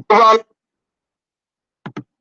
Around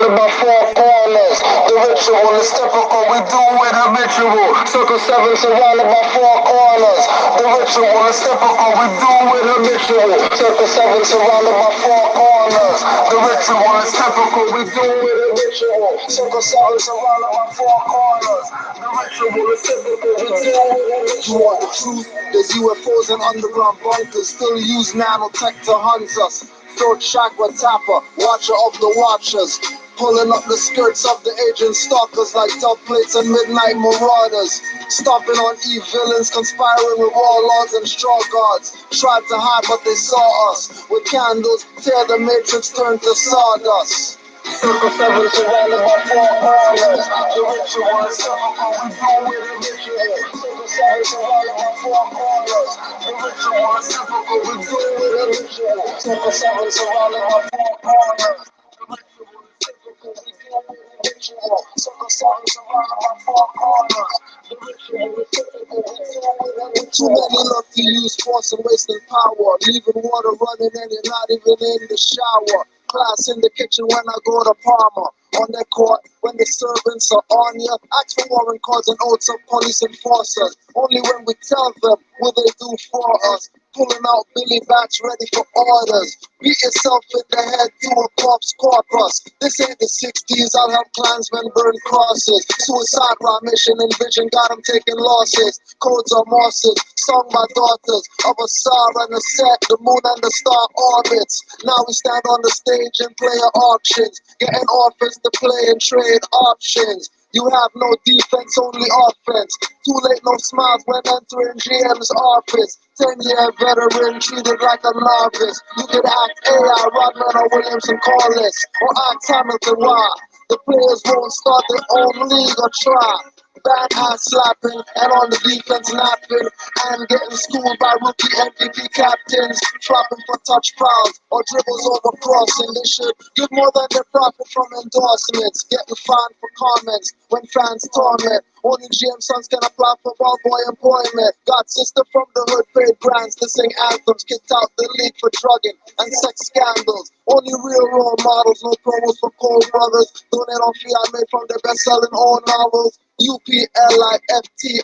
about four corners. The ritual is typical. We do it habitual. Circle seven surrounded by four corners. The ritual is typical. We do it habitual. Circle seven surrounded by four corners. The ritual is typical. We do it habitual. Circle seven surrounded by four corners. The ritual is typical. We do it habitual. You want the truth? There's UFOs and underground bunkers. Still use nanotech to hunt us. Throat chakra tapper, watcher of the watchers. Pulling up the skirts of the agent stalkers like top plates and midnight marauders. Stomping on e-villains, conspiring with warlords and straw guards. Tried to hide but they saw us. With candles, tear the matrix, turn to sawdust. Circle seven surrounded by four corners. The ritual is typical, we do it habitually. Circle seven surrounded by four corners. The ritual is typical, we do it habitually. Circle seven surrounded by four corners. The ritual is typical, we do it habitually. Circle seven surrounded by four corners. The ritual is typical, we do it habitually. Too many love to use force and wasting power, leaving water running and you're not even in the shower. Class in the kitchen when I go to Palmer. On their court when the servants are on ya. Ask for warrant cards and oaths of police enforcers. Only when we tell them will they do for us. Pulling out Billy bats ready for orders. Beat yourself in the head to a corpse corpus. This ain't the 60s, I'll help clansmen burn crosses. Suicide by mission and vision got them taking losses. Codes are mosses, sung by daughters of a star and a set, the moon and the star orbits. Now we stand on the stage and play at auctions, getting offers to play and trade options. You have no defense, only offense. Too late, no smiles when entering GM's office. 10-year veteran treated like a novice. You could act AI, Rodman or Williamson Corliss, or act Hamilton. Why? The players won't start their own league or try. Bad ass slapping and on the defense napping and getting schooled by rookie MVP captains, flopping for touch fouls or dribbles over crossing. They should give more than their profit from endorsements, getting fined for comments when fans torment. Only GM sons can apply for ball boy employment. Got sister from the hood paid brands to sing anthems, kicked out the league for drugging and sex scandals. Only real role models, no promos for Cole Brothers. Donate on fee I made from their best-selling old novels. UPLIFTING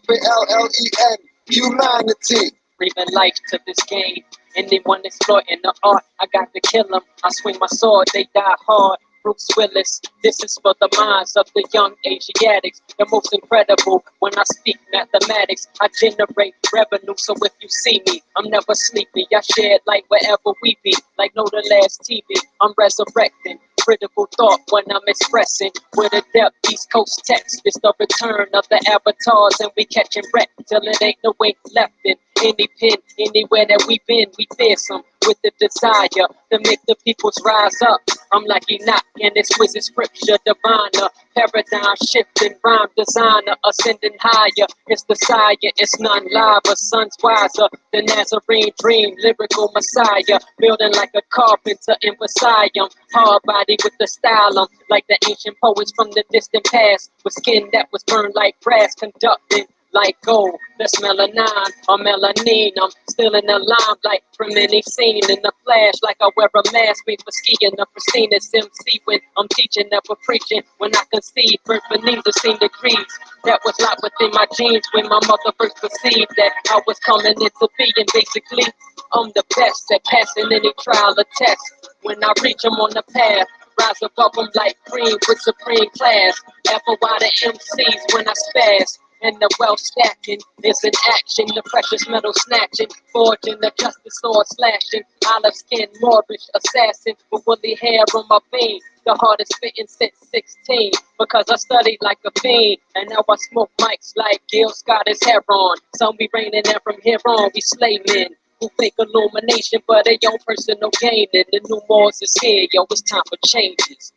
FALLEN. Humanity. Breathing life to this game. Anyone exploiting the art, I got to kill them. I swing my sword, they die hard. Bruce Willis, this is for the minds of the young Asiatics. The most incredible when I speak mathematics. I generate revenue, so if you see me, I'm never sleepy. I shed light wherever we be, like no the last TV. I'm resurrecting. Critical thought when I'm expressing with a depth East Coast text. It's the return of the avatars and we catching wreck till it ain't no way left in any pin, anywhere that we been, we fearsome with the desire to make the peoples rise up. I'm like Enoch in exquisite scripture, diviner, paradigm shifting, rhyme designer, ascending higher. It's the sire, it's none liver, sun's wiser. The Nazarene dream, lyrical messiah, building like a carpenter in Versailles. Hard body with the style, like the ancient poets from the distant past, with skin that was burned like brass, conducting like gold. That's melanin or melanine. I'm still in the limelight from any scene in the flash, like I wear a mask made for skiing. The pristinest MC when I'm teaching, never preaching. When I conceive, birth beneath the same degrees. That was not within my genes when my mother first perceived that I was coming into being. Basically, I'm the best at passing any trial or test. When I reach, I'm on the path. Rise above them like cream with supreme class. FOI the MCs when I spaz. And the wealth stacking is in action. The precious metal snatching, forging the justice sword slashing. Olive skin, Moorish assassin with woolly hair on my vein. The hardest spitting since 16 because I studied like a fiend. And now I smoke mics like Gil Scott is heron. Some be raining and from here on we slay men who fake illumination for their own personal gain. And the new Mars is here, yo, it's time for changes.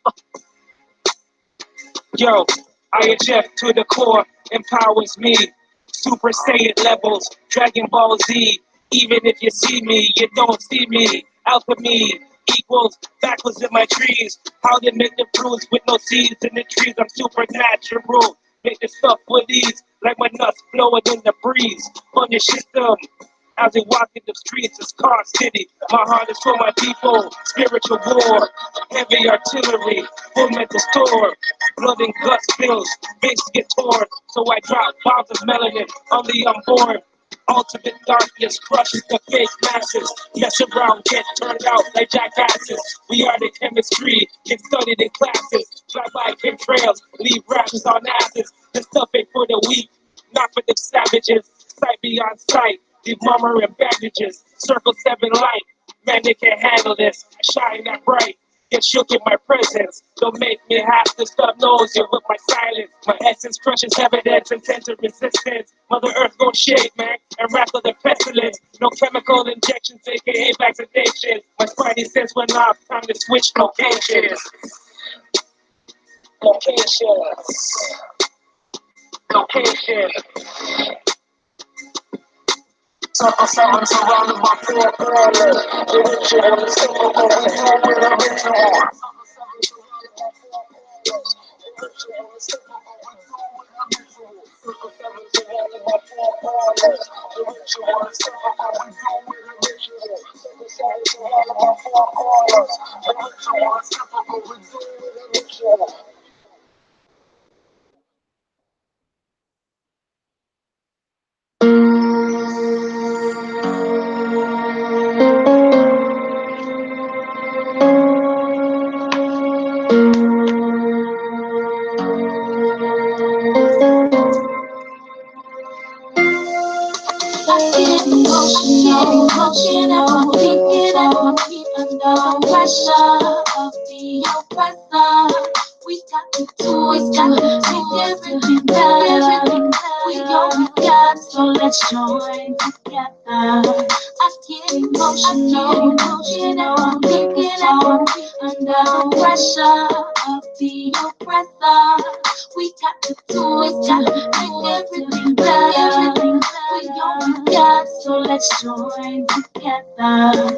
Yo, IHF to the core empowers me. Super Saiyan levels, Dragon Ball Z. Even if you see me, you don't see me. Alchemy equals backwards in my trees. How to make the fruits with no seeds in the trees? I'm supernatural. Make the stuff with ease, like my nuts blowing in the breeze. On your system, As we walk in the streets, it's Car City. My heart is for my people. Spiritual war, heavy artillery, full mental storm. Blood and gut spills, face get torn. So I drop bombs of melanin on the unborn. Ultimate darkness crushes the fake masses. Mess around, get turned out like jackasses. We are the chemistry, get studied in classes. Drive by chemtrails, leave rashes on asses. This stuff ain't for the weak, not for the savages. Sight beyond sight, leave murmur and bandages. Circle 7 light, man, they can't handle this. I shine that bright, get shook in my presence. Don't make me have to stub nose you with my silence. My essence crushes evidence and tends to resistance. Mother Earth gon' shake, man, and rattle the pestilence. No chemical injections, aka vaccination. My spidey sense went off, time to switch locations. Location. Circle 7 surrounded by 4 corners. The ritual is typical, we do with a ritual. Circle 7 surrounded by 4 corners. The ritual is typical, we do with a ritual. Circle 7 surrounded by 4 corners. The ritual is typical, we do with a ritual. Emotional, thinking at my feet under pressure of the oppressor. We got to do it, got to make everything better. We only got, so let's join together. I get emotional, thinking at my feet under pressure of the oppressor. We got to do it, got to make everything better. We only got, so let's join together.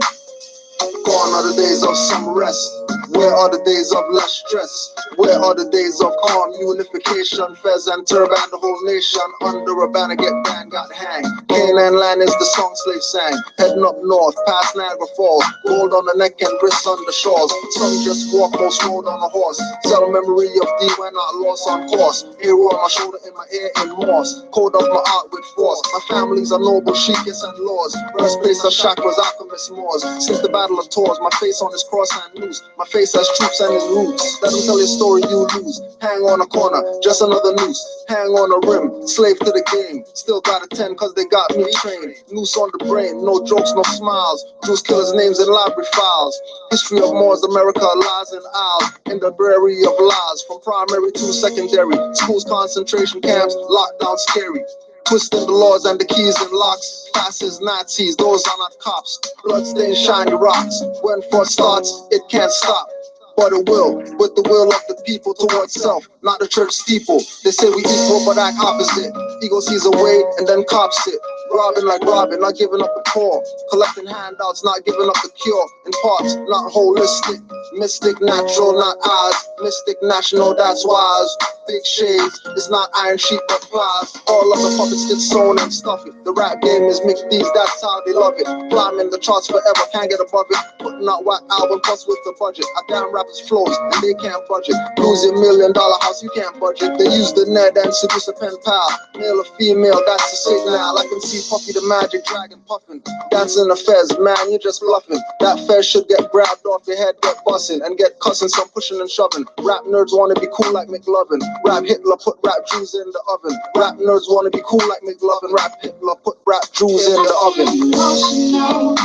Gone are the days of some rest. Where are the days of less stress? Where are the days of calm unification? Fez and turban, the whole nation under a banner get banned, got hanged. Canaanland is the song slaves sang. Heading up north, past Niagara Falls. Gold on the neck and wrists on the shores. Some just walk, most rode on a horse. Sell memory of thee when not lost on course. Hero on my shoulder, in my ear, in Morse. Code of my art with force. My families are noble, sheikhs and lords. Birthplace of chakras, alchemists, Moors. Since the battle of Tours, my face on his cross and noose. My face has troops and his roots. Let him tell his story, you lose. Hang on a corner, just another noose. Hang on a rim, slave to the game. Still got a 10 cause they got me trained. Noose on the brain, no jokes, no smiles. Juice killers' names in library files. History of Moors, America, lies and isles. In the brewery of lies, from primary to secondary. Schools, concentration camps, lockdown scary. Twisting the laws and the keys and locks. Fascists, Nazis, those are not cops. Bloodstained shiny rocks. When force starts, it can't stop. But it will, with the will of the people towards self, not the church steeple. They say we equal, but act opposite. Ego sees a way and then cops it. Robbing like robbing, not giving up the poor. Collecting handouts, not giving up the cure. In parts, not holistic. Mystic, natural, not ours. Mystic, national, that's wise. Big shades, it's not iron sheet but plies. All of the puppets get sewn and stuffy. The rap game is mixed these, that's how they love it. Climbing the charts forever, can't get above it. Putting out whack album plus with the budget. I damn rappers flows and they can't budget. Lose your $1 million house, you can't budget. They use the net and seduce a pen pal. Male or female, that's the signal. I can see Puffy the Magic Dragon puffing. Dancing the fez, man, you're just bluffing. That fez should get grabbed off your head, get busting, and get cussing, some pushing and shoving. Rap nerds wanna be cool like McLovin. Rap Hitler, put rap Jews in the oven. Rap nerds wanna be cool like McLovin. Rap Hitler, put rap Jews in the oven. Emotional,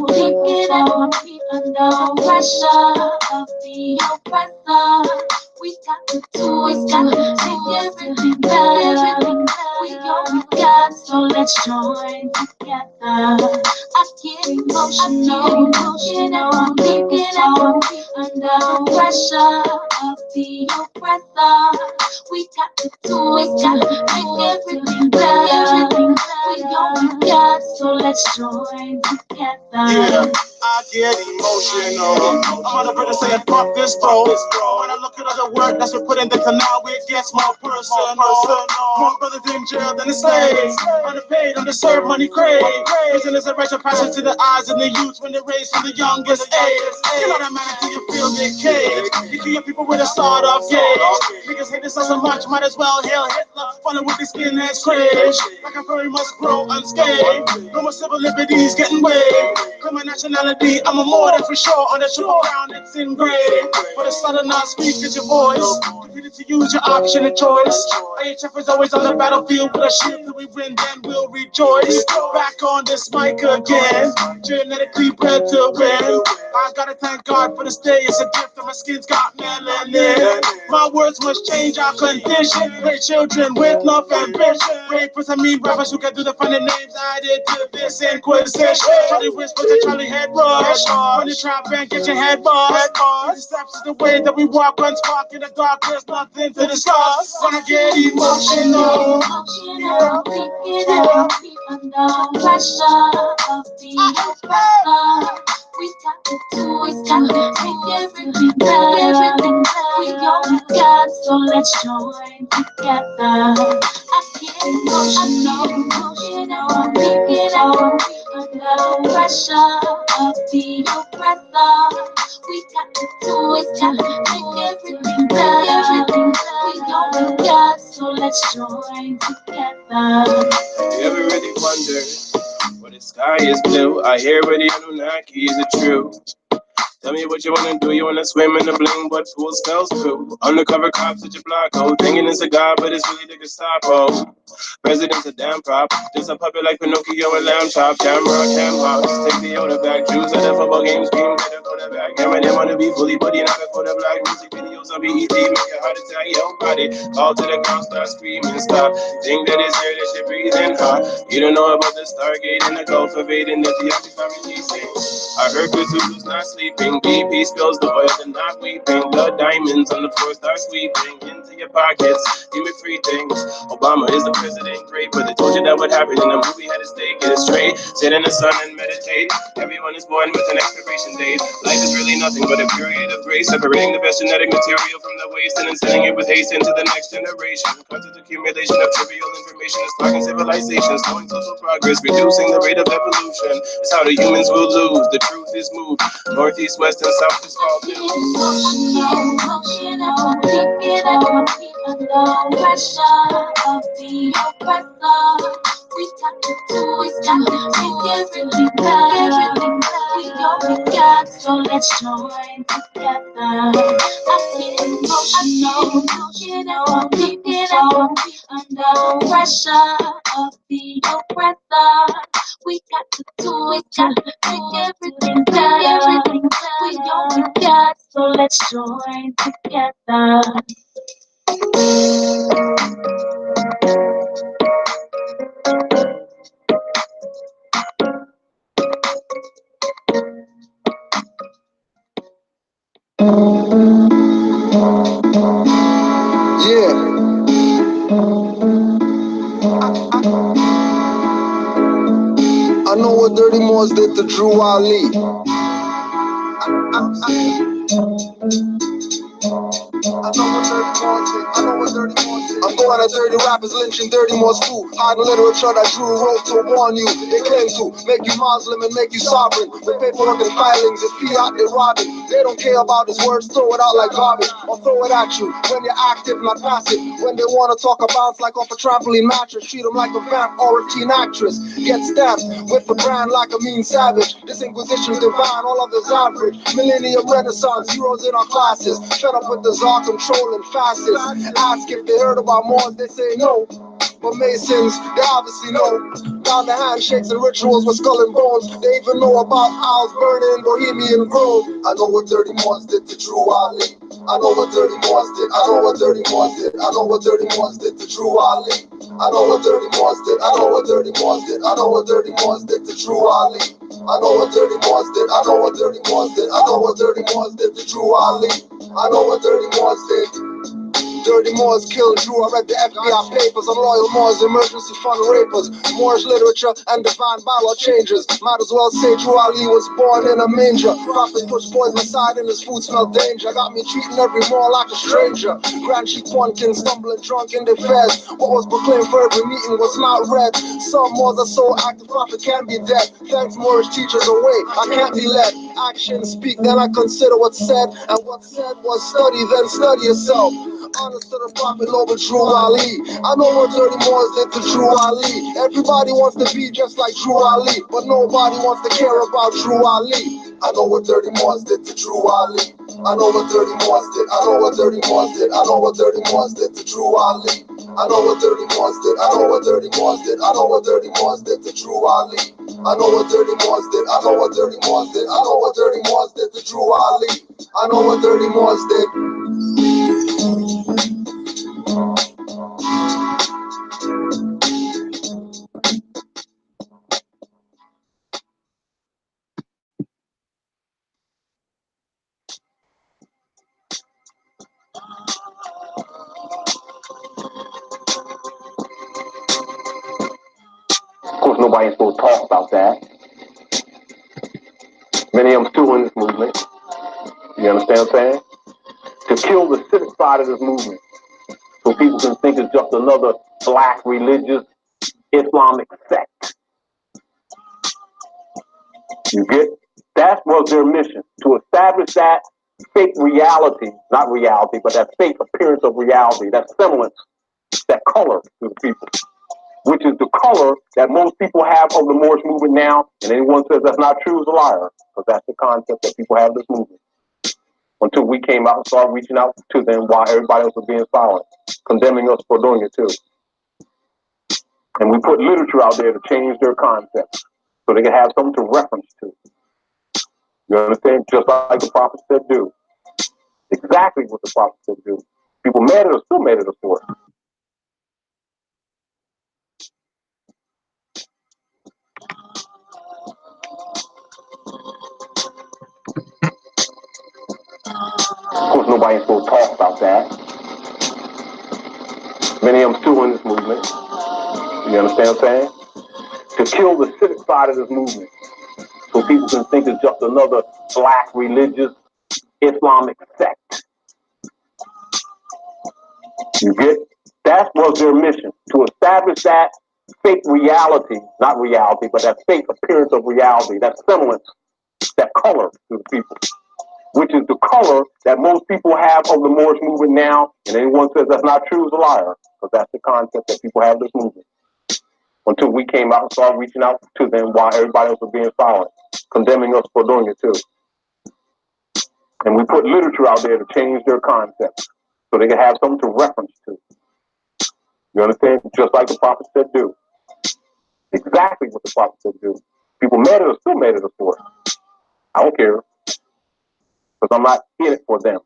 thinking at my feet under pressure of the oppressor. We got to do it, got to make everything better. We only got, so let's join together. I get emotional, thinking at my feet under pressure of the oppressor. We got to do it, got to make everything better. We only got, so let's join together. Yeah, I get emotional. I'm on the brother saying fuck this bro. When I look Look at all the work that's been put in the canal, it gets more personal. More brothers in jail than the slaves. Underpaid, underserved, money crazy. Prison is a racial passion to the eyes of the youth when they're raised from the youngest age. You know that man until you feel the cage. You kill your people with a sawed-off gauge. Niggas hate this so much, might as well hail Hitler. Falling with these skinheads craze. Like I very much grow unscathed. No more civil liberties getting waived. For my nationality, I'm a more than for sure. On the triple crown, it's engraved. For the southern not speak, it's your voice. Committed to use your option of choice. IHF is always on the battlefield with a shield. Till we win, then we'll rejoice. Back on this mic again. Genetically bred to win. I gotta thank God for this day. It's a gift that my skin's got melanin. My words must change our condition. Great children with love and ambition. Rappers, I mean rappers who can do the funny names added to this inquisition. Charlie whispers to Charlie head rush. When you trap and get your head bust. These steps is the way that we walk, unspark in the dark. There's nothing to discuss. Gonna get emotional. Thinking of under pressure of the oppressor. We got to do it, got to make everything better. We only got, so let's join together. I get emotional, thinking of under pressure of the oppressor. We got to do it, got to make everything better. We only got, so let's join together. You ever really wondered why the sky is blue? I hear where the Anunnaki is it true? Tell me what you wanna do, you wanna swim in the bling, but pool spells through. Undercover cops at your block, oh, thinking it's a god, but it's really the Gestapo. President's a damn prop, just a puppet like Pinocchio and lamb chop. Camera, cam hops, take the Yoda back. Jews at the football games, scream, get a quarterback. Eminem wanna be fully putty, not a quarter black. Music videos on BET, make a heart attack, yo, body. Call to the ground, start screaming, stop. Think that it's air that you're breathing hot. You don't know about the Stargate and the Gulf of Aden that the African releasing. I heard Kazulu's not sleeping. BP spills the oil, they're not weeping. The diamonds on the floor start sweeping into your pockets. Give me free things. Obama is the president, great, but they told you that would happen in the movie. Had to stay, get it straight. Sit in the sun and meditate. Everyone is born with an expiration date. Life is really nothing but a period of grace, separating the best genetic material from the waste and then sending it with haste into the next generation. Constant accumulation of trivial information is sparking civilization, slowing social progress, reducing the rate of evolution. It's how the humans will lose. The truth is moved. Northeast, west, and south is called news. Emotional, thinking of under pressure of the oppressor. We got to do it, got to make everything better. We only got, so let's join together. I get emotional, thinking of under pressure of the oppressor. We got to do it, got to make everything better. We only got, so let's join together. Yeah. I know what Dirty Moors did to Drew Ali. I'm going at dirty rappers lynching dirty Moors too. Hiding literature that Drew wrote to warn you. They claim to make you Muslim and make you sovereign. With paperwork and filings, it's fiat they robbing. They don't care about his words, throw it out like garbage. Or throw it at you when you're active, not passive. When they wanna talk about like off a trampoline mattress, treat them like a vamp or a teen actress. Get stabbed with a brand like a mean savage. This inquisition's divine, all of this average. Millennium Renaissance, heroes in our classes. Shut up with the czar controlling fascists. Ask if they heard about Moors, they say no. But Masons, they obviously know. Down the handshakes and rituals with skull and bones. They even know about owls burning Bohemian Grove. I know what Dirty Moors did to Drew Ali. I know what Dirty Moors did. I know what Dirty Moors did. I know what Dirty Moors did to Drew Ali. I know what Dirty Moors did. I know what Dirty Moors did. I know what Dirty Moors did to Drew Ali. I know what Dirty Moors did. I know what Dirty Moors did. I know what Dirty Moors did to Drew Ali. I know what Dirty Moors did. Dirty Moors killed Drew. I read the FBI papers on loyal Moors, emergency fund rapers. Moorish literature and divine ballot changes. Might as well say Drew Ali was born in a manger. Prophet pushed poison aside and his food smelled danger. Got me treating every Moor like a stranger. Grand Chief One King stumbling drunk in the feds. What was proclaimed for every meeting was not read. Some Moors are so active, prophet can't be dead. Thanks Moorish teachers away, I can't be led. Actions speak, then I consider what's said. And what's said was study, then study yourself. Honest to the prophet, noble Drew Ali. I know what Dirty Moors did to Drew Ali. Everybody wants to be just like Drew Ali, but nobody wants to care about Drew Ali. I know what Dirty Moors did to Drew Ali. I know what Dirty Moors did. I know what Dirty Moors did. I know what Dirty Moors did to Drew Ali. I know what Dirty Moors did. I know what Dirty Moors did. I know what Dirty Moors did to Drew Ali. I know what Dirty Moors did. I know what Dirty Moors did. I know what Dirty Moors did to Drew Ali. I know what Dirty Moors did. Of course, nobody's supposed to talk about that. Many of them still in this movement. You understand what I'm saying? To kill the civic side of this movement, so people can think it's just another black religious Islamic sect. You get? That was their mission, to establish that fake reality, not reality, but that fake appearance of reality, that semblance, that color to the people, which is the color that most people have of the Moorish movement now. And anyone says that's not true is a liar, because that's the concept that people have of this movement. Until we came out and started reaching out to them while everybody else was being silent, condemning us for doing it too. And we put literature out there to change their concepts so they can have something to reference to. You understand? Just like the prophet said do. Exactly what the prophet said do. People mad at us, still mad at us for it. Of course, nobody's supposed to talk about that. Many of them still in this movement. You understand what I'm saying? To kill the civic side of this movement, so people can think it's just another black religious Islamic sect. You get? That was their mission, to establish that fake reality, not reality, but that fake appearance of reality, that semblance, that color to the people, which is the color that most people have of the Moorish movement now. And anyone says that's not true is a liar, because that's the concept that people have of this movement. Until we came out and started reaching out to them while everybody else was being silent, condemning us for doing it too. And we put literature out there to change their concepts so they can have something to reference to. You understand? Just like the prophet said do. Exactly what the prophet said do. People mad at us, still mad at us for it. I don't care. Because I'm not in it for them.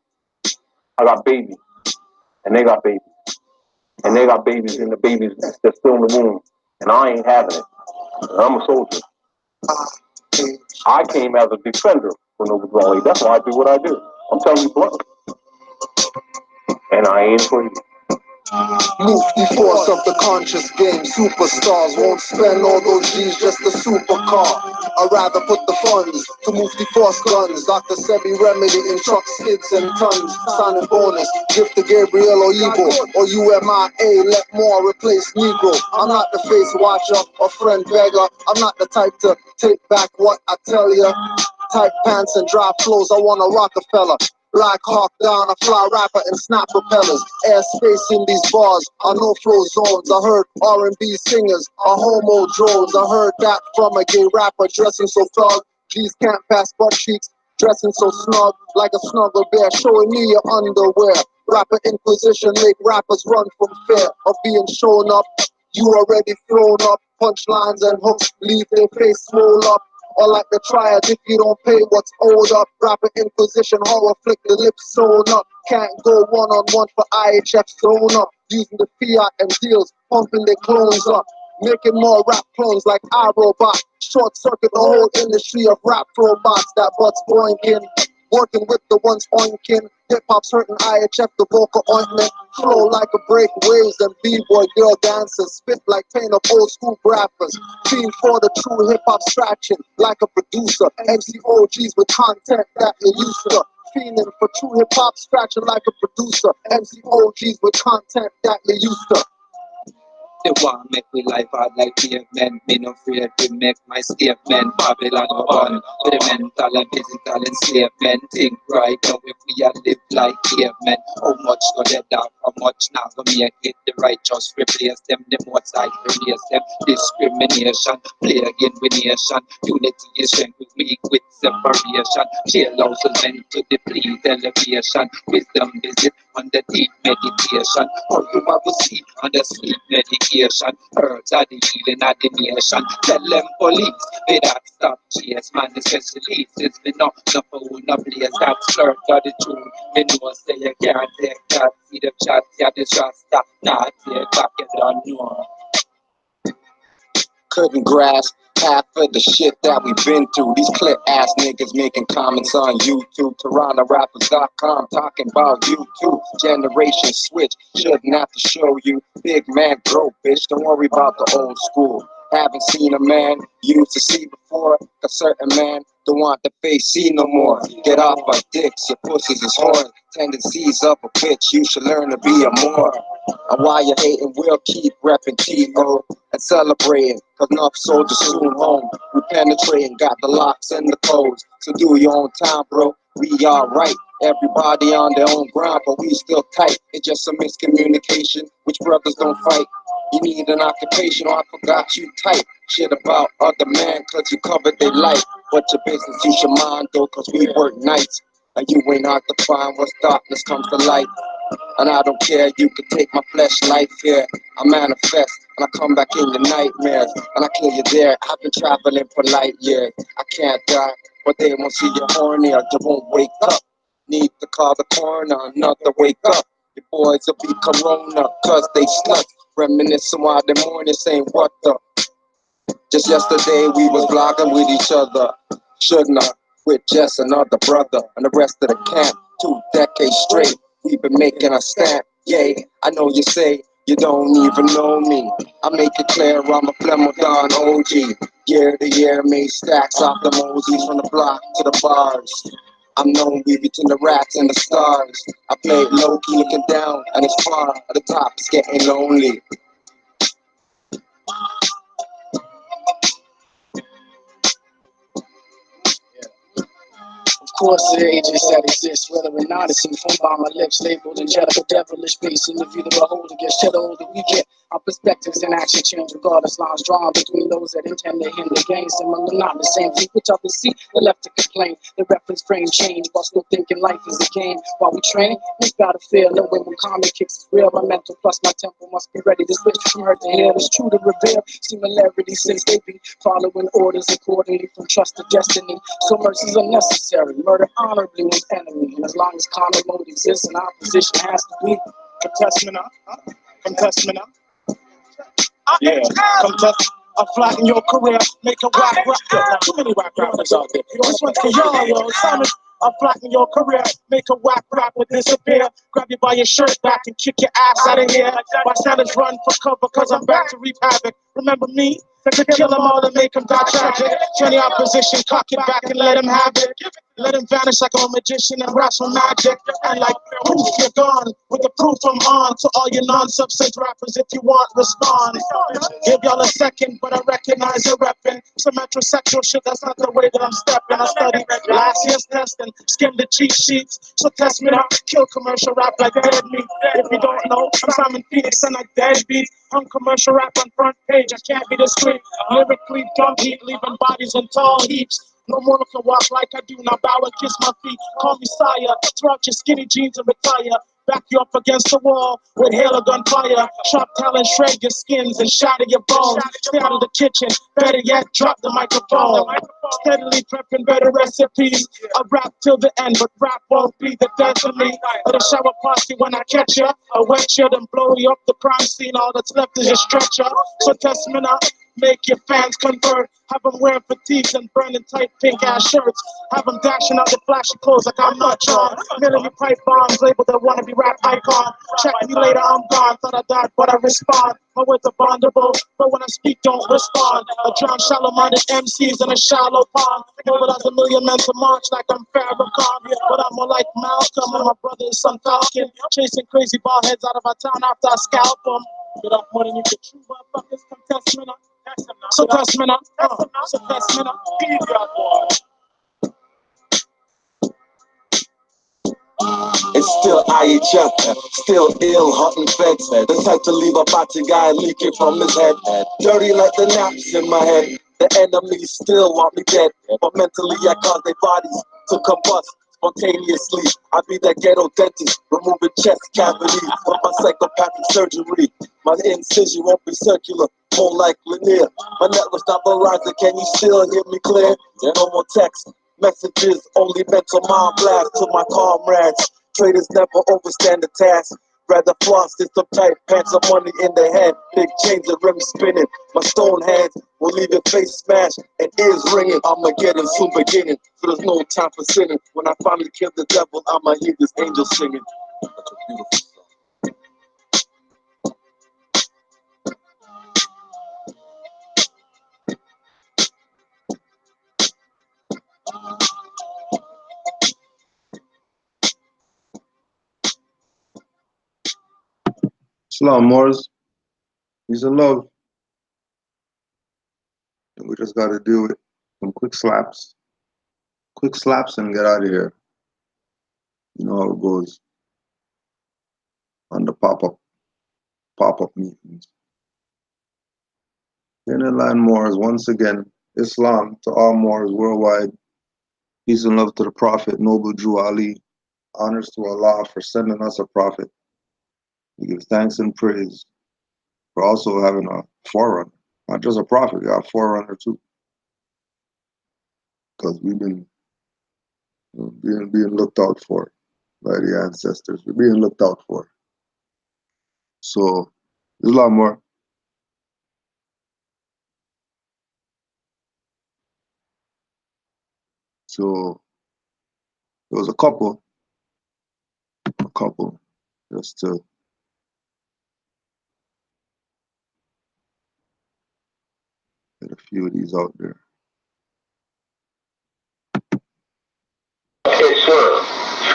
I got babies. And they got babies. And they got babies, and the babies that's still in the womb. And I ain't having it. And I'm a soldier. I came as a defender for Noble Valley. That's why I do what I do. I'm telling you bluntly. And I ain't for you. Mufti force of the conscious game. Superstars won't spend all those G's just a supercar. I'd rather put the funds to Mufti force guns. Dr. Sebi remedy in truck skids and tons. Signing bonus, gift to Gabriel or Evo or UMIA. Let more replace Negro. I'm not the face watcher or friend beggar. I'm not the type to take back what I tell ya. Tight pants and dry flows. I want a Rockefeller. Black Hawk down, a fly rapper and snap propellers. Airspace in these bars are no flow zones. I heard R&B singers are homo drones. I heard that from a gay rapper dressing so thug. G's can't pass butt cheeks, dressing so snug like a snuggle bear. Showing me your underwear. Rapper Inquisition make rappers run from fear of being shown up. You already thrown up. Punchlines and hooks leave their face swole up. Or like the triad, if you don't pay what's owed up. Rapper Inquisition, horror flick, the lips sewn up. Can't go one-on-one for IHF thrown up. Using the fiat and deals, pumping their clones up. Making more rap clones like iRobot. Short circuit the whole industry of rap robots. That butts boinking, working with the ones oinking. Hip-hop's hurting IHF, the vocal ointment. Flow like a break waves and b-boy girl dancers. Spit like pain of old school rappers. Fiend for the true hip-hop scratching like a producer. MC OGs with content that you used to. Fiending for true hip-hop scratching like a producer. MC OGs with content that you used to. They want make me life hard like pavement. Me no afraid to make my statement. Babylon one, with the mental and physical enslavement. Think right now if we are live like cavemen. How much go they down, how much now go make it. The righteous replace them, the most I replace them. Discrimination, play again with nation. Unity is strength with weak with separation. Jail houses meant to deplete elevation. Wisdom visit on the deep meditation. How you have a seat on the sleep medication. Herbs are the healing of the nation. Tell them police, they don't stop chase. Man, especially since we know no food, no place. That's slurred of the truth. They know say you can't take that. See them chat, yeah, this just stop. Nah, take back, you don't know. Couldn't grasp half of the shit that we've been through. These clip ass niggas making comments on YouTube. TorontoRappers.com talking about you too. Generation switch, shouldn't have to show you. Big man grow, bitch, don't worry about the old school. Haven't seen a man you used to see before. A certain man don't want the face see no more. Get off our dicks, your pussies is hard. Tendencies of a bitch, you should learn to be a more. And while you're hating, we'll keep repping T.O. and celebrating, cause enough soldiers soon home. We penetrating, got the locks and the codes. So do your own time, bro. We alright. Everybody on their own ground, but we still tight. It's just a miscommunication, which brothers don't fight. You need an occupation, or I forgot you type shit about other man, cause you covered their life. But your business you should mind though, cause we work nights. And you ain't hard to find once darkness comes to light. And I don't care, you can take my flesh life here. I manifest, and I come back in your nightmares. And I kill you there, I've been traveling for light years. I can't die, but they won't see you horny or you won't wake up. Need to call the coroner, not to wake up. Your boys will be corona, cause they sluts. Reminiscing while the morning saying what the. Just yesterday we was vlogging with each other. Shouldn't I? With just another brother and the rest of the camp. 2 decades straight, we've been making a stamp. Yay, I know you say you don't even know me. I make it clear I'm a Flemodon OG. Year to year made stacks off the Mosies from the block to the bars. I'm known we between the rats and the stars. I play it low key looking down and it's far at the top, it's getting lonely. Of course, there are agents that exist, whether or not it's informed by my lips, labeled in jealous, devilish face. And if you the beholder gets the older we get, our perspectives and action change regardless. Lines drawn between those that intend to hinder gain. Similar, not the same feet, which others see, they're left to complain. The reference frame change while still thinking life is a game. While we train, we gotta feel no way when karma kicks is real. My mental plus my temple must be ready to switch from hurt to heal. It's true to reveal similarities since they be following orders accordingly from trust to destiny. So mercy's unnecessary. Murder honorably one's enemy. And as long as common mode exists, an opposition has to be. Contestment up. Contestment up. Yeah. Contest. I'll flatten your career, make a whack rapper. Too many whack rappers out there. This one's for y'all, yo. Simon, I'll flatten your career, make a whack rapper disappear. Grab you by your shirt back and kick your ass out of here. My standards run for cover, cause I'm back to reap havoc. Remember me? To kill them all and make them die tragic. Turn the opposition, cock it back and let them have it. Let him vanish like a magician and wraps from magic. And like proof, you're gone. With the proof I'm on. To all your non-substance rappers, if you want, respond. Give y'all a second, but I recognize you're repping. Some metrosexual shit, that's not the way that I'm stepping. I studied last year's testing, skimmed the cheat sheets. So test me out, kill commercial rap like dead meat. If you don't know, I'm Simon Phoenix and like deadbeat. I'm commercial rap on front page, I can't be discreet. Lyrically dumb heat, leaving bodies in tall heaps. No mortal can walk like I do, now bow and kiss my feet. Call me sire, throw out your skinny jeans and retire. Back you up against the wall with hail or gunfire. Sharp talent shred your skins and shatter your bones. Stay out of the kitchen, better yet, drop the microphone. Steadily prepping better recipes. I rap till the end, but rap won't be the death of me. Or the shower party when I catch ya. I wet you, then blow you up the crime scene. All that's left is your stretcher. So test me now. Make your fans convert. Have them wearing fatigues and burning tight pink ass shirts. Have them dashing out the flashy clothes like I'm much on. Milling me pipe bombs, labeled a wannabe rap icon. Check me later, I'm gone. Thought I died, but I respond. My words are bondable, but when I speak, don't respond. I drown shallow-minded MCs in a shallow pond. Mobilize a million men to march like I'm Farrakhan. But I'm more like Malcolm and my brother is some falcon. Chasing crazy ball heads out of our town after I scalp them. Get up more than you can chew, motherfuckers. Contest me now. So test me now. So test me now. It's still IHF, still ill, hunting feds. The type to leave a body guy leaking from his head. Dirty like the naps in my head. The enemy still want me dead, but mentally I cause their bodies to combust spontaneously. I be that ghetto dentist, removing chest cavities from my psychopathic surgery. My incision won't be circular, more like linear. My network's not Verizon, can you still hear me clear? No more text messages, only mental mind blast to my comrades. Traders never overstand the task. Rather floss in some tight pants of money in the head. Big chains and rims spinning. My stone hands will leave your face smashed and ears ringing. Armageddon soon beginning, so there's no time for sinning. When I finally kill the devil, I'ma hear this angel singing. That's a beautiful song. Shalom, Morris. He's in love. And we just got to do it. Some quick slaps. Quick slaps and get out of here. You know how it goes on the pop-up meetings. Canaanland Moors, once again, Islam to all Moors worldwide. Peace and love to the Prophet, Noble Drew Ali. Honors to Allah for sending us a prophet. We give thanks and praise for also having a forerunner. Not just a prophet, we got a forerunner too. Because we've been being looked out for by the ancestors. We're being looked out for. So there's a lot more. So there was a couple, just to get a few of these out there. Islam.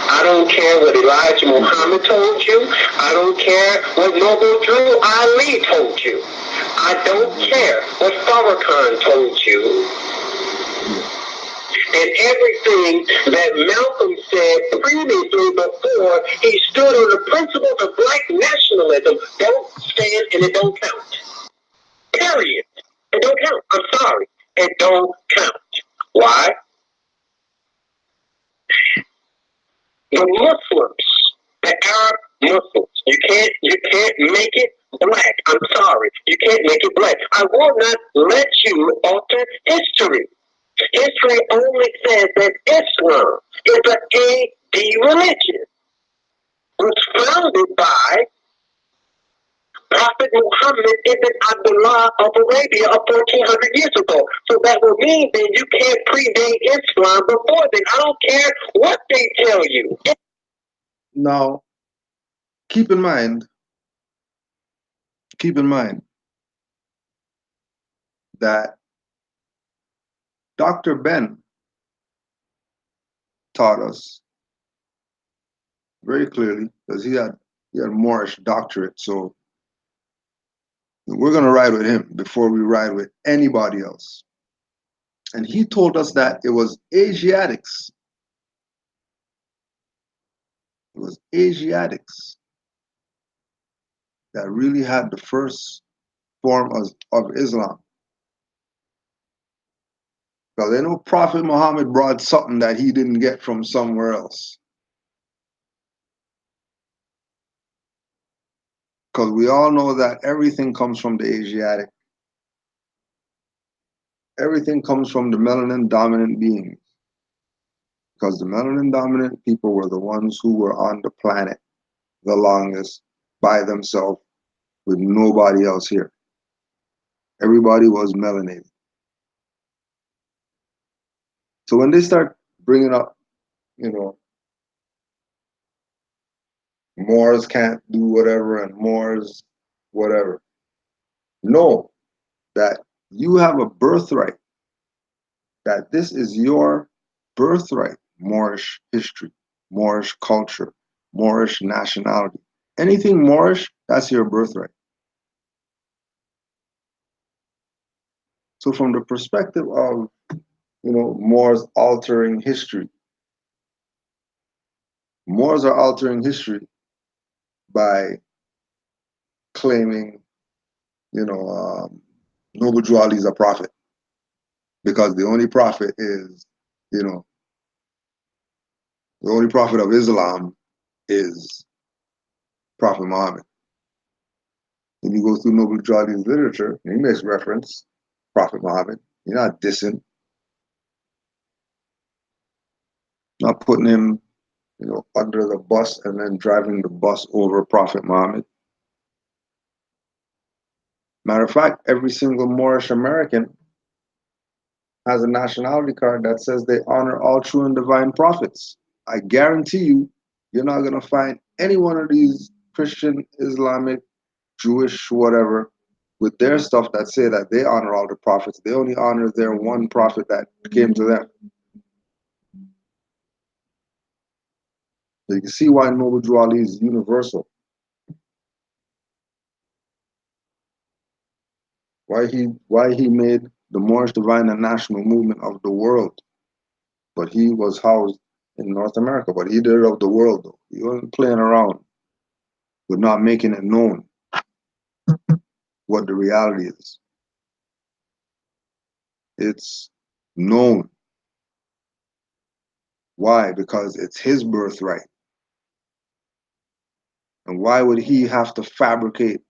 I don't care what Elijah Muhammad told you. I don't care what Noble Drew Ali told you. I don't care what Farrakhan told you. And everything that Malcolm said previously before he stood on the principles of black nationalism don't stand and it don't count. Period. It don't count. I'm sorry. It don't count. Why? The Muslims, the Arab Muslims, you can't make it black. I'm sorry. You can't make it black. I will not let you alter history. History only says that Islam is an AD religion. It was founded by Prophet Muhammad ibn Abdullah of Arabia 1400 years ago. So that will mean that you can't predate Islam before then. I don't care what they tell you. Now, keep in mind that Dr. Ben taught us very clearly, because he had a Moorish doctorate, so we're going to ride with him before we ride with anybody else. And he told us that it was Asiatics. It was Asiatics that really had the first form of Islam. Because they know Prophet Muhammad brought something that he didn't get from somewhere else. Because we all know that everything comes from the Asiatic. Everything comes from the melanin dominant beings. Because the melanin dominant people were the ones who were on the planet the longest by themselves with nobody else here. Everybody was melanated. So when they start bringing up, you know, Moors can't do whatever and Moors whatever, know that you have a birthright, that this is your birthright. Moorish history, Moorish culture, Moorish nationality. Anything Moorish, that's your birthright. So from the perspective of, you know, Moors altering history, Moors are altering history by claiming, you know, Noble Drew Ali is a prophet because the only prophet is, you know, the only prophet of Islam is Prophet Muhammad. When you go through Noble Drew Ali's literature, he makes reference Prophet Muhammad. You're not dissing, not putting him, you know, under the bus and then driving the bus over Prophet Muhammad. Matter of fact, every single Moorish American has a nationality card that says they honor all true and divine prophets. I guarantee you, you're not going to find any one of these Christian, Islamic, Jewish, whatever, with their stuff that say that they honor all the prophets. They only honor their one prophet that came to them. So you can see why Noble Drew Ali is universal. Why he made the Moorish Divine and National Movement of the world. But he was housed in North America. But he did it of the world, though. He wasn't playing around with not making it known what the reality is. It's known. Why? Because it's his birthright. And why would he have to fabricate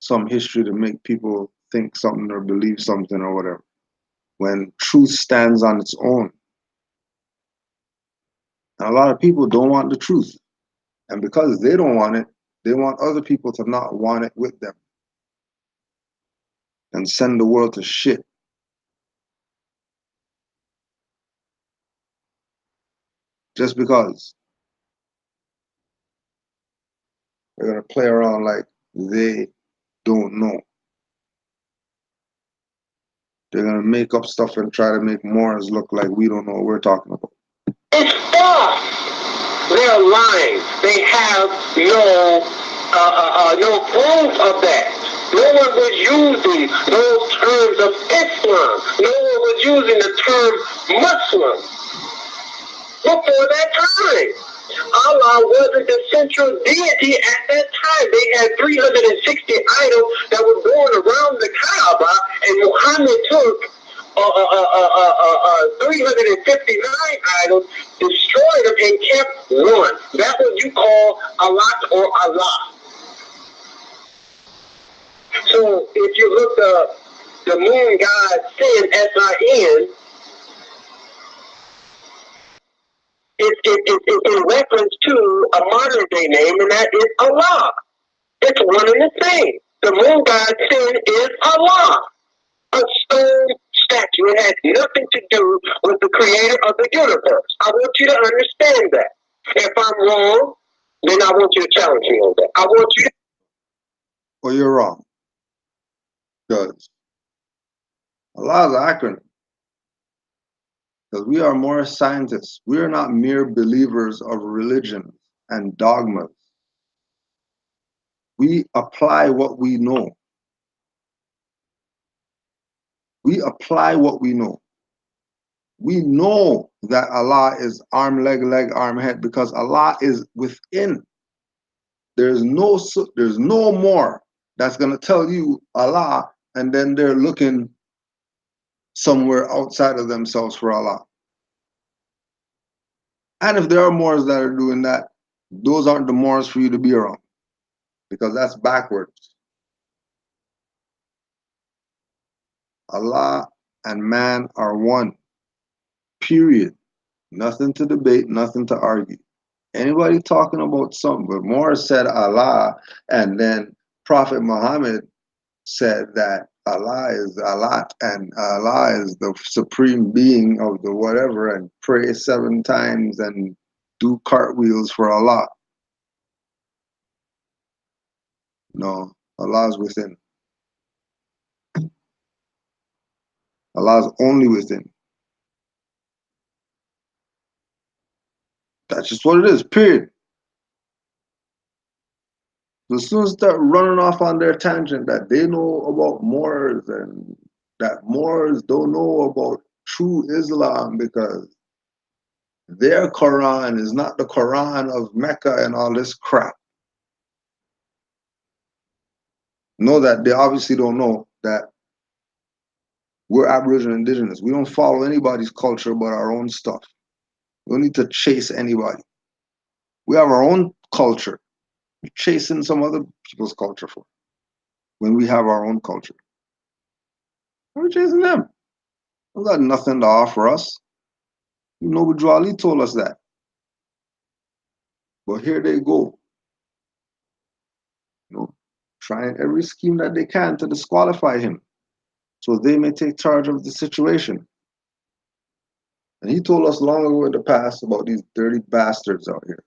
some history to make people think something or believe something or whatever, when truth stands on its own? And a lot of people don't want the truth. And because they don't want it, they want other people to not want it with them and send the world to shit. Just because they're going to play around like they don't know. They're going to make up stuff and try to make Moors look like we don't know what we're talking about. It's false. They're lying. They have no proof of that. No one was using those terms of Islam. No one was using the term Muslim before that time. Allah wasn't the central deity at that time. They had 360 idols that were going around the Kaaba, and Muhammad took 359 idols, destroyed them, and kept one. That's what you call Allah or Allah. So if you look up the moon god Sin, S-I-N, it's in reference to a modern day name, and that is Allah. It's one and the same. The moon god Sin is Allah. A stone statue. It has nothing to do with the creator of the universe. I want you to understand that. If I'm wrong, then I want you to challenge me on that. I want you to... Well, you're wrong. Because Allah is an acronym. Because we are more scientists. We are not mere believers of religion and dogmas. We apply what we know. We apply what we know. We know that Allah is arm, leg, arm, head, because Allah is within. There's no more that's going to tell you Allah, and then they're looking somewhere outside of themselves for Allah. And if there are Moors that are doing that, those aren't the Moors for you to be around, because that's backwards. Allah and man are one, period. Nothing to debate, nothing to argue. Anybody talking about something, but Moors said Allah, and then Prophet Muhammad said that Allah is Allah, and Allah is the supreme being of the whatever, and pray 7 times and do cartwheels for Allah. No, Allah is within. Allah is only within. That's just what it is, period. So as soon as they start running off on their tangent that they know about Moors and that Moors don't know about true Islam because their Quran is not the Quran of Mecca and all this crap. Know that they obviously don't know that we're Aboriginal Indigenous. We don't follow anybody's culture but our own stuff. We don't need to chase anybody. We have our own culture. We're chasing some other people's culture for when we have our own culture. We're chasing them. They got nothing to offer us. Noble Ali told us that. But here they go, trying every scheme that they can to disqualify him so they may take charge of the situation. And he told us long ago in the past about these dirty bastards out here.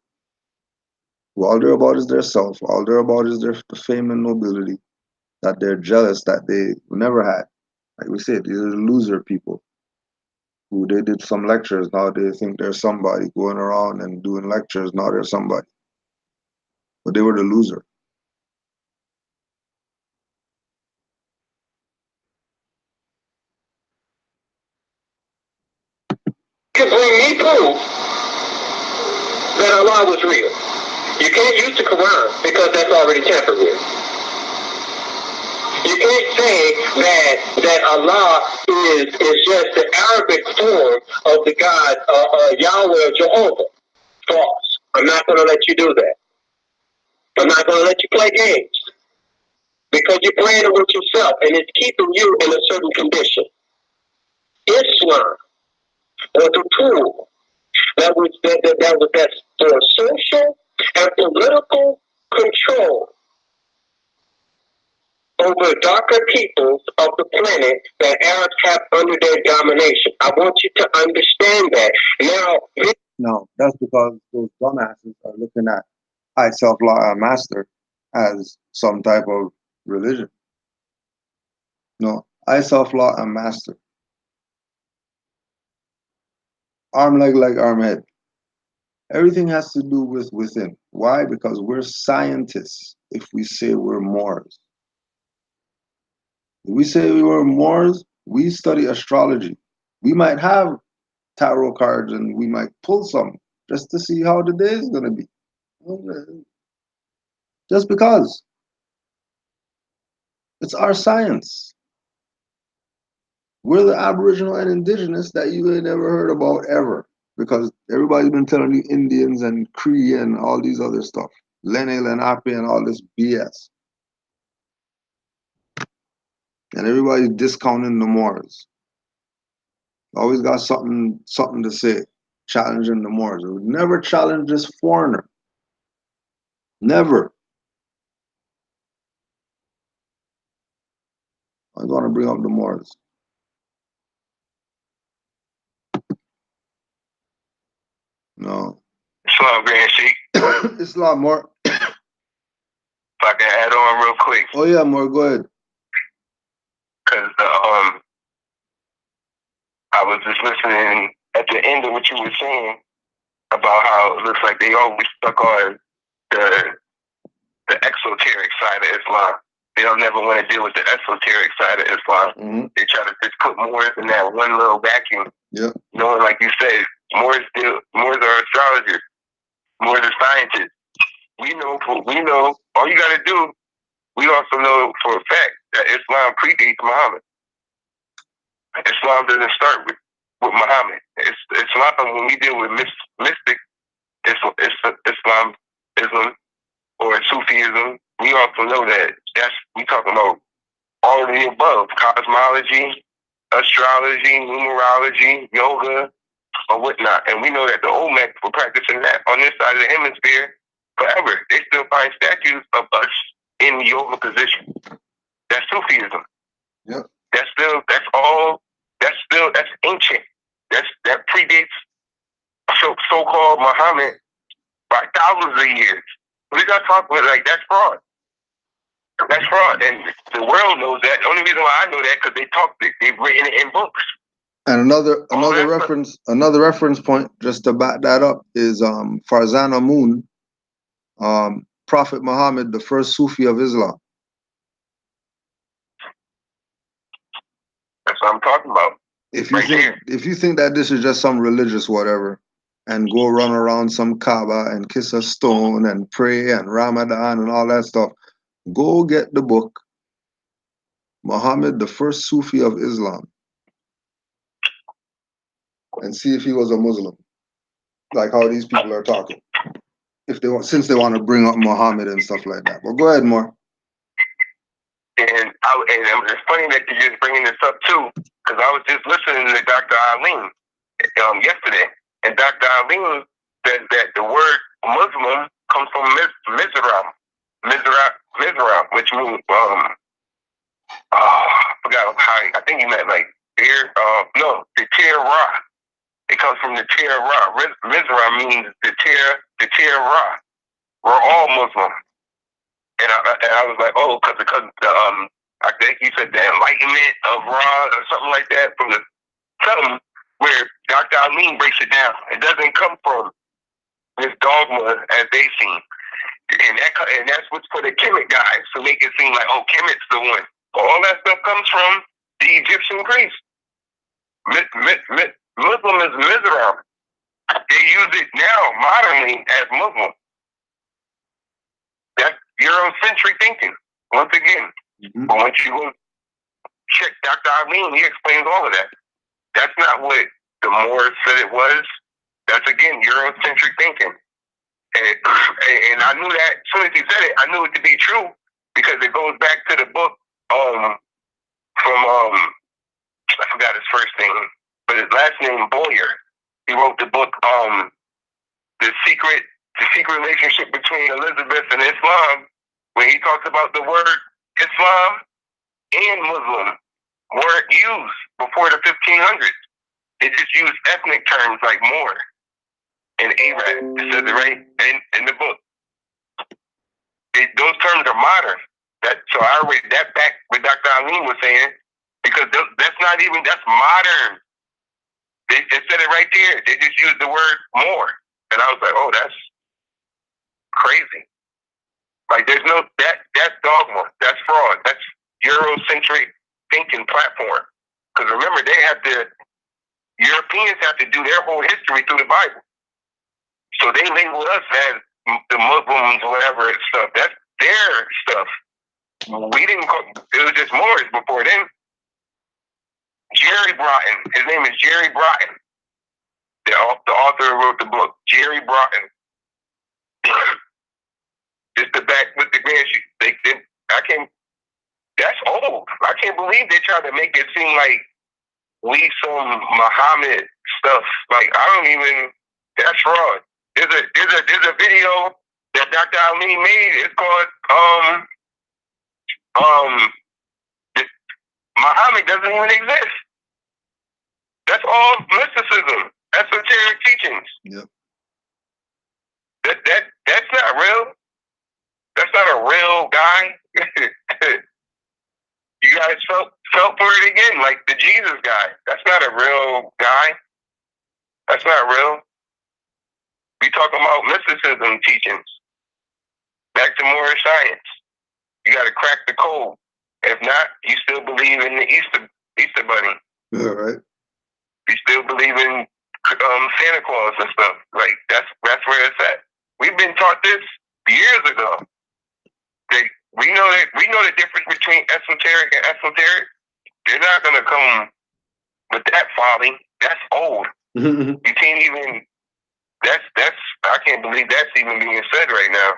Who all they're about is their self, all they're about is their fame and nobility, that they're jealous that they never had. Like we said, these are the loser people who they did some lectures, now they think they're somebody, going around and doing lectures, now they're somebody. But they were the loser. You can bring me proof that Allah was real. You can't use the Quran because that's already tampered with. You can't say that Allah is just the Arabic form of the God Yahweh or Jehovah. False. I'm not going to let you do that. I'm not going to let you play games because you're playing it with yourself and it's keeping you in a certain condition. Islam was a tool that was for social and political control over darker peoples of the planet that Arabs have under their domination. I want you to understand that. No, that's because those dumbasses are looking at I self-law and master as some type of religion. No, I self-law and master. Arm, leg, arm, head. Everything has to do with within. Why? Because we're scientists if we say we're Moors. If we say we were Moors, we study astrology. We might have tarot cards and we might pull some just to see how the day is going to be. Just because. It's our science. We're the Aboriginal and Indigenous that you ain't never heard about ever. Because everybody's been telling you Indians and Cree and all these other stuff. Lenel and Ape and all this BS. And everybody's discounting the Moors. Always got something to say, challenging the Moors. We would never challenge this foreigner. Never. I want to bring up the Moors. No. Islam, Grand Sheik. Islam, more. If I can add on real quick. Oh yeah, more. Go ahead. Because I was just listening at the end of what you were saying about how it looks like they always stuck on the exoteric side of Islam. They don't never want to deal with the esoteric side of Islam. Mm-hmm. They try to just put Moors in that one little vacuum. Yeah. Knowing, like you said, Moors are astrologers. Moors are scientists. We know. All you got to do. We also know for a fact that Islam predates Muhammad. Islam doesn't start with Muhammad. Islam, when we deal with mystic, Islam or Sufism, we also know that we talking about all of the above: cosmology, astrology, numerology, yoga, or whatnot. And we know that the Olmecs were practicing that on this side of the hemisphere forever. They still find statues of us in yoga position. That's Sufism. Yep. That's ancient. That predates so-called Muhammad by thousands of years. What are you guys talking about? Like, that's fraud. That's fraud, and the world knows that. The only reason why I know that because they've written it in books. And another reference point, just to back that up, is Farzana Moon, Prophet Muhammad, the first Sufi of Islam. That's what I'm talking about. If you think that this is just some religious whatever, and go run around some Kaaba and kiss a stone and pray and Ramadan and all that stuff, go get the book, Muhammad, the first Sufi of Islam, and see if he was a Muslim, like how these people are talking. Since they want to bring up Muhammad and stuff like that. But go ahead, more. And it's funny that you're just bringing this up too, because I was just listening to Dr. Alim yesterday, and Dr. Alim says that the word Muslim comes from Mizraim, which means I forgot how. I think he meant like the Tir Ra. It comes from the Tir Ra. Mizraim means the Tir Ra. We're all Muslim. And I was like, oh, because I think he said the enlightenment of Ra or something like that from something where Dr. Alim breaks it down. It doesn't come from this dogma as they seem, and that's what's for the Kemet guys to make it seem like, oh, Kemet's the one. All that stuff comes from the Egyptian priests. Muslim is Mizraim. They use it now modernly as Muslim. That's Eurocentric thinking, once again. Mm-hmm. But once you go check Dr. Alim, he explains all of that. That's not what the Moors said it was. That's, again, Eurocentric thinking. And I knew that, as soon as he said it, I knew it to be true because it goes back to the book from, I forgot his first name, but his last name, Boyer. He wrote the book, The Secret Relationship Between Elizabeth and Islam, where he talks about the word Islam and Muslim weren't used before the 1500s. They just used ethnic terms like Moor and Arab. It says it right in the book. Those terms are modern. So I read that back what Dr. Alim was saying, because that's modern. It said it right there. They just used the word Moor. And I was like, oh, that's crazy. Like, there's that's dogma. That's fraud. That's Eurocentric thinking platform. Because remember, Europeans have to do their whole history through the Bible. So they label us as the Muslims, whatever stuff. That's their stuff. We didn't it was just Moors before then. Jerry Broughton. His name is Jerry Broughton. The author who wrote the book, Jerry Broughton. Just the back with the grand sheet. That's old. I can't believe they tried to make it seem like we some Muhammad stuff. Like, that's fraud. There's a video that Dr. Ali made. It's called Muhammad doesn't even exist. That's all mysticism, esoteric teachings. Yep. That's not real. That's not a real guy. You guys felt for it again, like the Jesus guy. That's not a real guy. That's not real. We talking about mysticism teachings. Back to more science. You got to crack the code. If not, you still believe in the Easter Bunny. Yeah, right. You still believe in Santa Claus and stuff. Like, that's where it's at. We've been taught this years ago. We know the difference between esoteric and esoteric. They're not gonna come with that folly. That's old. You can't even. I can't believe that's even being said right now.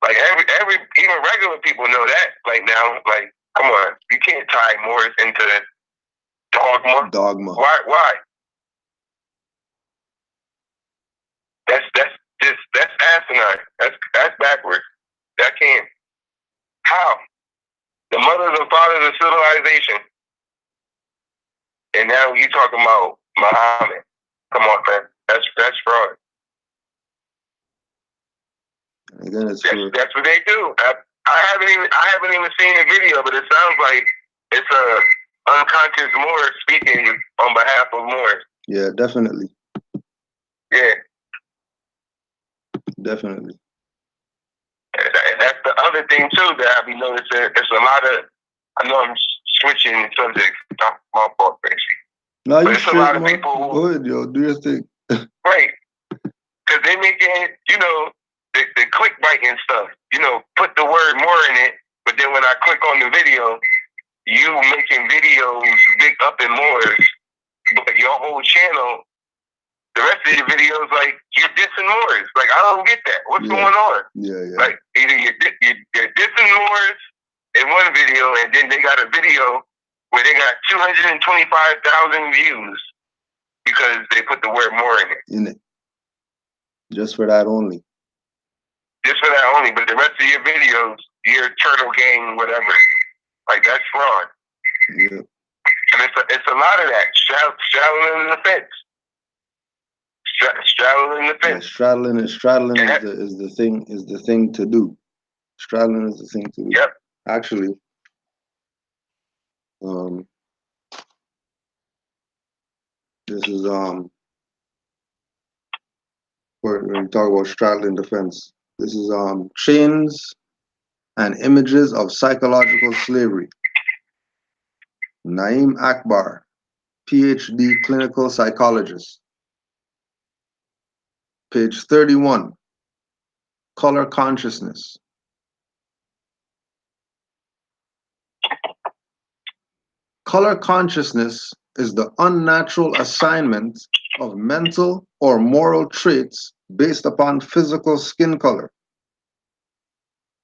Like even regular people know that. Like now, like, come on, you can't tie Moors into dogma. Dogma. Why? That's asinine. That's backwards. That can't. How? The mothers and fathers of civilization, And now you talking about Muhammad. Come on, man. That's fraud. Again, that's what they do. I haven't even seen the video, but it sounds like it's a unconscious Moor speaking on behalf of Moors. Yeah, definitely. Yeah. Definitely. And that's the other thing too that I be noticing. There's a lot of, I know I'm switching subjects. My fault, basically. No, you but it's a lot of man. people who, go ahead, yo, do your thing. Right. Because they making, the clickbait and stuff. Put the word more in it, but then when I click on the video, you making videos big up in Moors, but your whole channel, the rest of your videos, like, you're dissing Moors. Like, I don't get that. What's going on? Yeah. Like, either you're dissing Moors in one video, and then they got a video where they got 225,000 views because they put the word more in it. In it. Just for that only. Just for that only, but the rest of your videos, your turtle gang, whatever, like, that's fraud. Yeah. And it's a lot of that straddling the fence. Straddling the fence. Yeah, straddling is the thing to do. Straddling is the thing to do. Yep. Actually, this is when you talk about straddling the fence. This is chains and images of psychological slavery. Naeem Akbar, PhD clinical psychologist. Page 31, color consciousness. Color consciousness is the unnatural assignment of mental or moral traits based upon physical skin color.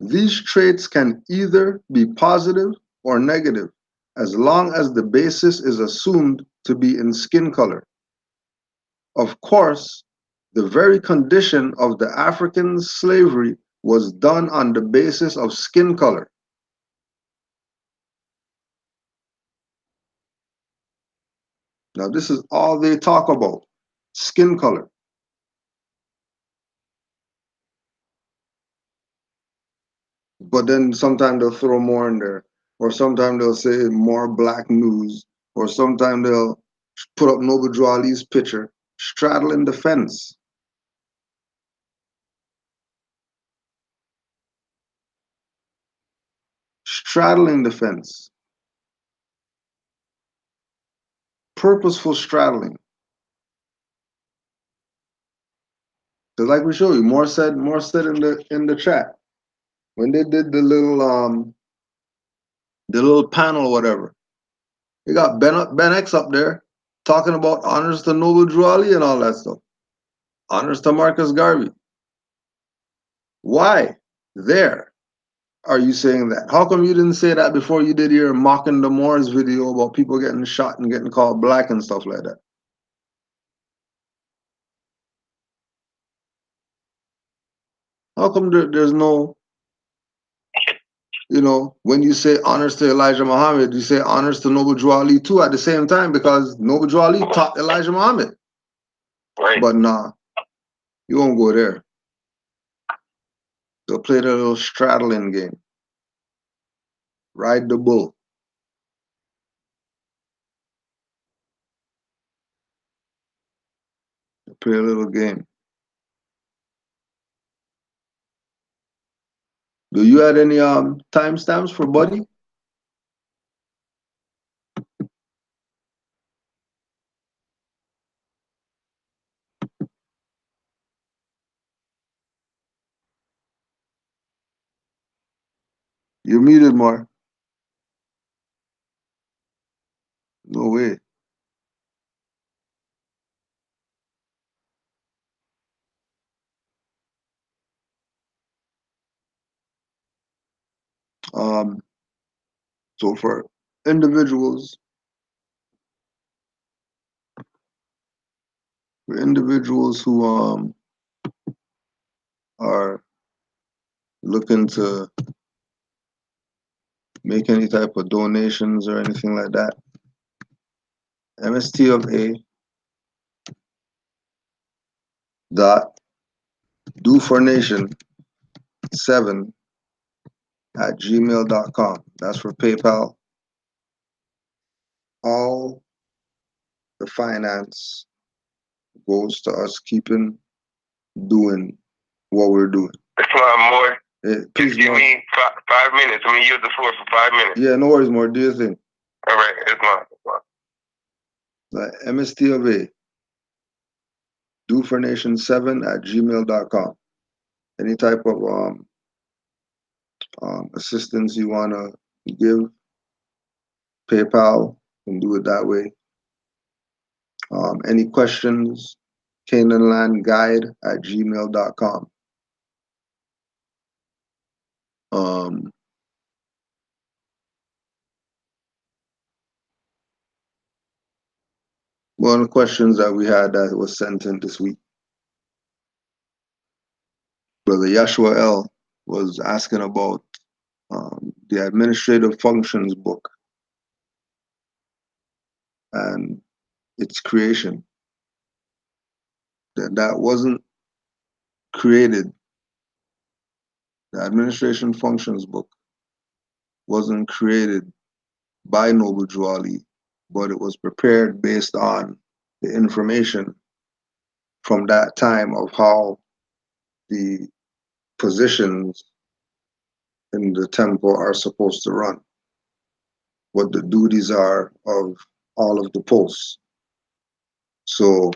These traits can either be positive or negative, as long as the basis is assumed to be in skin color. Of course, the very condition of the African slavery was done on the basis of skin color. Now, this is all they talk about, skin color. But then sometimes they'll throw more in there, or sometimes they'll say more black news, or sometimes they'll put up Noble Drew Ali's picture, straddling the fence. Straddling the fence. Purposeful straddling. Because like we showed you, more said in the chat. When they did the little panel or whatever, they got Ben X up there talking about honors to Noble Drew Ali and all that stuff. Honors to Marcus Garvey. Why? There are you saying that? How come you didn't say that before you did your mocking the Moors video about people getting shot and getting called black and stuff like that? How come there's no, when you say honors to Elijah Muhammad, you say honors to Noble Drew Ali too at the same time, because Noble Drew Ali taught Elijah Muhammad. Right. But nah, you won't go there. They'll play the little straddling game. Ride the bull. They'll play a little game. Do you have any timestamps for Buddy? You're muted, Mar. No way. So for individuals who are looking to make any type of donations or anything like that, MST of A dot do for nation 7 at gmail.com. That's for PayPal. All the finance goes to us keeping doing what we're doing. It's not more. Please, Just give me 5 minutes. Let me use the floor for 5 minutes. Yeah, no worries, more. Do your thing. All right, it's mine. Like MST of A, do for nation 7 at gmail.com. Any type of assistance you want to give, PayPal, can do it that way. Any questions, canaanlandguide at gmail.com. One of the questions that we had that was sent in this week, Brother Yashua L was asking about the administrative functions book and its creation. That wasn't created. The administration functions book wasn't created by Noble Drew Ali, but it was prepared based on the information from that time of how the positions in the temple are supposed to run, what the duties are of all of the posts. So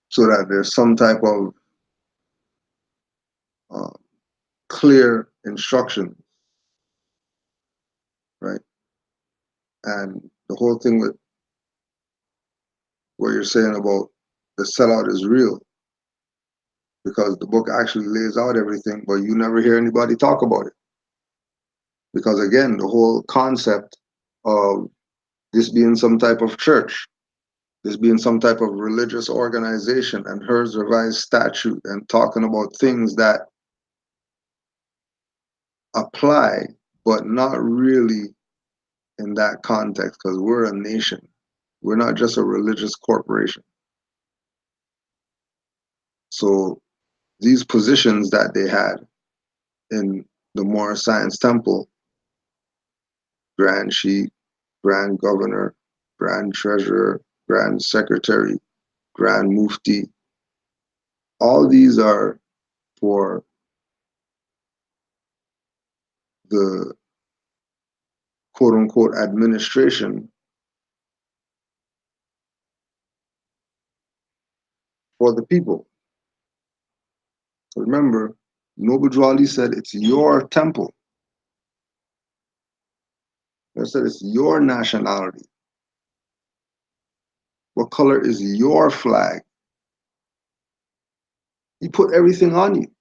so that there's some type of clear instruction, right? And the whole thing with what you're saying about the sellout is real, because the book actually lays out everything, but you never hear anybody talk about it. Because again, the whole concept of this being some type of church, this being some type of religious organization, and Hers Revised Statute, and talking about things that apply, but not really in that context, because we're a nation. We're not just a religious corporation. So these positions that they had in the Moorish Science Temple, Grand Sheikh, Grand Governor, Grand Treasurer, Grand Secretary, Grand Mufti, all these are for the quote unquote administration for the people. So remember, Noble Drew Ali said it's your temple. He said it's your nationality. What color is your flag? He put everything on you.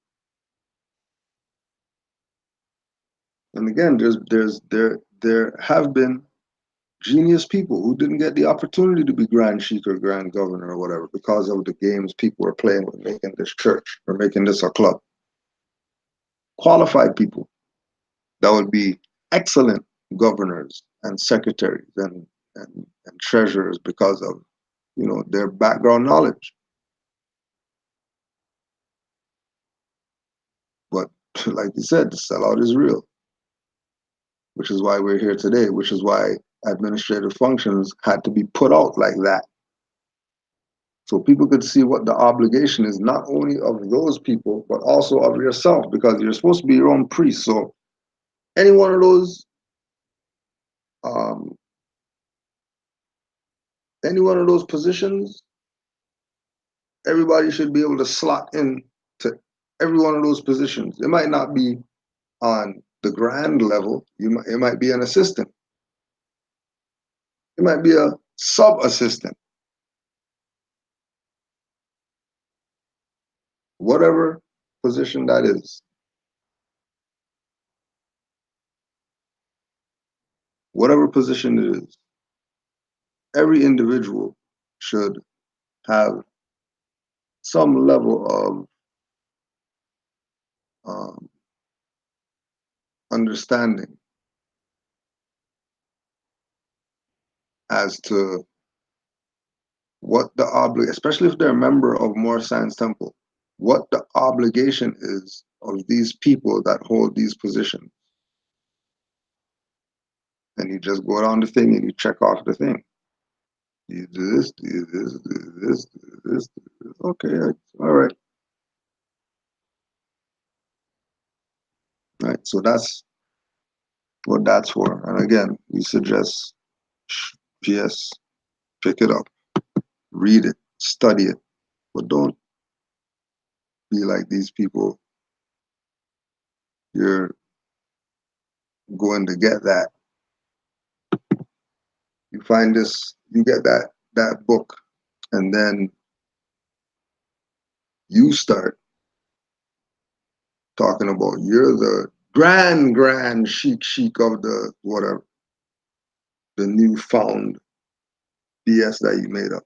And again, there have been genius people who didn't get the opportunity to be Grand Sheikh or Grand Governor or whatever because of the games people were playing with making this church or making this a club. Qualified people that would be excellent governors and secretaries and treasurers because of, you know, their background knowledge. But like you said, the sellout is real, which is why we're here today, which is why administrative functions had to be put out like that. So people could see what the obligation is, not only of those people, but also of yourself, because you're supposed to be your own priest. So any one of those, positions, everybody should be able to slot in to every one of those positions. It might not be on the grand level. It might be an assistant. It might be a sub-assistant. Whatever position that is. Whatever position it is. Every individual should have some level of understanding as to what the especially if they're a member of Moor Science Temple, what the obligation is of these people that hold these positions. And you just go down the thing and you check off the thing. You do this, do this, do this, do this, do this. Okay, all right. Right, so that's what that's for. And again, we suggest PS, pick it up, read it, study it, but don't be like these people. You're going to get that. You find this, you get that book, and then you start talking about you're the grand chic of the whatever, the newfound BS that you made up.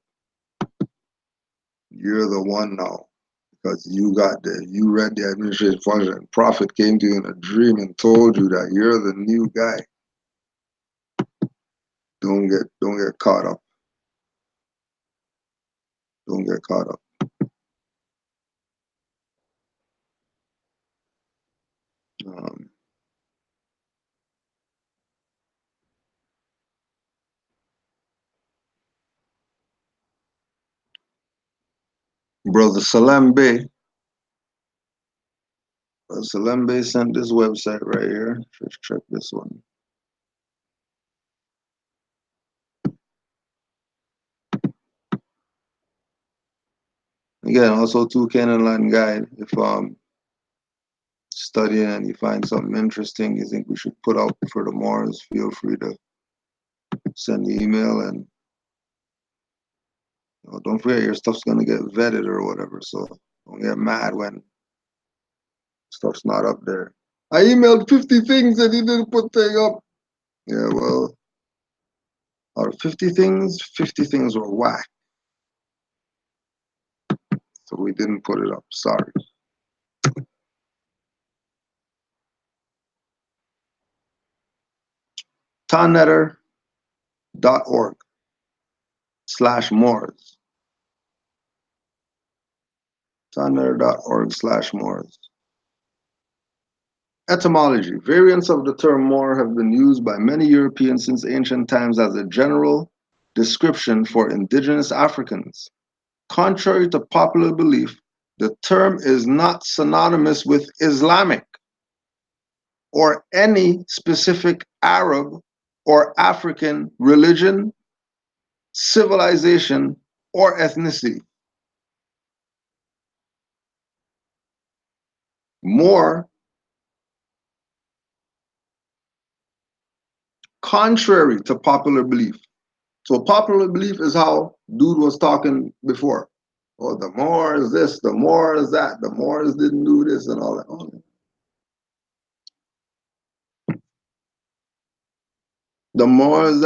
You're the one now because you read the administrative function. Prophet came to you in a dream and told you that you're the new guy. Don't get caught up. Don't get caught up. Brother Salembe sent this website right here. Let's check this one. Again, also too, Canaanland guide. If studying and you find something interesting you think we should put out for the Moors, feel free to send the email, and don't forget your stuff's gonna get vetted or whatever. So don't get mad when stuff's not up there. I emailed 50 things and he didn't put thing up. Yeah, well, out of 50 things were whack. So we didn't put it up. Sorry. Tannetter.org/Moors. Tannetter.org/Moors. Etymology. Variants of the term Moor have been used by many Europeans since ancient times as a general description for indigenous Africans. Contrary to popular belief, the term is not synonymous with Islamic or any specific Arab or African religion, civilization, or ethnicity. More, contrary to popular belief. So popular belief is how dude was talking before. Oh, the Moors this, the Moors that, the Moors didn't do this and all that. Oh, the Moors,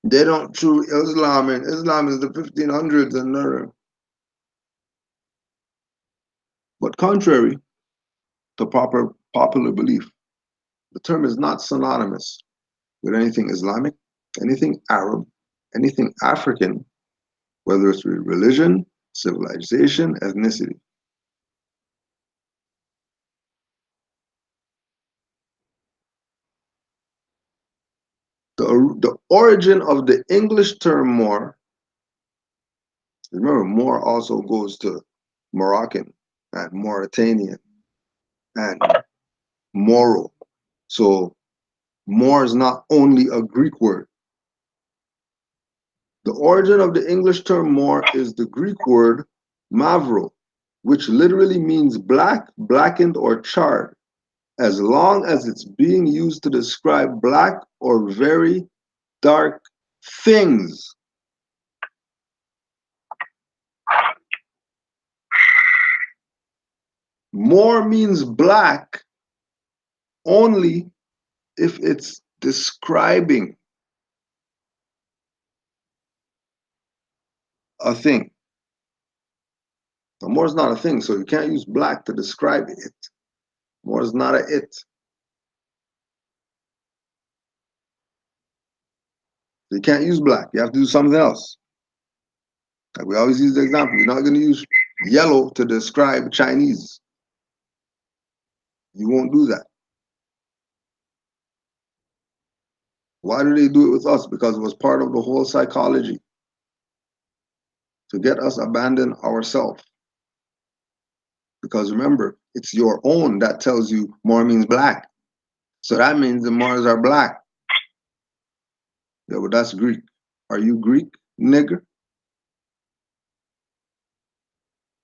they don't choose Islam, and Islam is the 1500s and nothing. But contrary to popular belief, the term is not synonymous with anything Islamic, anything Arab, anything African, whether it's religion, civilization, ethnicity. The origin of the English term Moor, remember, Moor also goes to Moroccan and Mauritanian and Moro. So Moor is not only a Greek word. The origin of the English term Moor is the Greek word mavro, which literally means black, blackened, or charred, as long as it's being used to describe black or very dark things. Moor means black only if it's describing a thing. Moor is not a thing, so you can't use black to describe it. Moor is not a it. So you can't use black. You have to do something else. Like we always use the example. You're not going to use yellow to describe Chinese. You won't do that. Why do they do it with us? Because it was part of the whole psychology to get us abandon ourselves. Because remember, it's your own that tells you more means black. So that means the Moors are black. Yeah, but that's Greek. Are you Greek, nigger?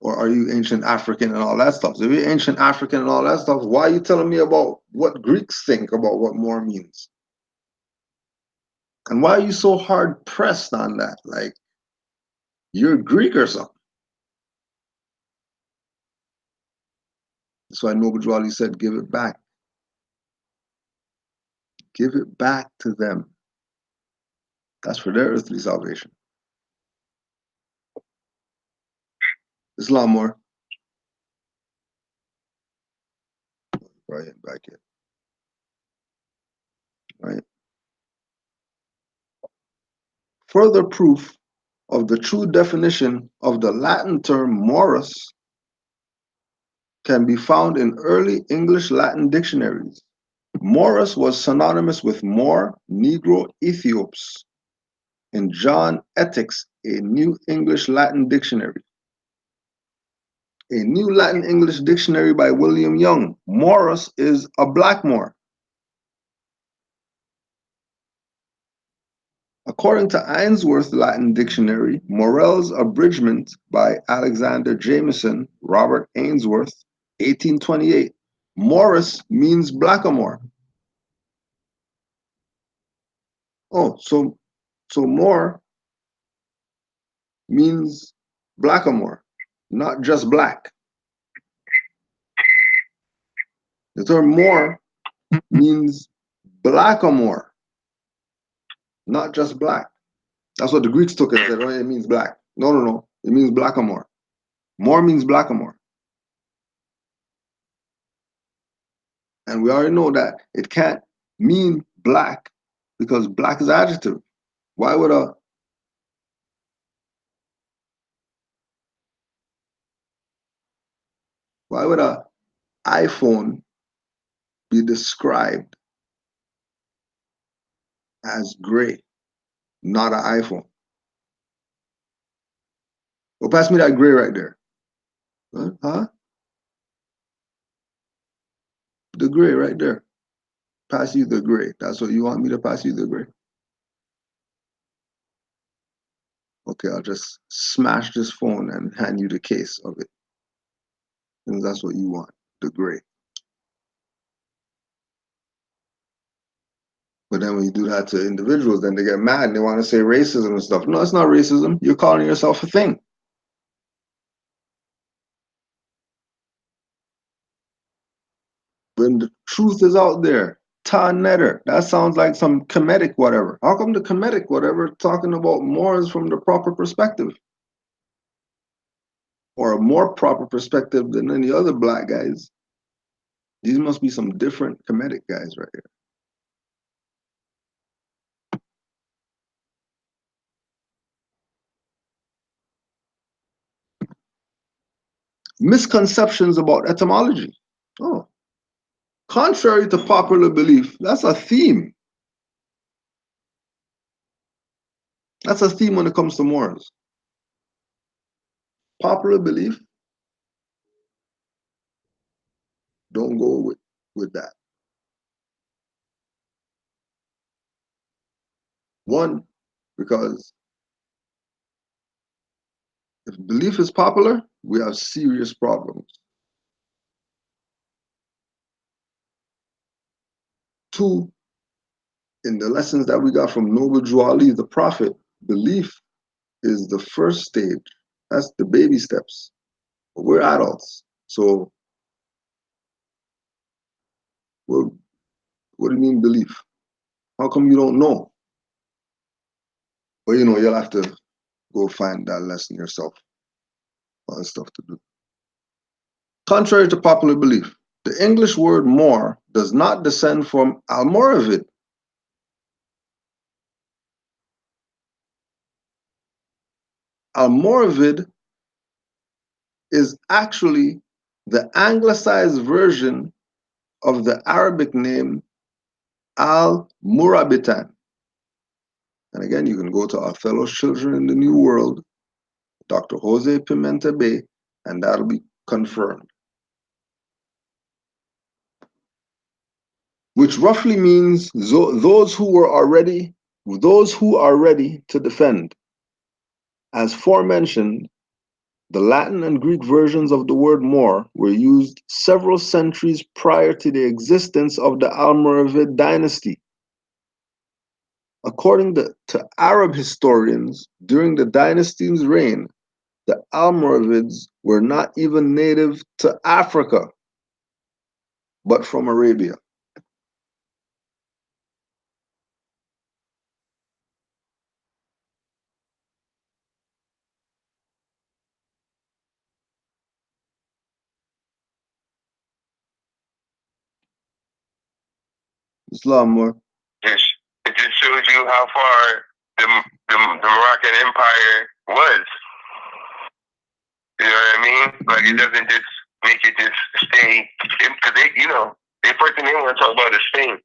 Or are you ancient African and all that stuff? So if you're ancient African and all that stuff, why are you telling me about what Greeks think about what more means? And why are you so hard pressed on that? Like, you're Greek or something. That's why Noble Drew Ali said, give it back. Give it back to them. That's for their earthly salvation. There's a lot more. Right, back here. Right. Further proof of the true definition of the Latin term morus can be found in early English Latin dictionaries. Morus was synonymous with Moor, Negro, Ethiops. In John Ethics, a New English Latin Dictionary. A New Latin English Dictionary by William Young. Morus is a Blackmore. According to Ainsworth Latin Dictionary, Morell's abridgment by Alexander Jameson, Robert Ainsworth, 1828, Morus means blackamoor. Oh, so Moor means blackamoor, not just black. The term Moor means blackamoor, not just black. That's what the Greeks took it and said, oh, it means black. No. It means blackamoor. Moor means blackamoor. And we already know that it can't mean black because black is adjective. Why would a iPhone be described as gray, not an iPhone? Well, pass me that gray right there. Huh? The gray right there. Pass you the gray. That's what you want me to pass you the gray? Okay, I'll just smash this phone and hand you the case of it. And that's what you want, the gray. But then when you do that to individuals, then they get mad and they want to say racism and stuff. No, it's not racism. You're calling yourself a thing. When the truth is out there, ta netter, that sounds like some comedic whatever. How come the comedic whatever talking about Moors from the proper perspective? Or a more proper perspective than any other black guys? These must be some different comedic guys right here. Misconceptions about etymology. Oh. Contrary to popular belief, that's a theme. That's a theme when it comes to Moors. Popular belief, don't go with that. One, because if belief is popular, we have serious problems. Two, in the lessons that we got from Noble Drew Ali, the prophet, belief is the first stage. That's the baby steps. But we're adults. So, well, what do you mean belief? How come you don't know? Well, you'll have to go find that lesson yourself. Other stuff to do. Contrary to popular belief, the English word Moor does not descend from Almoravid. Almoravid is actually the anglicized version of the Arabic name Al-Murabitan. And again, you can go to Othello's Children in the New World, Dr. Jose Pimenta Bay, and that'll be confirmed. Which roughly means those who are ready to defend. As forementioned, the Latin and Greek versions of the word Moor were used several centuries prior to the existence of the Almoravid dynasty. According to Arab historians, during the dynasty's reign, the Almoravids were not even native to Africa, but from Arabia. Islam more. It just shows you how far the Moroccan Empire was. You know what I mean? Like, it doesn't just make it just stay, because the first thing they want to talk about is Spain.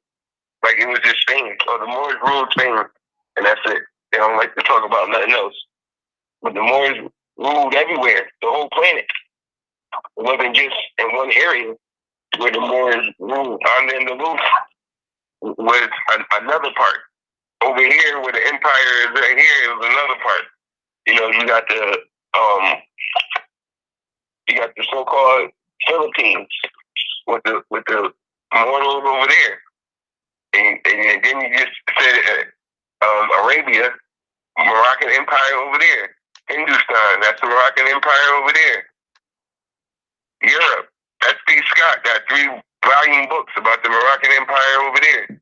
Like, it was just Spain. So the Moors ruled Spain, and that's it. They don't like to talk about nothing else. But the Moors ruled everywhere, the whole planet. It wasn't just in one area where the Moors ruled. Al-Andalus was another part. Over here, where the empire is right here, it was another part. You got the so-called Philippines with the mortals over there, and then you just said Arabia, Moroccan Empire over there. Hindustan, that's the Moroccan Empire over there. Europe, S.P. Scott got 3-volume books about the Moroccan Empire over there.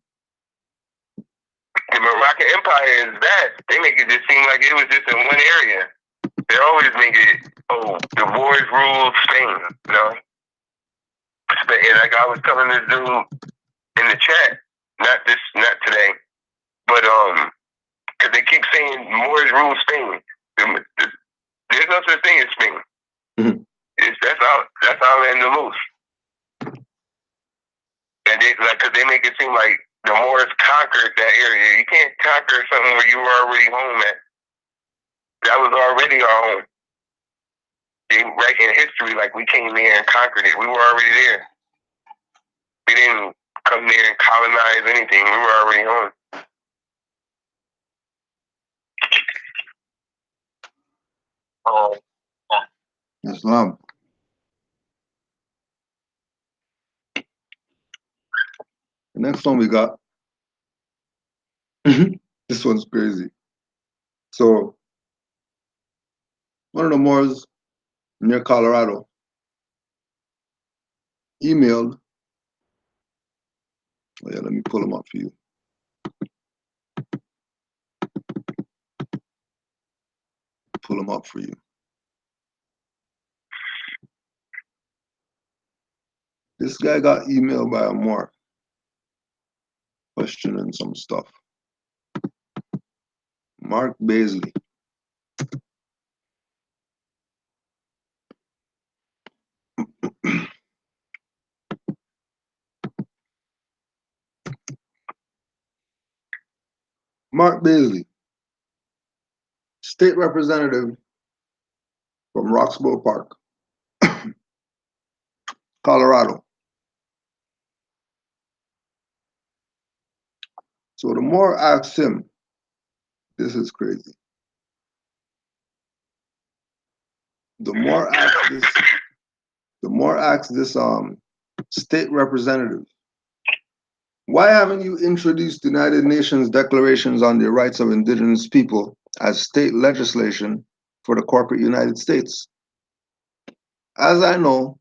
The Moroccan Empire is that. They make it just seem like it was just in one area. They always make it, the Moors ruled Spain, And like I was telling this dude in the chat, not today, but because they keep saying Moors ruled Spain. There's no such thing as Spain. Mm-hmm. That's Al-Andalus. And because they make it seem like the Moors conquered that area. You can't conquer something where you were already home at. That was already our home. They write in history like we came there and conquered it. We were already there. We didn't come there and colonize anything. We were already home. Islam. The next one we got. This one's crazy. So, one of the Moors near Colorado emailed. Oh yeah, let me pull them up for you. Pull them up for you. This guy got emailed by a Moor questioning some stuff. Mark Baisley. Mark Baisley, state representative from Roxborough Park, Colorado. So the Moor asks him, this is crazy. The Moor asks this state representative, why haven't you introduced the United Nations declarations on the rights of indigenous people as state legislation for the corporate United States? As I know,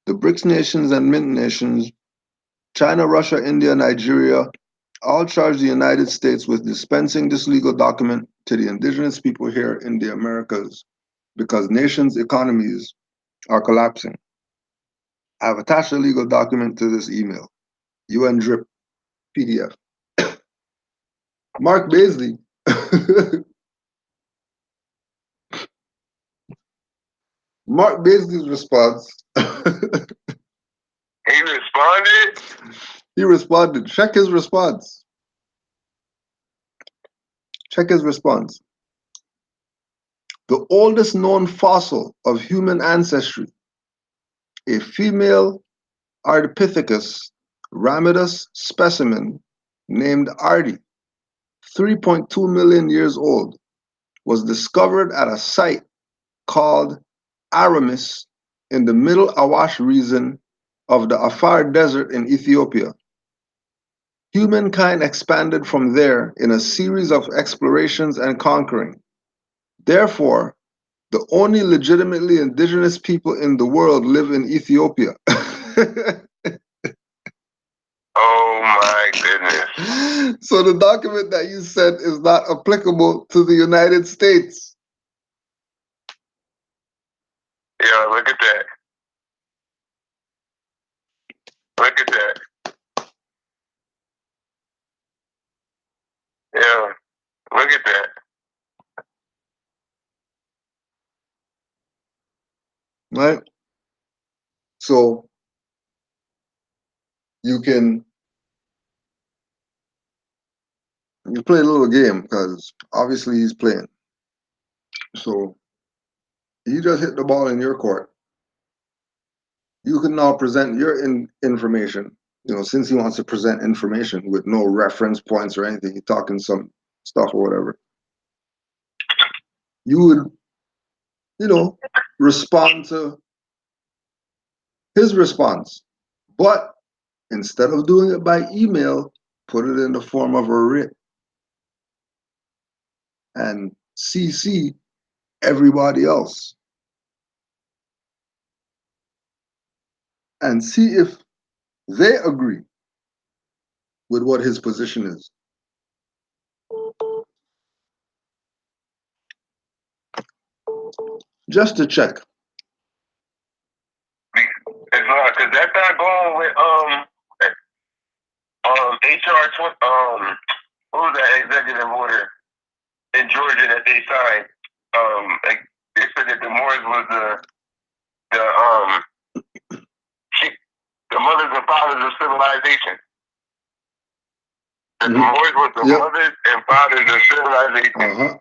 the BRICS nations and Mint nations, China, Russia, India, Nigeria, all charge the United States with dispensing this legal document to the indigenous people here in the Americas because nations' economies are collapsing. I have attached a legal document to this email, UN DRIP PDF. Mark Baisley Mark Beasley's response. He responded. He responded. Check his response. Check his response. The oldest known fossil of human ancestry, a female Ardipithecus ramidus specimen named Ardi, 3.2 million years old, was discovered at a site called Aramis in the Middle Awash region of the Afar Desert in Ethiopia. Humankind expanded from there in a series of explorations and conquering. Therefore, the only legitimately indigenous people in the world live in Ethiopia. Oh my goodness. So the document that you sent is not applicable to the United States. Yeah, look at that. Look at that. Yeah, look at that. Right? So you play a little game because obviously he's playing. So he just hit the ball in your court. You can now present your information. Since he wants to present information with no reference points or anything, he's talking some stuff or whatever. You would, respond to his response. But instead of doing it by email, put it in the form of a writ and CC everybody else. And see if they agree with what his position is. Just to check. It's not, because that's not going with HR what was that executive order in Georgia that they signed? Like they said that the Moors was the mothers and fathers of civilization. That the Moors was the mothers and fathers of civilization.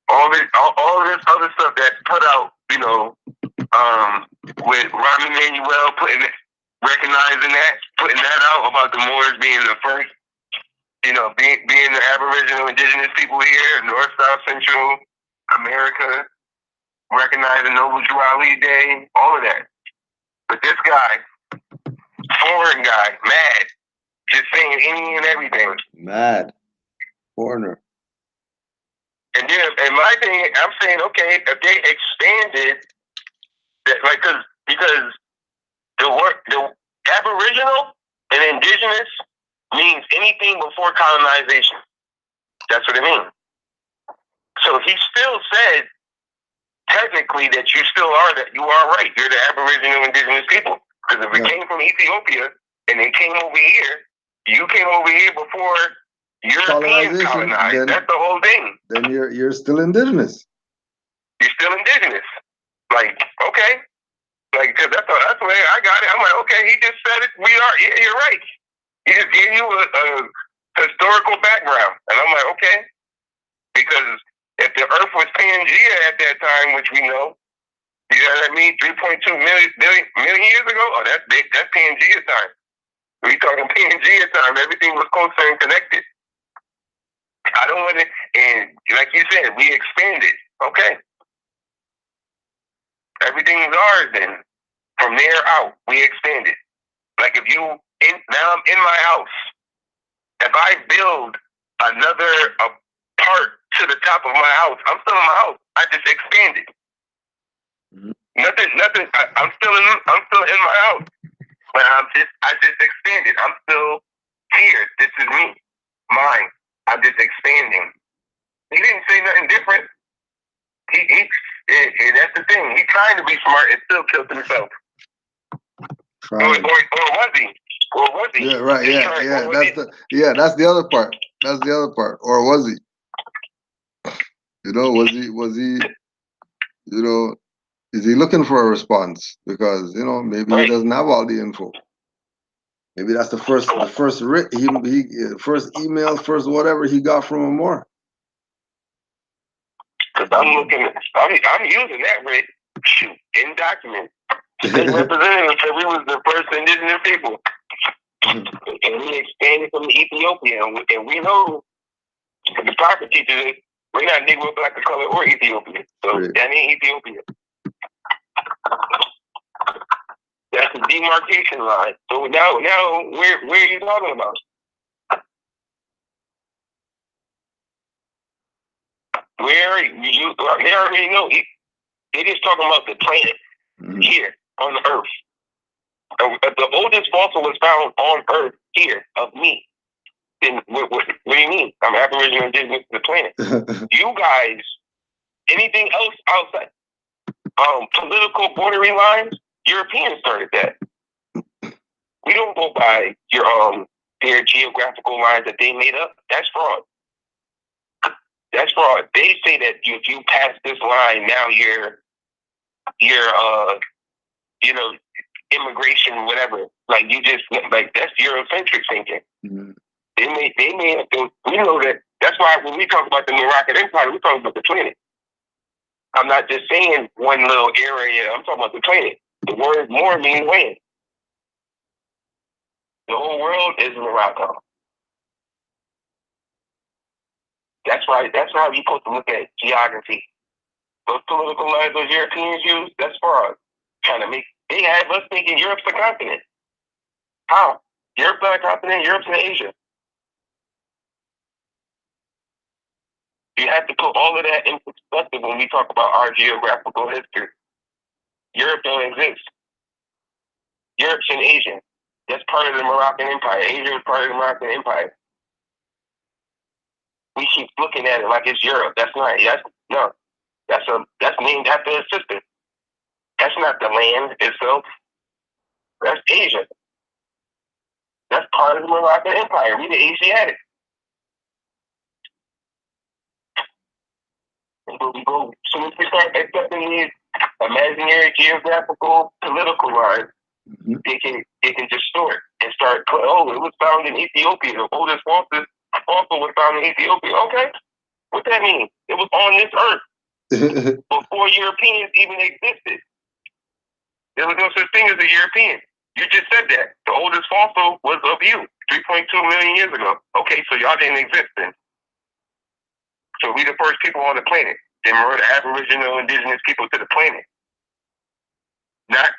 All this other stuff that put out, with Rahm Emanuel recognizing that, putting that out about the Moors being the first, being the Aboriginal indigenous people here, North, South, Central America, recognizing Noble Drew Ali Day, all of that. But this guy, foreign guy, mad, just saying any and everything. Mad. Foreigner. And then, in my thing, I'm saying, okay, if they expanded, that, because the Aboriginal and indigenous means anything before colonization. That's what it means. So he still said, technically, that you still are that. You are right. You're the Aboriginal indigenous people. Because if it came from Ethiopia and they came over here, you came over here before Europeans colonized. That's the whole thing. Then you're still indigenous. You're still indigenous. Like, okay. Like, because that's the way I got it. I'm like, okay, he just said it. We are. Yeah, you're right. He just gave you a historical background. And I'm like, okay. Because if the Earth was Pangea at that time, which we know, you know what I mean, 3.2 million years ago, oh, that's big. That's Pangea time. We talking Pangea time. Everything was closer and connected. I don't want to, and like you said, we expanded. Okay. Everything's ours then. From there out, we expanded. Like now I'm in my house. If I build another part to the top of my house, I'm still in my house. I just expanded. Mm-hmm. Nothing. I'm still in my house. But I just expanded. I'm still here. This is me. Mine. I'm just expanding. He didn't say nothing different. That's the thing. He's trying to be smart and still killed himself. Or was he? Or was he? Yeah, right. Yeah. That's the other part. That's the other part. Or was he? You know, was he, you know, is he looking for a response? Because, you know, maybe he Right. doesn't have all the info. Maybe that's the first first email, first whatever he got from Amor. Because I'm using that writ, shoot, in documents. State representative said we was the first indigenous people. And we expanded from Ethiopia. And we know, the prophet teaches us, we're not Negro, black, or color, or Ethiopian. So Right. that ain't Ethiopia. That's the demarcation line. So now where are you talking about? Where you they already know. They just talking about the planet here on the earth. The oldest fossil was found on Earth here of me. Then what do you mean? I'm Aboriginal indigenous to the planet. You guys, anything else outside political bordering lines? Europeans started that. We don't go by their geographical lines that they made up. That's fraud. That's fraud. They say that if you pass this line, now you're immigration, whatever. Like you just like that's Eurocentric thinking. Mm-hmm. They may have to. We know that. That's why when we talk about the Moroccan Empire, we talk about the planet. I'm not just saying one little area. I'm talking about the planet. The word "more" means land. The whole world is Morocco. That's right. That's how you're supposed to look at geography. Those political lines those Europeans use, that's fraud. Trying to make they have us thinking Europe's a continent. How? Europe's not a continent. Europe's in Asia. You have to put all of that in perspective when we talk about our geographical history. Europe don't exist. Europe's in Asia. That's part of the Moroccan Empire. Asia is part of the Moroccan Empire. We keep looking at it like it's Europe. That's not. No. That's named after a sister. That's not the land itself. That's Asia. That's part of the Moroccan Empire. We the Asiatic. So we go. So if we start accepting these imaginary geographical political lines, they can distort and start. Oh, it was found in Ethiopia. The oldest fossil was found in Ethiopia. Okay, what that mean? It was on this earth before Europeans even existed. There was no such thing as a European. You just said that. The oldest fossil was of you, 3.2 million years ago. Okay, so y'all didn't exist then. So we the first people on the planet. Then we're the Aboriginal indigenous people to the planet. Not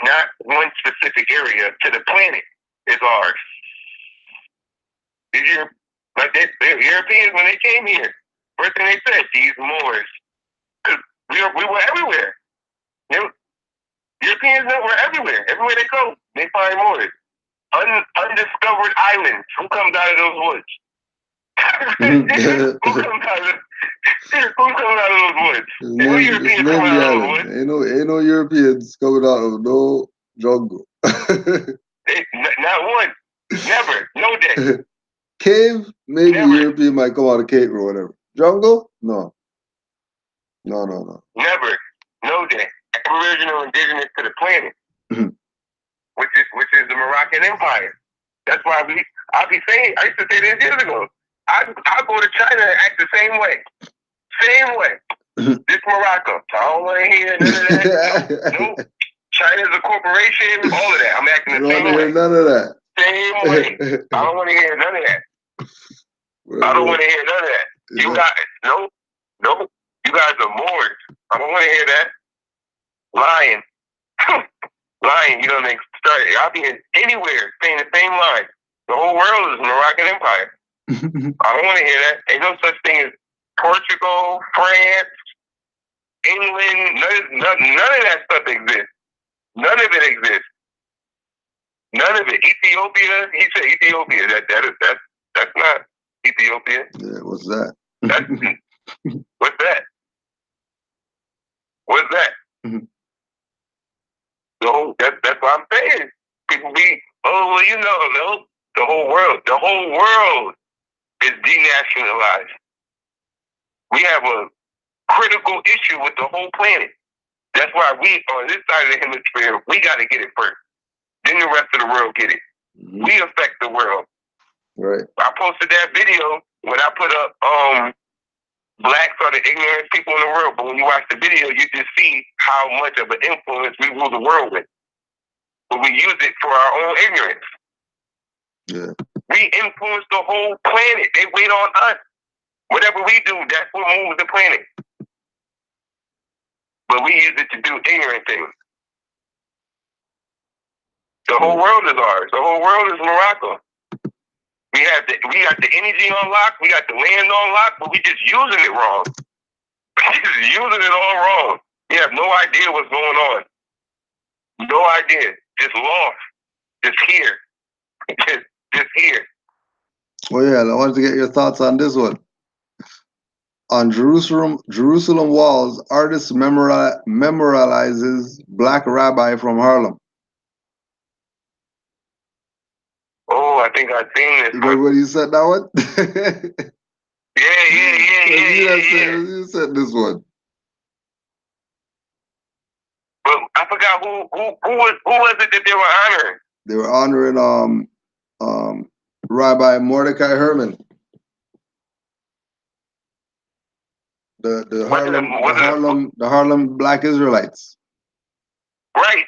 one specific area, to the planet is ours. The Europeans, when they came here, first thing they said, these Moors. Because we were everywhere. Europeans were everywhere. Everywhere they go, they find Moors. Undiscovered islands. Who comes out of those woods? Who comes out of those woods? No Europeans come out of those woods. Ain't no Europeans coming out of no jungle. Not one. Never. No day. Cave, maybe Never. European might come out of cave or whatever. Jungle? No. No. Never. No day. Aboriginal indigenous to the planet. Which is the Moroccan Empire. That's why I used to say this years ago. I go to China and act the same way. Same way. This Morocco. I don't want to hear none of that. Nope. China's a corporation, all of that. I'm acting the same way. None of that. Same way. I don't want to hear none of that. I don't want to hear none of that. You guys, nope. You guys are Moors. I don't want to hear that. Lying. Lying. You don't start. I'll be anywhere saying the same line. The whole world is Moroccan Empire. I don't want to hear that. Ain't no such thing as Portugal, France, England. None of that stuff exists. None of it exists. None of it. Ethiopia. He said Ethiopia. That's not Ethiopia. Yeah. What's that? What's that? What's that? That's what I'm saying. People be, the whole world is denationalized. We have critical issue with the whole planet. That's why we, on this side of the hemisphere, we got to get it first. Then the rest of the world get it. Mm-hmm. We affect the world. Right. I posted that video when I put up blacks are the ignorant people in the world, but when you watch the video, you just see how much of an influence we rule the world with. But we use it for our own ignorance. Yeah. We influence the whole planet. They wait on us. Whatever we do, that's what moves the planet. But we use it to do ignorant things. The whole world is ours. The whole world is Morocco. We got the energy on lock. We got the land on lock, but we just using it wrong. Just using it all wrong. We have no idea what's going on. No idea. Just lost. Just here. Just here. Well, yeah, I wanted to get your thoughts on this one. On Jerusalem walls, artist memorializes black rabbi from Harlem. Oh, I think I've seen this. You remember when you said that one? Yeah. You said this one. But I forgot who was it that they were honoring? They were honoring Rabbi Mordecai Herman. The Harlem Black Israelites. Right.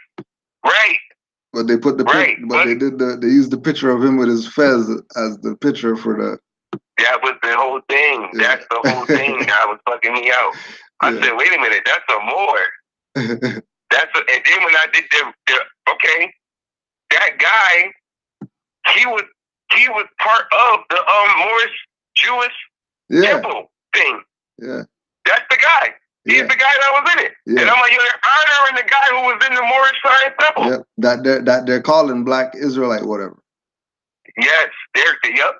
But they put they used the picture of him with his fez as the picture for the. That was the whole thing. Yeah. That's the whole thing that was fucking me out. I said, wait a minute, that's a more. And then when I did okay, that guy, he was part of the Moorish Jewish temple thing. Yeah. That's the guy. He's the guy that was in it. Yeah. And I'm like, you're honoring the guy who was in the Moorish Science Temple. Yep. That they're calling Black Israelite, whatever. Yes. Yep.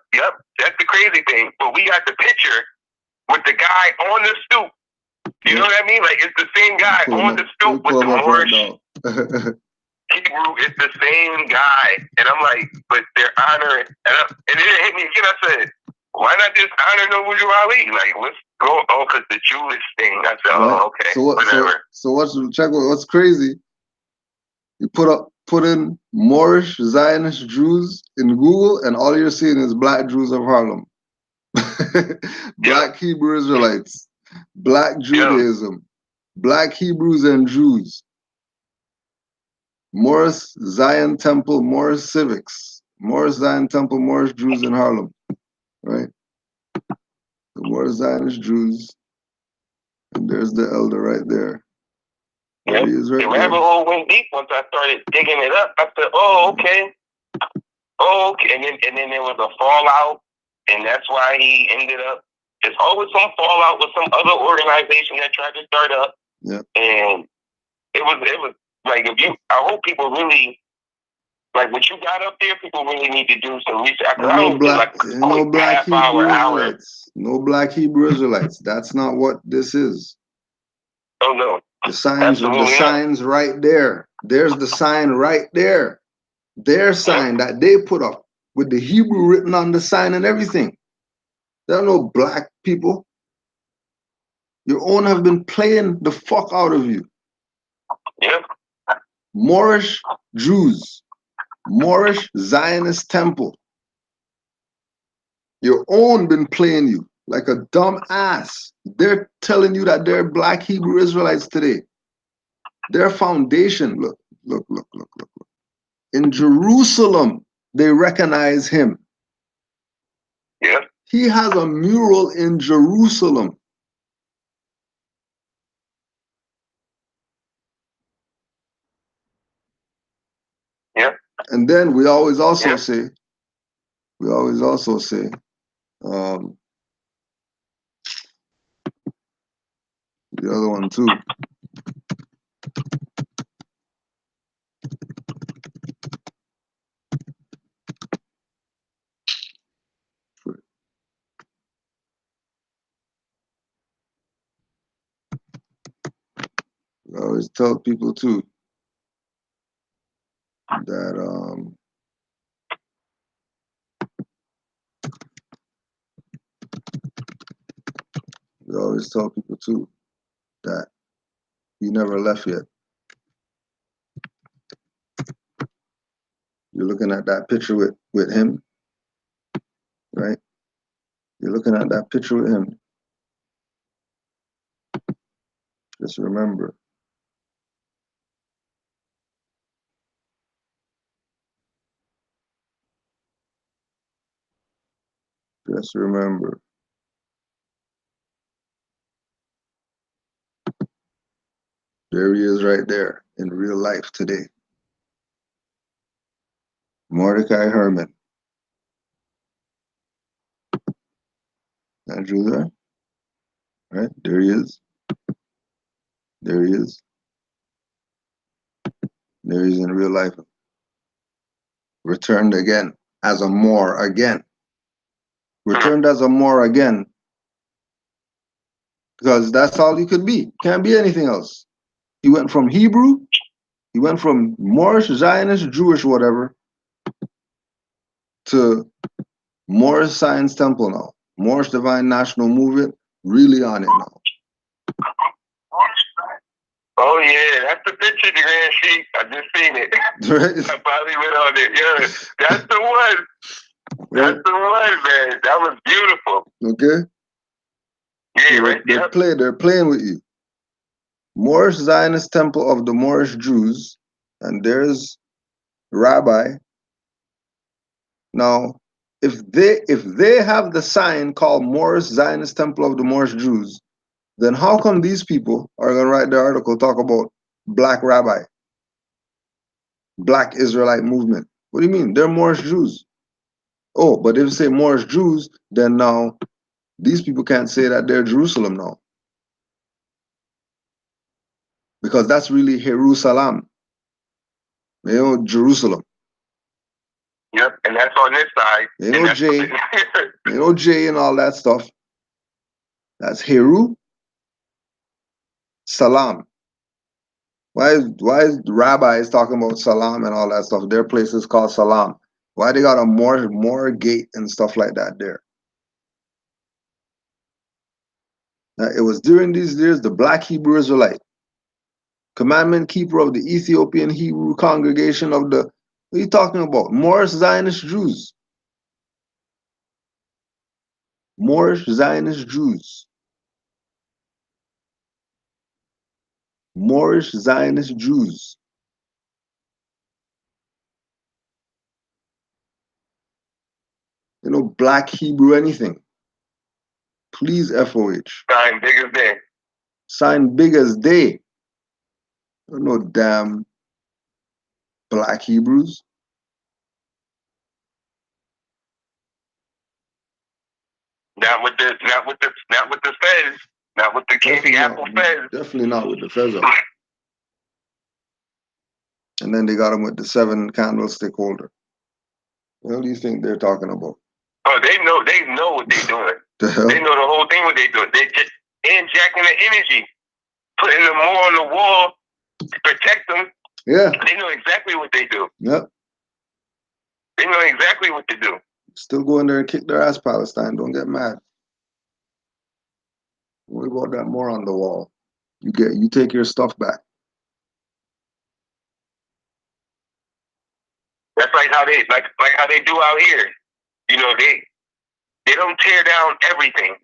That's the crazy thing. But we got the picture with the guy on the stoop. You know what I mean? Like, it's the same guy on the stoop with the Moorish Hebrew. It's the same guy. And I'm like, but they're honoring. And then it hit me again. I said, why not just honor Noble Ali? Like, let's go. Oh, because the Jewish thing. I said, oh, okay. Whatever. So what's crazy? You put in Moorish Zionist Jews in Google, and all you're seeing is Black Jews of Harlem, Black Hebrew Israelites, Black Judaism, Black Hebrews and Jews, Morris Zion Temple, Morris Civics, Morris Zion Temple, Morris Jews in Harlem, right? The Morris Zionist Jews, and there's the elder right there. Yep. The rabbit hole went deep once I started digging it up. I said, oh, okay. And then there was a fallout, and that's why he ended up. There's always some fallout with some other organization that tried to start up. Yeah. And it was like, I hope people really, like what you got up there, people really need to do some research. No Black Hebrew Israelites. That's not what this is. Oh no. The signs right there. There's the sign right there. Their sign that they put up with the Hebrew written on the sign and everything. There are no black people. Your own have been playing the fuck out of you. Yep. Moorish Jews. Moorish Zionist temple. Your own been playing you like a dumb ass. They're telling you that they're Black Hebrew Israelites today. Their foundation, look. In Jerusalem, they recognize him. Yeah. He has a mural in Jerusalem. Yeah. And then we always also say, the other one too. I always tell people too that we always tell people too that he never left yet. You're looking at that picture with him, right? You're looking at that picture with him. Just remember, just remember, there he is right there in real life today. Mordecai Herman. Andrew there, right? There he is. There he is. There he is in real life. Returned again as a Moor again. Returned as a Moor again. Because that's all he could be. Can't be anything else. He went from Hebrew, he went from Moorish, Zionist, Jewish, whatever, to Moorish Science Temple now. Moorish Divine National Movement, really on it now. Oh yeah, that's the picture, the Grand Sheik. I just seen it. Right? I probably went on it. Yeah, that's the one. That's Right? the one, man. That was beautiful. Okay? Yeah, So right there. they're playing with you. Moorish Zionist Temple of the Moorish Jews, and there's Rabbi. Now, if they have the sign called Moorish Zionist Temple of the Moorish Jews, then how come these people are going to write their article talk about black rabbi, black Israelite movement? What do you mean? They're Moorish Jews. Oh, but if you say Moorish Jews, then now these people can't say that they're Jerusalem now. Because that's really Jerusalem. You know, Jerusalem. Yep, and that's on this side. You know, J, you know, J and all that stuff. That's Heru Salam. Why is rabbis talking about Salam and all that stuff? Their place is called Salam. Why they got a more gate and stuff like that there? Now, it was during these years the black Hebrew Israelite, commandment keeper of the Ethiopian Hebrew congregation of the, what are you talking about? Moorish Zionist Jews. Moorish Zionist Jews. Moorish Zionist Jews. You know, black Hebrew anything. Please FOH. Sign big as day. Sign big as day. No damn black Hebrews. Not with the feds. Not with the candy apple feds. Definitely not with the feds. And then they got them with the 7 candlestick holder. What do you think they're talking about? Oh, they know what they're doing. The hell? They know the whole thing what they're doing. They just injecting the energy, putting them more on the wall to protect them. Yeah. They know exactly what they do. Yep. They know exactly what to do. Still go in there and kick their ass, Palestine. Don't get mad. What about that more on the wall? You take your stuff back. That's like how they do out here. You know, they don't tear down everything.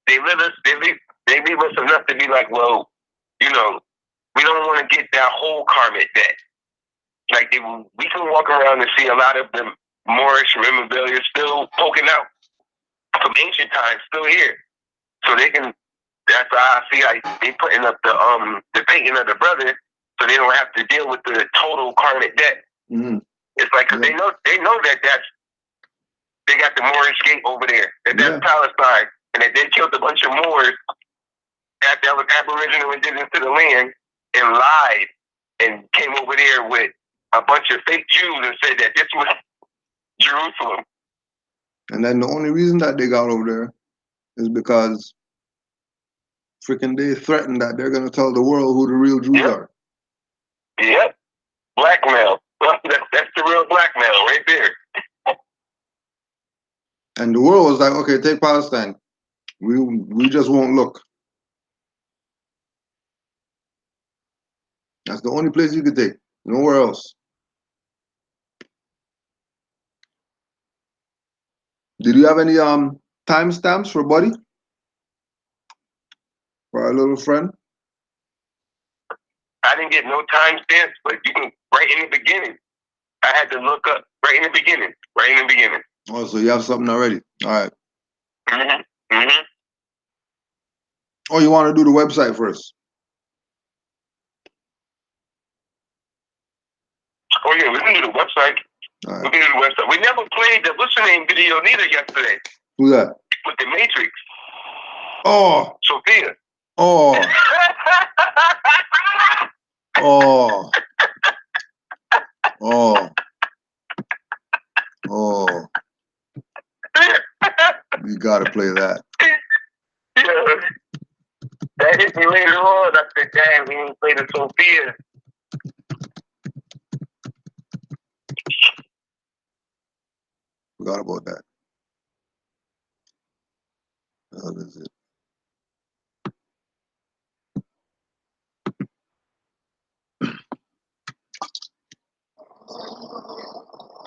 They leave us enough to be like, well, you know, we don't want to get that whole karmic debt. Like we can walk around and see a lot of the Moorish memorabilia still poking out from ancient times, still here. So they can. That's why I see they putting up the painting of the brother, so they don't have to deal with the total karmic debt. Mm-hmm. It's like because they know that they got the Moorish gate over there. That's Palestine, and that they killed a bunch of Moors that was Aboriginal indigenous to the land and lied and came over there with a bunch of fake Jews and said that this was Jerusalem. And then the only reason that they got over there is because freaking they threatened that they're going to tell the world who the real Jews are. Yep. Blackmail. That's the real blackmail right there. And the world was like, okay, take Palestine. We just won't look. That's the only place you could take. Nowhere else. Did you have any timestamps for Buddy? For our little friend? I didn't get no time stamps, but you can right in the beginning. I had to look up right in the beginning. Right in the beginning. Oh, so you have something already. All right. Oh, you want to do the website first? Oh yeah, we can do the website. All right. We can do the website. We never played the what's the name video neither yesterday. Who's that? With the Matrix. Oh. Sophia. Oh. Oh. Oh. Oh. You gotta play that. Yeah. That hit me later on. I said, damn, we didn't play the Sophia. Forgot about that. What is it?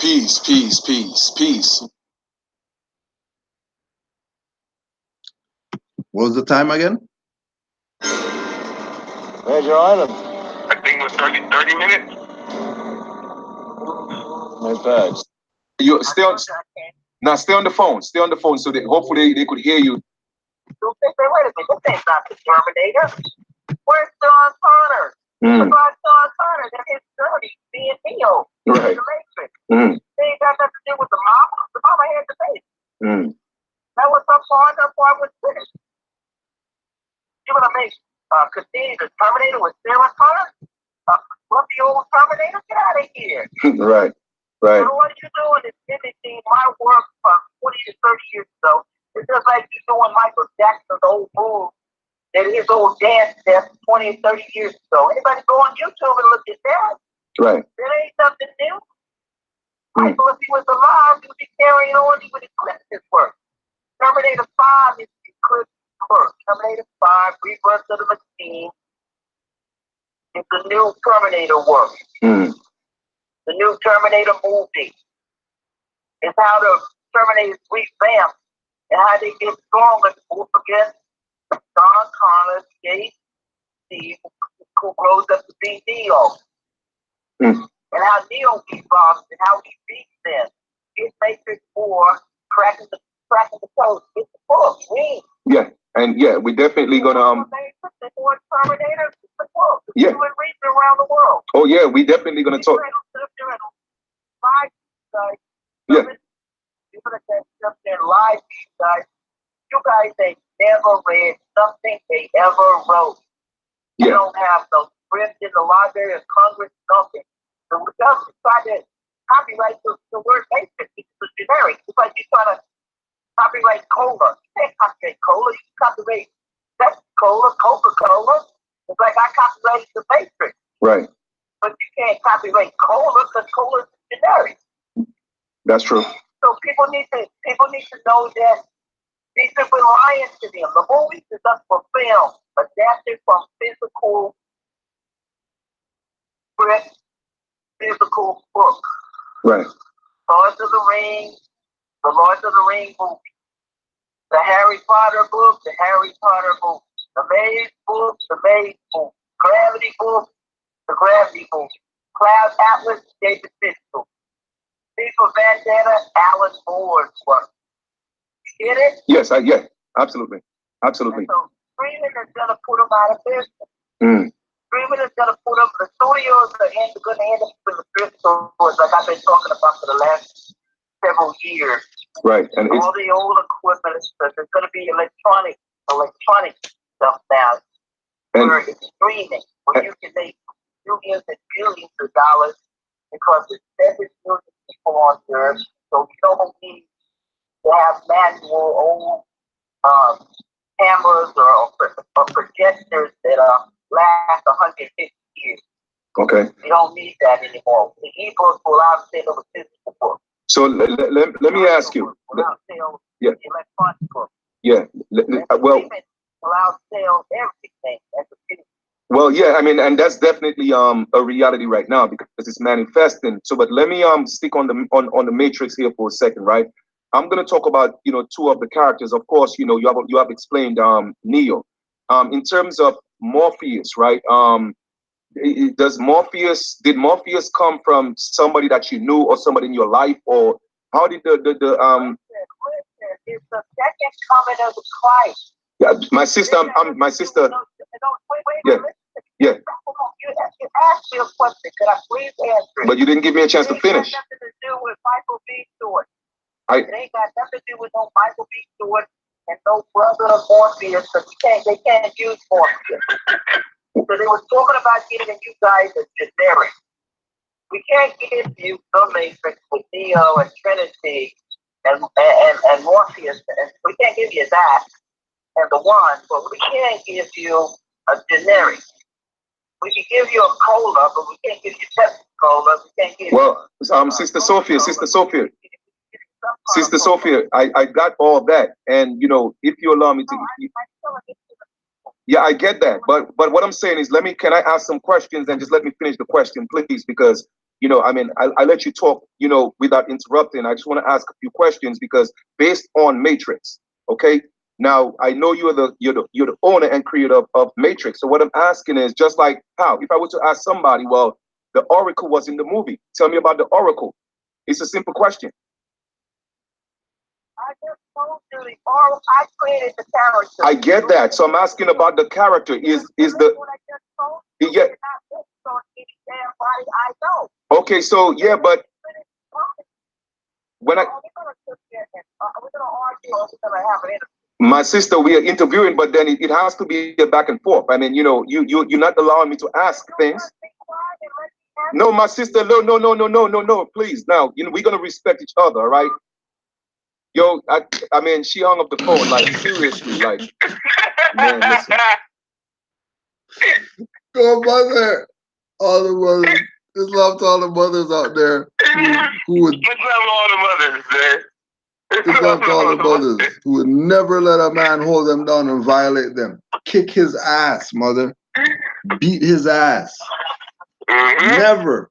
Peace, peace, peace, peace. What was the time again? Major Island. I think it was 30 minutes. My bad. You stay on. Now stay on the phone. Stay on the phone so that hopefully they could hear you. Wait a minute, this ain't not the Terminator. Where's John Connor? John Connor, that his dirty being Neo. Right. In the Matrix. They ain't got nothing to do with the mama. The mama had the baby. That was her part was finished. You know what I mean? Continue the Terminator with Sarah Connor? What the old Terminator? Get out of here. Right. Right. So what you're doing is mimicking my work from 20 to 30 years ago. It's just like you're doing Michael Jackson's old move and his old dance step 20 and 30 years ago. Anybody go on YouTube and look at that? Right. It ain't nothing new. Michael, if he was alive, he would be carrying on, he would eclipse his work. Terminator 5 is eclipse work. Terminator 5, Rebirth of the Machine, is the new Terminator work. The new Terminator movie is how the Terminators revamp and how they get stronger to move against John Connor, Steve, who grows up to be Neo. And how Neo gets lost and how he beats them. It makes it for cracking the code. It's the book. Read. Yeah, and yeah, we definitely gonna The more Terminator, it's the book. Yeah. You and read around the world. Oh yeah, we definitely gonna talk. Yeah. You're gonna sit up there live, guys. You guys ain't never read something they ever wrote. You don't have no script in the Library of Congress, nothing. So we just try to copyright the word basic. It's generic. It's like you try to copyright cola. You can't copyright cola. You can copyright Pepsi Cola, Coca-Cola. It's like I copyrighted the Matrix. Right. But you can't copyright cola because cola is generic. That's true. So people need to know that these people are lying to them. The movies is up for film, adapted from physical script, physical book. Right. Lord of the Rings, the Lord of the Rings movie. The Harry Potter book, the Harry Potter book. The Maze book, the Maze book. Gravity book, the Gravity book. Cloud Atlas, David Fiscal. People Vendetta, Alan Moore's work. You get it? Yes, yeah, absolutely. Absolutely. And so streaming is going to put them out of business. Streaming is going to put them, the studios are going to end up with the thrift stores like I've been talking about for the last several years. Right. And all the old equipment, there's going to be electronic stuff now. Where it's streaming, where you can make millions and billions of dollars because there's 7 million people on the earth, so you don't need to have manual old cameras or projectors that last 150 years. Okay. You don't need that anymore. The e-books will outsell the physical book. So let me ask you. Yeah. Electronic book. Yeah. Well. Will outsell everything as a physical. Well, yeah, I mean, and that's definitely a reality right now because it's manifesting. So, but let me stick on the matrix here for a second, right? I'm gonna talk about two of the characters. Of course, you have explained Neo. In terms of Morpheus, right? Did Morpheus come from somebody that you knew or somebody in your life, or how did the It's the second coming of the Christ. yeah, my sister, my sister, yeah, yeah. You asked me a question. Could I please answer it? But you didn't give me a chance to finish. It ain't got nothing to do with Michael B. Stewart. It ain't got nothing to do with no Michael B. Stewart and no brother of Morpheus, because they can't use Morpheus. So they were talking about giving you guys a generic. We can't give you the Matrix with Neo and Trinity and Morpheus. And we can't give you that and the one, but we can give you a generic. We can give you a cola, but we can't give you Pepsi Cola. We can't give you Sister Sophia, I got all that, and if you allow me to, yeah, I get that, but what I'm saying is, can I ask some questions and just let me finish the question, please, because I mean, I let you talk, without interrupting. I just want to ask a few questions because based on Matrix, okay. Now I know you're the owner and creator of Matrix. So what I'm asking is just like how if I were to ask somebody, well, the Oracle was in the movie. Tell me about the Oracle. It's a simple question. I just told you the Oracle. I created the character. I get that. So I'm asking about the character. Is the what I just told you? Yeah. On any damn body I know. Okay, so yeah, but when my sister, we are interviewing, but then it has to be a back and forth. I mean, you're not allowing me to ask things. No, my sister, no, please. Now, we're gonna respect each other, all right? Yo, I mean, she hung up the phone, like seriously, like, man, listen. Go mother, all the mothers. Just love to all the mothers out there who would. Just love all the mothers, man. Just love to all the mothers who would never let a man hold them down and violate them. Kick his ass, mother. Beat his ass. Never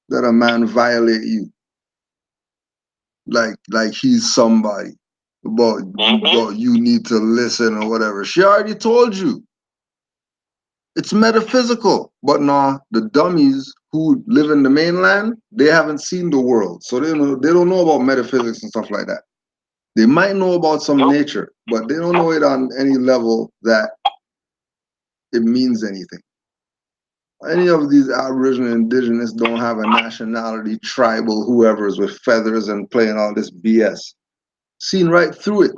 let a man violate you. Like he's somebody. But you need to listen or whatever. She already told you. It's metaphysical. But nah, the dummies who live in the mainland, they haven't seen the world. So they don't know about metaphysics and stuff like that. They might know about some nature, but they don't know it on any level that it means anything. Any of these Aboriginal indigenous don't have a nationality, tribal, whoever's with feathers and playing all this BS. Seen right through it.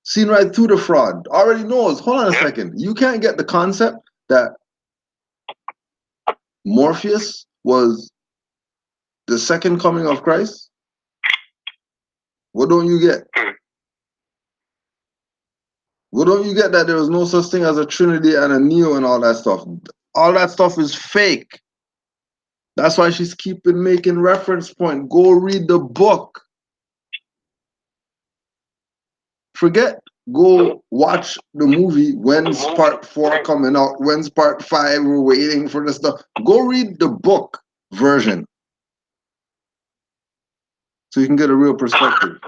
Seen right through the fraud. Already knows. Hold on a second. You can't get the concept that Morpheus was the second coming of Christ? What don't you get? What don't you get that there was no such thing as a Trinity and a Neo and all that stuff? All that stuff is fake. That's why she's keeping making reference point. Go read the book. Forget. Go watch the movie. When's part 4 coming out? When's part 5? We're waiting for the stuff. Go read the book version so you can get a real perspective.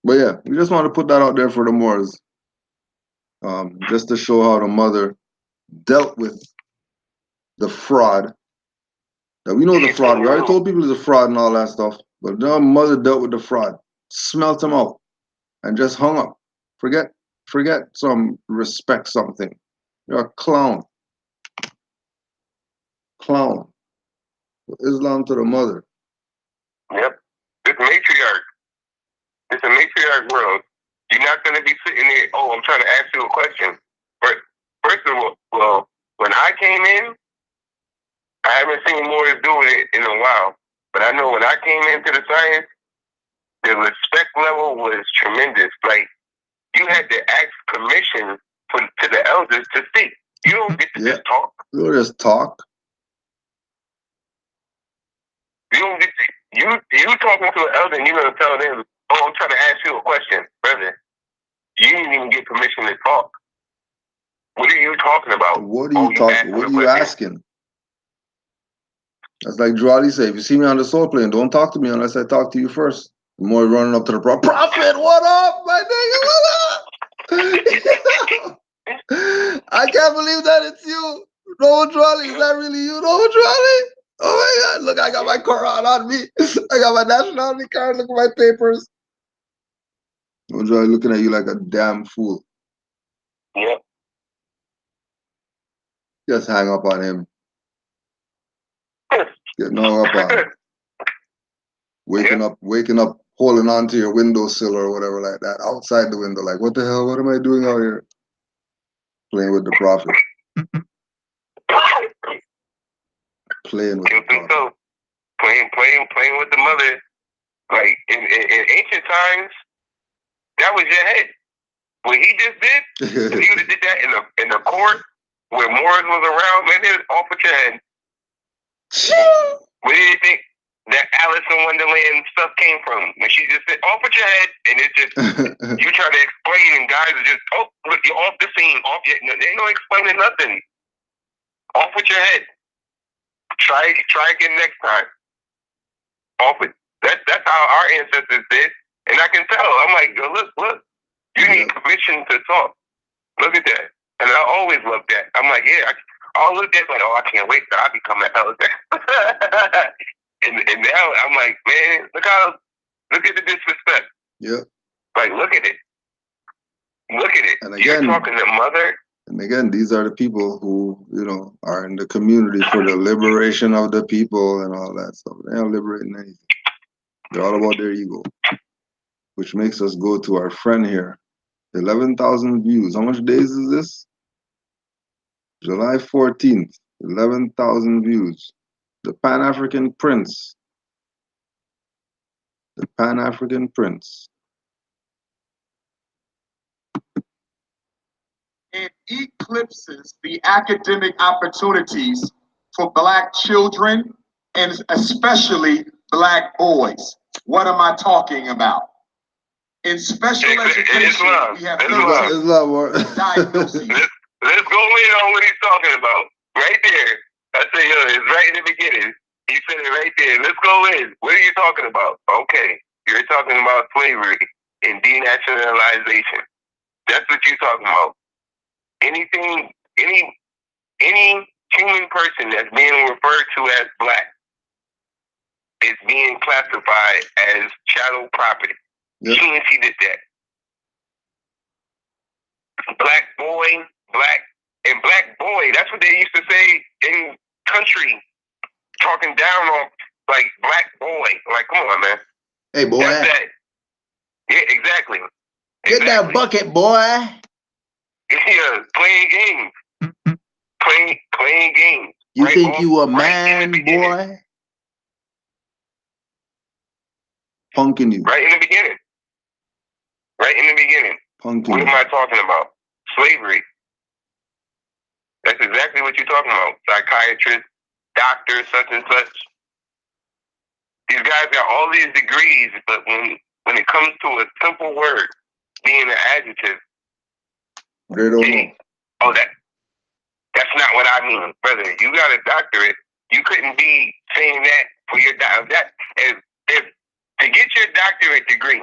But yeah, we just want to put that out there for the Moors. Just to show how the mother dealt with the fraud. That we know the fraud. We already told people it's a fraud and all that stuff. But the mother dealt with the fraud. Smelt him out. And just hung up. Forget some respect something. You're a clown. Clown. Islam to the mother. Yep. It's matriarch. It's a matriarch world. You're not going to be sitting there, oh, I'm trying to ask you a question. But first of all, well, when I came in, I haven't seen Morris doing it in a while. But I know when I came into the science, the respect level was tremendous. Like, you had to ask permission to the elders to speak. You don't get to just talk. You don't just talk. You don't get to, you talking to an elder and you're going to tell them, oh, I'm trying to ask you a question, brother. You didn't even get permission to talk. What are you talking about? What are you talking? What are you asking? That's like Drew Ali say, if you see me on the soul plane, don't talk to me unless I talk to you first. The more running up to the prophet, what up, my nigga, what up? I can't believe that it's you. Noah Trolley, is that really you, Noah Trolley? Oh my God, look, I got my Quran on me. I got my nationality card, look at my papers. Noah Trolley looking at you like a damn fool. Yep. Just hang up on him. Get no up on him. Waking up, holding on to your windowsill or whatever like that, outside the window, like, what the hell, what am I doing out here? Playing with the prophet. Playing with the prophet. So, playing with the mother. Like, in ancient times, that was your head. What he just did, if you would have did that in the court where Moors was around, man, they was off with your head. Where do you think that Alice in Wonderland stuff came from? When she just said, off with your head, and it's just, you try to explain, and guys are just, oh, look, you're off the scene, off your, they ain't no explaining nothing. Off with your head. Try again next time. Off with, that's how our ancestors did, and I can tell. I'm like, yo, look, you need permission to talk. Look at that. And I always loved that. I'm like, yeah, I'll look at it like, oh, I can't wait till I become an elder. and now I'm like, man, look at the disrespect. Yeah. Like, look at it. Look at it. And again, you're talking to mother. And again, these are the people who, are in the community for the liberation of the people and all that stuff. They aren't liberating anything. They're all about their ego. Which makes us go to our friend here. 11,000 views. How much days is this? July 14th. 11,000 views. The Pan-African Prince. The Pan-African Prince. It eclipses the academic opportunities for Black children and especially Black boys. What am I talking about? In special education, we have diagnoses. Let's go in on what he's talking about. Right there. I say, it's right in the beginning. He said it right there. Let's go in. What are you talking about? Okay. You're talking about slavery and denationalization. That's what you're talking about. Any human person that's being referred to as Black is being classified as chattel property. Yep. She did that. Black boy, black boy. That's what they used to say in country, talking down on like black boy. Like, come on, man. Hey, boy. That's that. Yeah, exactly. Get that bucket, boy. Yeah, playing games. Playing games. You think you a man, boy? Punking you. Right in the beginning. Punking what you. am I talking about? Slavery. That's exactly what you're talking about. Psychiatrists, doctors, such and such. These guys got all these degrees, but when it comes to a simple word, being an adjective, they don't know. Oh, that's not what I mean, brother. You got a doctorate. You couldn't be saying that for your doctorate. If to get your doctorate degree,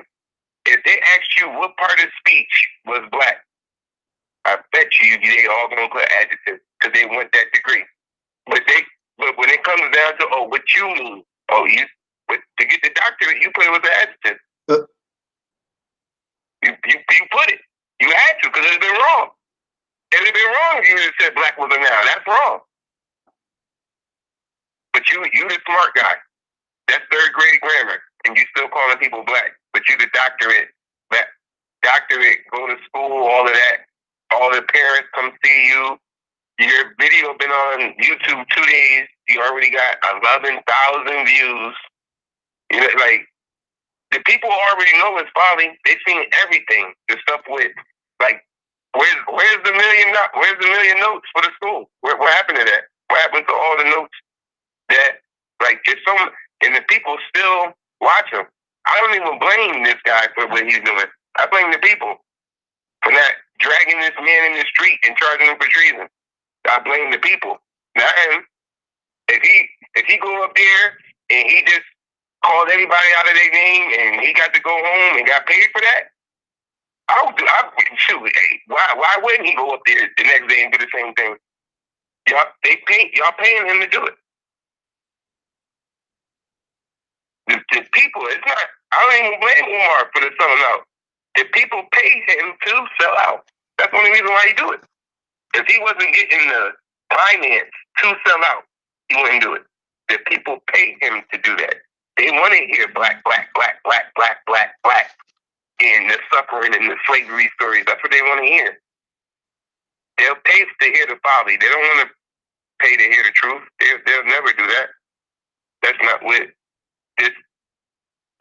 if they asked you what part of speech was Black, I bet you they all gonna put adjective because they want that degree. But when it comes down to what you mean, to get the doctorate, you put it with the adjective. You put it. You had to because it'd been wrong. It'd been wrong if you just said Black was a noun. That's wrong. But you the smart guy. That's third grade grammar, and you still calling people Black. But you the doctorate. That doctorate, go to school, all of that. All the parents come see you. Your video been on YouTube 2 days. You already got 11,000 views. You know, like the people already know it's folly. They've seen everything. The stuff with like, where's the million notes for the school? What happened to that? What happened to all the notes that and the people still watch him? I don't even blame this guy for what he's doing. I blame the people. for not dragging this man in the street and charging him for treason. I blame the people, not him. If he go up there and he just called everybody out of their name and he got to go home and got paid for that, shoot. Hey, why wouldn't he go up there the next day and do the same thing? Y'all paying him to do it. The people, it's not. I don't even blame Umar for the selling out. The people paid him to sell out. That's the only reason why he do it. If he wasn't getting the finance to sell out, he wouldn't do it. The people paid him to do that. They want to hear black, black, black, black, black, black, black, and the suffering and the slavery stories. That's what they want to hear. They'll pay to hear the folly. They don't want to pay to hear the truth. They'll never do that. That's not what this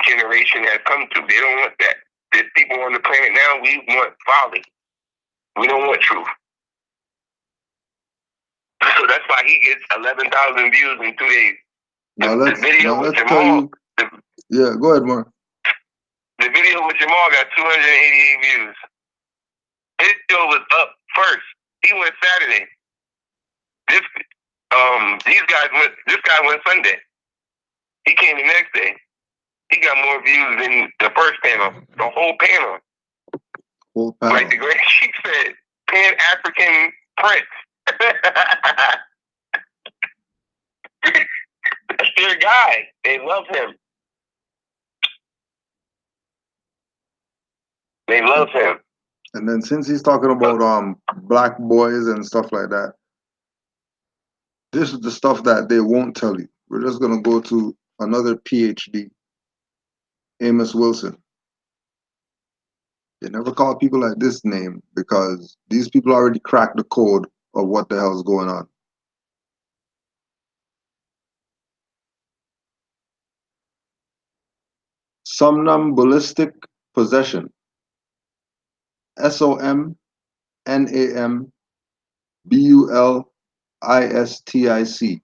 generation has come to. They don't want that. There's people on the planet now, we want folly. We don't want truth. So that's why he gets 11,000 views in 2 days. The video with Jamal. Yeah, go ahead, Mark. The video with Jamal got 288 views. His show was up first. He went Saturday. This guy went Sunday. He came the next day. He got more views than the first panel. The whole panel. Like the great Sheik said, Pan-African Prince. That's their guy. They love him. They love him. And then since he's talking about black boys and stuff like that, this is the stuff that they won't tell you. We're just gonna go to another PhD, Amos Wilson. They never call people like this name because these people already cracked the code of what the hell is going on. Somnambulistic possession. SOMNAMBULISTIC. SOMNAMBULISTIC.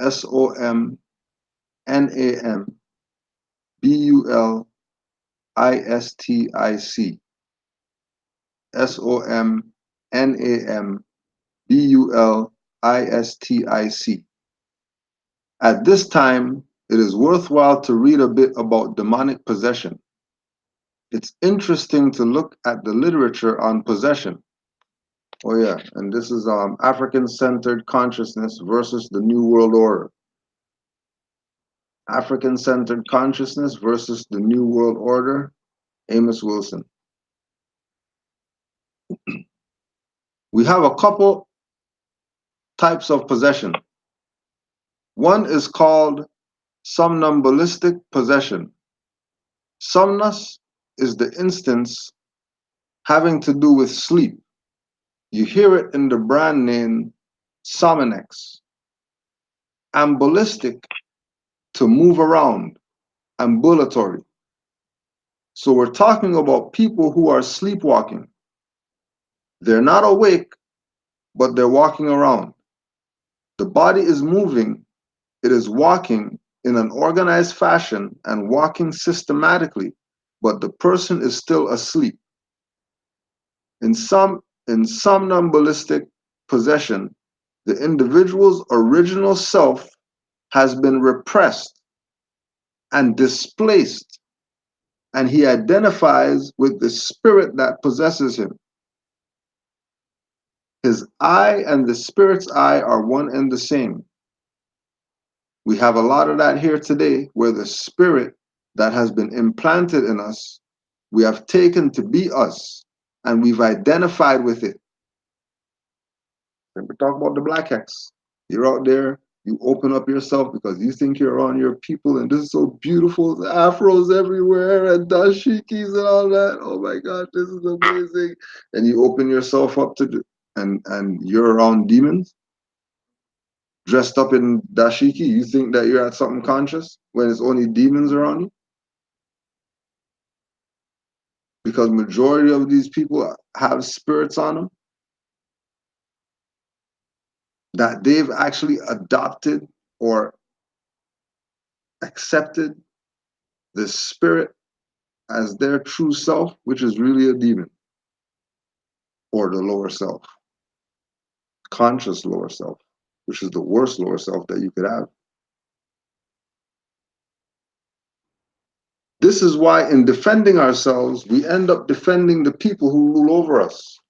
SOMNAMBULISTIC. At this time, it is worthwhile to read a bit about demonic possession. It's interesting to look at the literature on possession. Oh yeah, and this is African-centered consciousness versus the New World Order. African-centered consciousness versus the New World Order, Amos Wilson. We have a couple types of possession. One is called somnambulistic possession. Somnus is the instance having to do with sleep. You hear it in the brand name Sominex. Ambulistic, to move around, ambulatory. So we're talking about people who are sleepwalking. They're not awake, but they're walking around. The body is moving. It is walking in an organized fashion and walking systematically, but the person is still asleep. In somnambulistic possession, the individual's original self has been repressed and displaced, and he identifies with the spirit that possesses him. His I and the spirit's I are one and the same. We have a lot of that here today, where the spirit that has been implanted in us, we have taken to be us, and we've identified with it. And we talk about the black X. You're out there, you open up yourself because you think you're on your people, and this is so beautiful. The afros everywhere and dashikis and all that. Oh my God, this is amazing. And you open yourself up to and you're around demons dressed up in dashiki. You think that you're at something conscious when it's only demons around you? Because majority of these people have spirits on them that they've actually adopted or accepted the spirit as their true self, which is really a demon. or the lower self, conscious lower self, which is the worst lower self that you could have. This is why in defending ourselves, we end up defending the people who rule over us.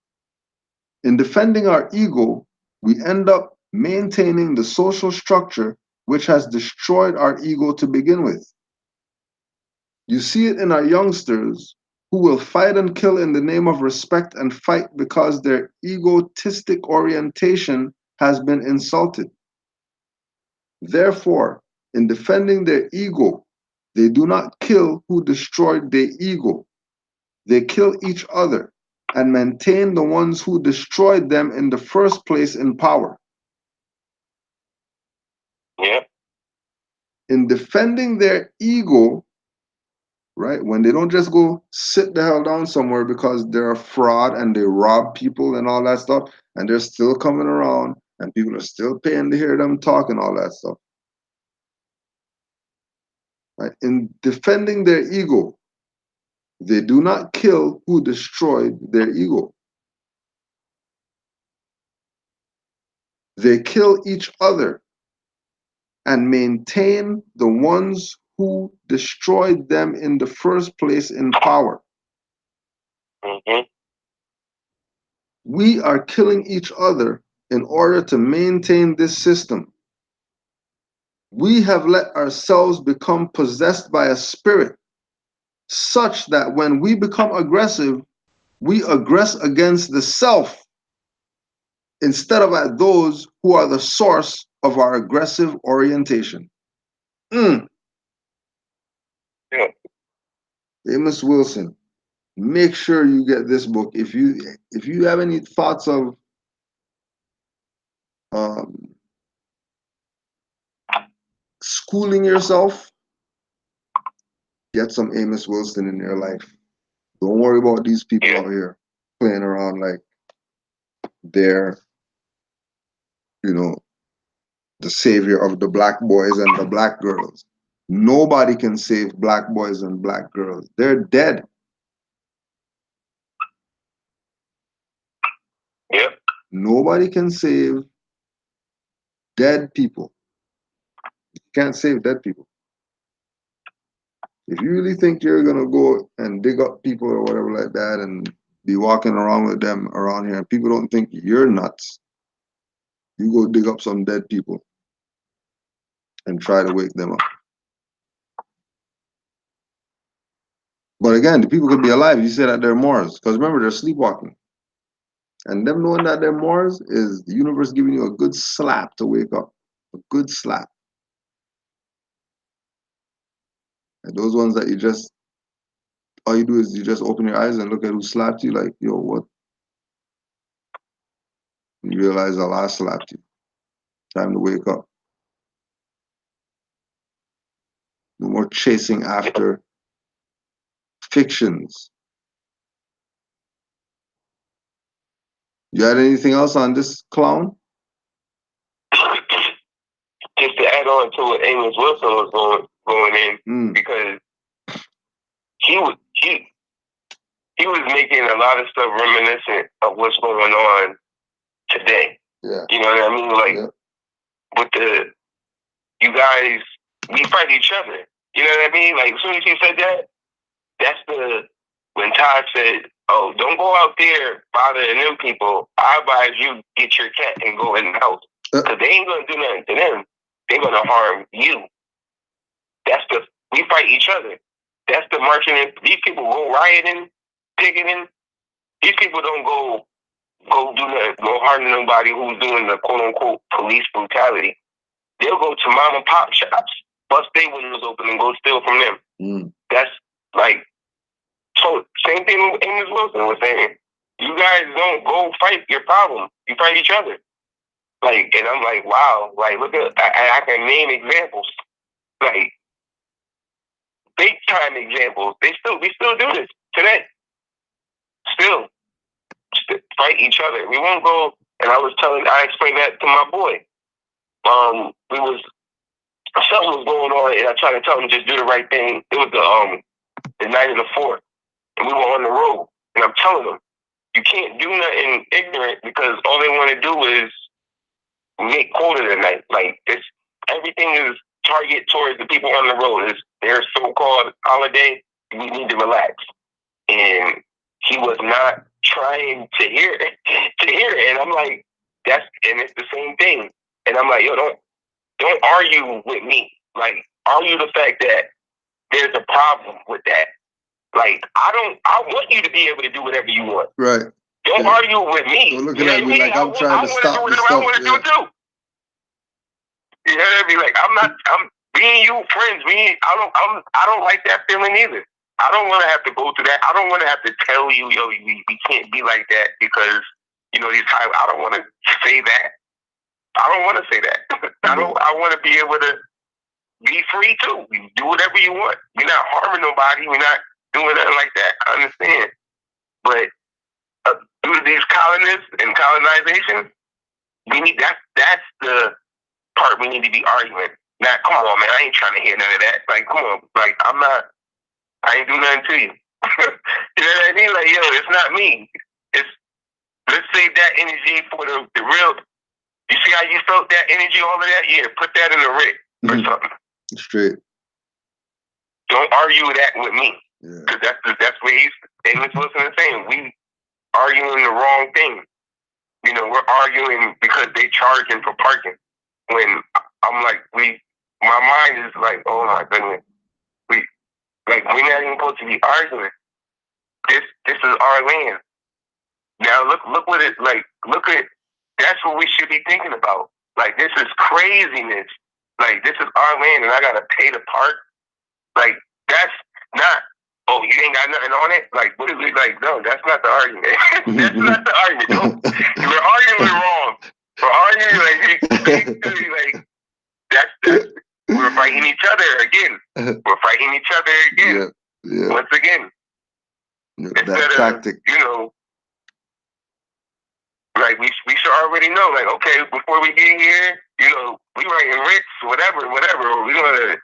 In defending our ego, we end up maintaining the social structure which has destroyed our ego to begin with. You see it in our youngsters who will fight and kill in the name of respect and fight because their egotistic orientation has been insulted. Therefore, in defending their ego, they do not kill who destroyed their ego. They kill each other and maintain the ones who destroyed them in the first place in power. Yeah. In defending their ego, right, when they don't just go sit the hell down somewhere because they're a fraud and they rob people and all that stuff, and they're still coming around and people are still paying to hear them talk and all that stuff. Right? In defending their ego, they do not kill who destroyed their ego. They kill each other and maintain the ones who destroyed them in the first place in power. Mm-hmm. We are killing each other in order to maintain this system. We have let ourselves become possessed by a spirit such that when we become aggressive, we aggress against the self instead of at those who are the source of our aggressive orientation. Yeah. Amos Wilson, make sure you get this book. If you have any thoughts of schooling yourself, get some Amos Wilson in your life. Don't worry about these people out here playing around like they're, the savior of the black boys and the black girls. Nobody can save black boys and black girls. They're dead. Yep. Nobody can save dead people. You can't save dead people. If you really think you're gonna go and dig up people or whatever like that and be walking around with them around here and people don't think you're nuts, you go dig up some dead people and try to wake them up. But again, the people could be alive. You say that they're Moors, because remember, they're sleepwalking. And them knowing that they're Moors is the universe giving you a good slap to wake up. A good slap. And those ones that all you do is you just open your eyes and look at who slapped you, like, yo, what? You realize Allah slapped you. Time to wake up. No more chasing after fictions. You had anything else on this clown? Just to add on to what Amos Wilson was going in, because he was making a lot of stuff reminiscent of what's going on today. Yeah. You know what I mean? Like, with you guys, we fight each other. You know what I mean? Like, as soon as he said that, that's when Todd said, oh, don't go out there bothering them people. I advise you get your cat and go in the house. Because they ain't going to do nothing to them. They're going to harm you. We fight each other. That's the marching in. These people go rioting, picketing. These people don't go do nothing, go harm nobody who's doing the quote unquote police brutality. They'll go to mom and pop shops, bust their windows open and go steal from them. That's like, so same thing with Amos Wilson was saying. You guys don't go fight your problem. You fight each other. Like, and I'm like, wow, like, look at, I can name examples. Like, big time examples. We still do this today. Still fight each other. We won't go. And I explained that to my boy. Something was going on, and I tried to tell him just do the right thing. It was the night of the 4th, and we were on the road. And I'm telling him, You can't do nothing ignorant because all they want to do is make quota tonight. Like it's everything is target towards the people on the road. It's their so-called holiday. We need to relax. And he was not trying to hear it. And I'm like, and it's the same thing. And I'm like, yo, don't argue with me. Like, argue the fact that there's a problem with that. Like, I want you to be able to do whatever you want. Right. Don't argue with me. You're looking at me like I'm trying to stop the stuff. I want to do too. You know what I mean? Like, I'm being you friends. I don't like that feeling either. I don't want to have to go through that. I don't want to have to tell you, yo, we can't be like that because, you know, I don't want to say that. I don't want to say that. I want to be able to be free too. You do whatever you want. We're not harming nobody. We're not doing nothing like that. I understand. But due to these colonists and colonization, that's the part we need to be arguing. Now, come on, man. I ain't trying to hear none of that. Like, come on. Like, I ain't do nothing to you. You know what I mean? Like, yo, it's not me. Let's save that energy for the real. You see how you felt that energy, all of that? Yeah, put that in the Rick or something. Straight. Don't argue that with me. Because that's what Amos Wilson is saying. We arguing the wrong thing. You know, we're arguing because they charging for parking. When I'm like, my mind is like, oh my goodness. We're not even supposed to be arguing. This is our land. Now look what it like. Look at that's what we should be thinking about. Like this is craziness. Like this is our land, and I gotta pay to park. Like that's not. Oh, you ain't got nothing on it. Like what is it? Like no, that's not the argument. That's not the argument. We're arguing wrong. We're arguing like that's. We're fighting each other again. We're fighting each other again. Yeah. Once again. Yeah, Instead that tactic. you know, like we should already know, like, okay, before we get here, you know, we writing writs, whatever. We're gonna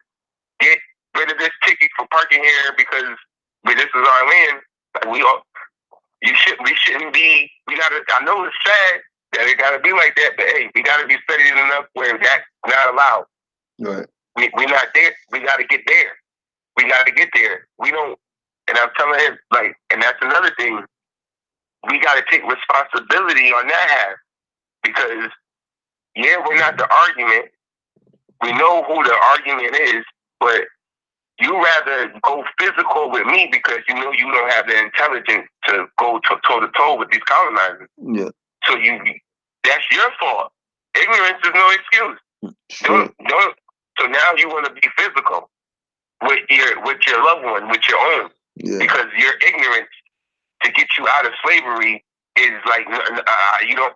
get rid of this ticket for parking here because this is our land. Like we shouldn't be. I know it's sad that it gotta be like that, but hey, we gotta be studied enough where that's not allowed. Right. We're not there. We got to get there. We got to get there. We don't. And I'm telling him, like, and that's another thing. We got to take responsibility on that half because, yeah, we're not the argument. We know who the argument is, but you rather go physical with me because you know you don't have the intelligence to go toe to toe with these colonizers. Yeah. So that's your fault. Ignorance is no excuse. Sure. Don't. So now you want to be physical with your loved one, with your own, because your ignorance to get you out of slavery is like you don't.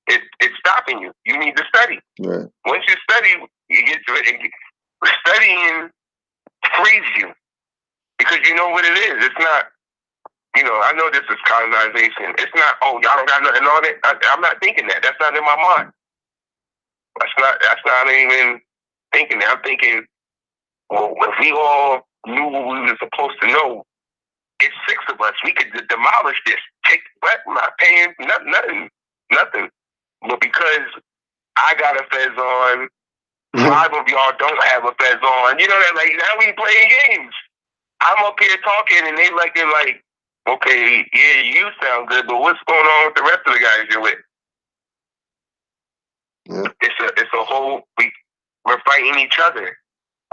It's stopping you. You need to study. Right. Once you study, you get to it. Studying frees you because you know what it is. It's not. You know, I know this is colonization. It's not. Oh, y'all don't got nothing on it. I'm not thinking that. That's not in my mind. That's not even thinking that. I'm thinking, well, if we all knew what we were supposed to know, it's 6 of us. We could demolish this. Take what? I'm not paying nothing. But because I got a fez on, 5 of y'all don't have a fez on. You know that? Like now we playing games. I'm up here talking, and they're like, okay, yeah, you sound good, but what's going on with the rest of the guys you're with? Yeah. It's a whole. We're fighting each other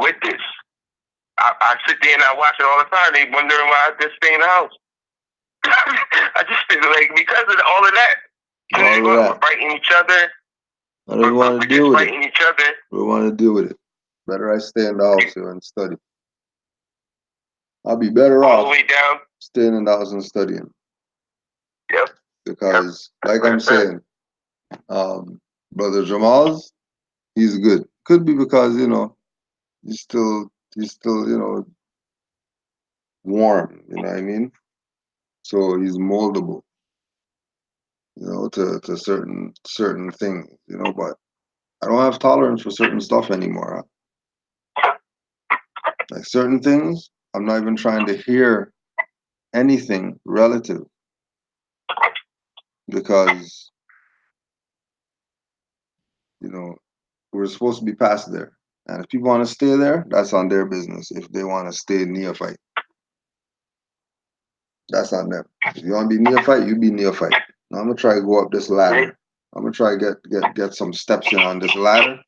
with this. I sit there and I watch it all the time. They wondering why I just stay in the house. I just like because of all of that. We're fighting each other. I don't want to deal with fighting each other. We want to deal with it. Better I stay in the house here and study. I'll be better all off the way down. Staying in the house and studying. Yep. Because, like I'm saying, Brother Jamal's, he's good. Could be because, you know, he's still, you know, warm, you know what I mean? So he's moldable, you know, to certain things, you know, but I don't have tolerance for certain stuff anymore. Huh? Like certain things, I'm not even trying to hear anything relative. because, you know, we're supposed to be past there. And if people want to stay there, that's on their business. If they want to stay neophyte, that's on them. If you want to be neophyte, you be neophyte. Now I'm gonna try to go up this ladder. I'm gonna try to get some steps in on this ladder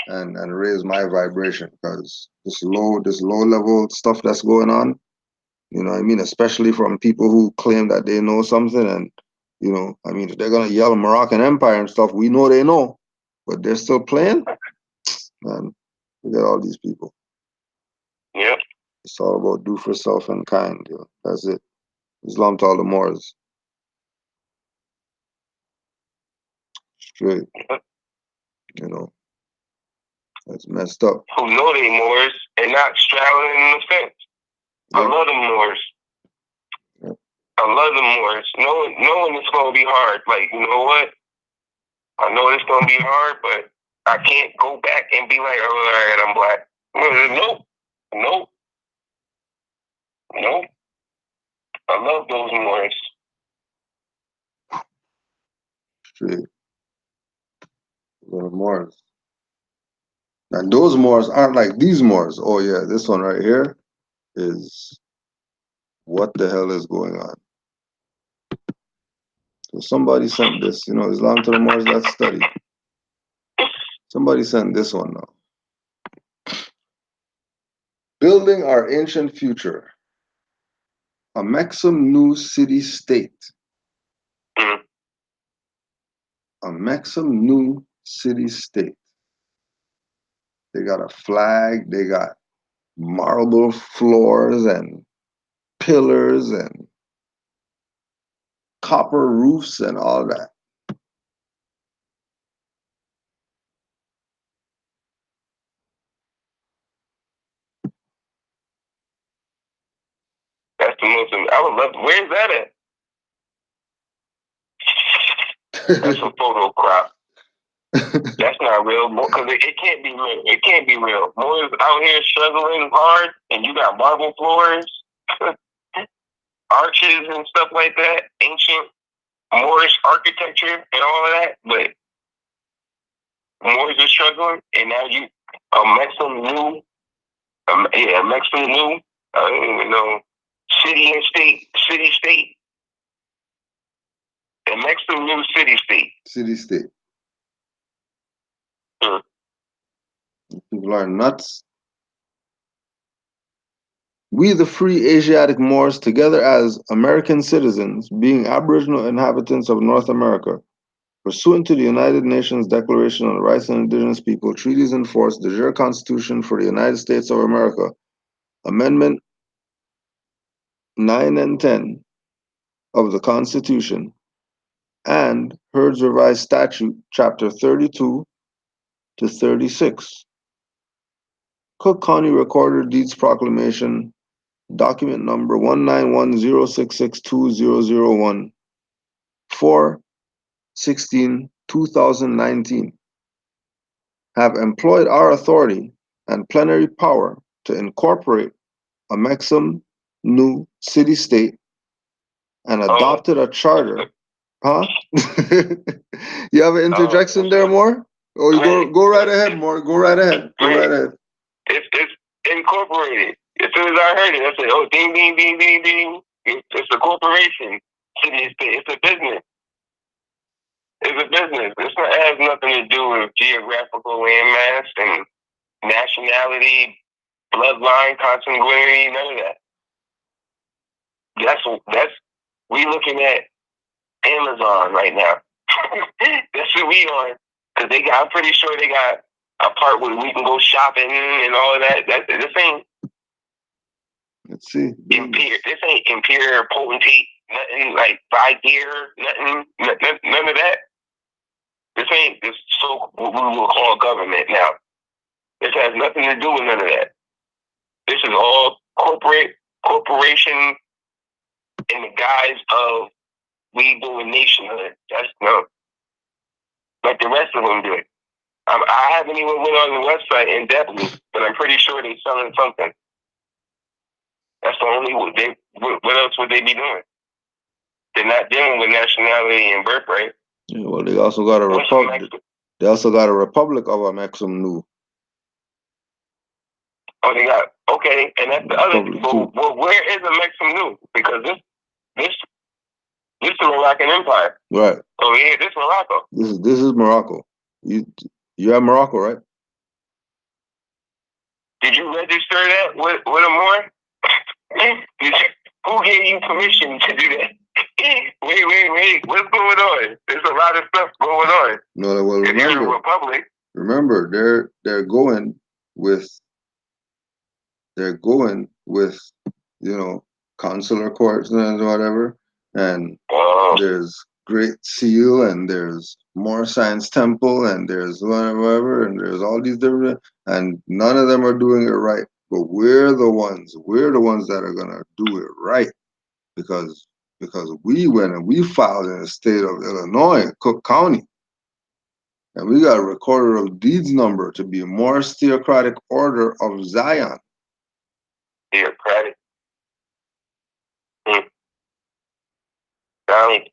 and raise my vibration, because this low level stuff that's going on, you know what I mean, especially from people who claim that they know something. And you know, I mean, if they're gonna yell Moroccan Empire and stuff, we know they know, but they're still playing. Man, we got all these people. Yep. It's all about do for self and kind. You know? That's it. Islam to all the Moors. Straight. You know, that's messed up. Who know they Moors and not straddling in the fence. I love them Moors. Yep. I love them Moors. Knowing it's gonna be hard. Like, you know what? I know it's gonna be hard, but I can't go back and be like, oh, all right, I'm black. Nope. I love those Moors. Straight. The Moors. And those Moors aren't like these Moors. Oh yeah, this one right here is what the hell is going on. So somebody sent this, you know, Islam to the Moors, that study. Somebody sent this one now. Building our ancient future. A Maxim new city-state. A Maxim new city-state. They got a flag, they got marble floors and pillars and copper roofs and all that. That's the most. I would love. Where's that at? That's a photo crop. That's not real, because it can't be real. It can't be real. Moors out here struggling hard, and you got marble floors, arches and stuff like that, ancient Moorish architecture and all of that. But Moors are struggling, and now you Maxim new, Maxim new. I don't even know, city and state. A Maxim new city-state. City-state. People are nuts. We, the free Asiatic Moors, together as American citizens, being Aboriginal inhabitants of North America, pursuant to the United Nations Declaration on the Rights of Indigenous People, treaties in force, the jure Constitution for the United States of America, Amendment 9 and 10 of the Constitution, and Herds Revised Statute, Chapter 32 to 36. Cook County Recorder Deeds Proclamation, document number 19106620001, 4/16/2019, have employed our authority and plenary power to incorporate a Maxim new city-state and adopted a charter. Huh? You have an interjection there, More? Oh, you go right ahead, More. Go right ahead. It's incorporated. As soon as I heard it, I said, oh, ding, ding, ding, ding, ding. It's a corporation. It's a business. It's a business. It has nothing to do with geographical landmass and nationality, bloodline, consanguinity, none of that. That's we looking at Amazon right now. That's what we on. Because I'm pretty sure they got a part where we can go shopping and all of that. This ain't. Let's see. This ain't imperial potentate. Nothing like buy gear. None of that. This ain't this what we will call government now. This has nothing to do with none of that. This is all corporation in the guise of we doing nationhood. That's no. Like the rest of them do it. I haven't even went on the website in depth, but I'm pretty sure they're selling something. That's the only what else would they be doing? They're not dealing with nationality and birthright. Yeah, well, they also got a republic. They also got a republic of Amexum Nu. Oh, they got okay, and that's the other. Well, where is Amexum Nu? Because this is the Moroccan Empire. Right. Oh yeah, this is Morocco. This is Morocco. You have Morocco, right? Did you register that with a more? Who gave you permission to do that? Wait. What's going on? There's a lot of stuff going on. No, well, if you're in a republic. Remember, they're going with you know, consular courts and whatever, and there's Great Seal, and there's More Science Temple, and there's whatever, and there's all these different, and none of them are doing it right. But we're the ones that are gonna do it right, because we went and we filed in the state of Illinois, Cook County, and we got a recorder of deeds number to be Morris Theocratic Order of Zion. Theocratic.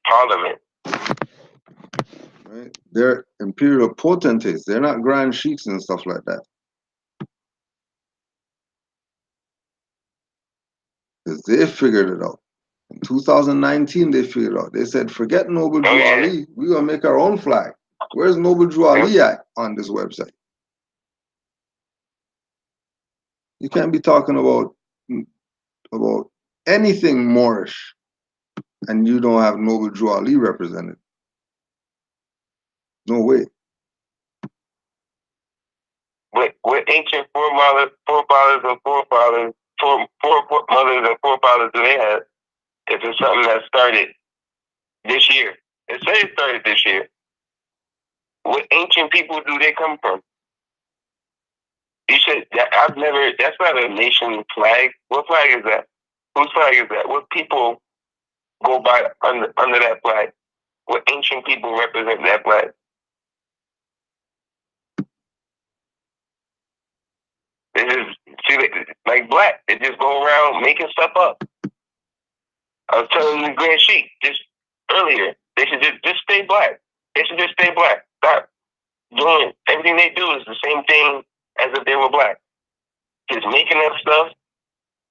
Parliament. Right? They're imperial potentates. They're not grand sheiks and stuff like that. Because they figured it out. In 2019, they figured it out. They said, forget Noble Drew Ali. We're going to make our own flag. Where's Noble Drew Ali at on this website? You can't be talking about anything Moorish and you don't have Noble Drew Ali represented. No way. What ancient foremothers and forefathers do they have? If it's something that started this year, it says it started this year. What ancient people do they come from? You said that's not a nation flag. What flag is that? Whose flag is that? What people go by under that flag? What ancient people represent that flag? They just like black. They just go around making stuff up. I was telling the Grand Sheik just earlier. They should just stay black. They should just stay black. Stop doing everything they do is the same thing as if they were black. Just making up stuff.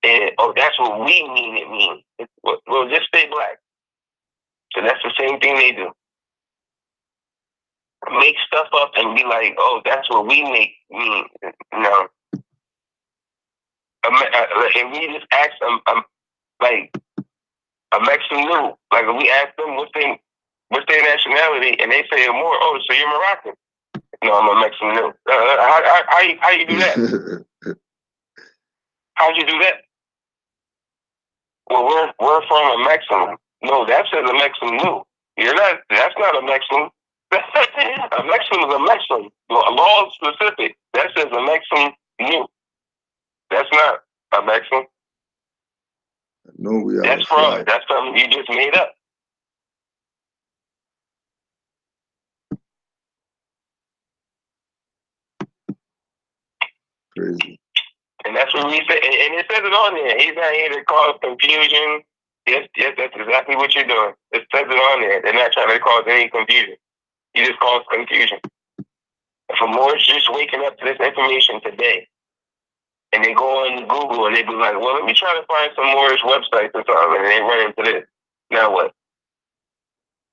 And that's what we mean. It means. Well, just stay black. So that's the same thing they do. Make stuff up and be like, oh, that's what we mean. No. And we just ask them, like, Amexum Nu. Like, we ask them what's their nationality, and they say more. Oh, so you're Moroccan? No, I'm Amexum Nu. How you do that? How'd you do that? Well, we're from Amexum. No, that says Amexum Nu. You're not. That's not Amexum. Amexum is Amexum. Law specific. That says Amexum Nu. That's not Amexum. No, that's fraud. That's something you just made up. Crazy. And that's what we say. And it says it on there. He's not here to cause confusion. Yes, that's exactly what you're doing. It says it on there. They're not trying to cause any confusion. You just cause confusion. If a Moore's just waking up to this information today, and they go on Google and they be like, well, let me try to find some Moorish websites or something, and they run into this. Now what?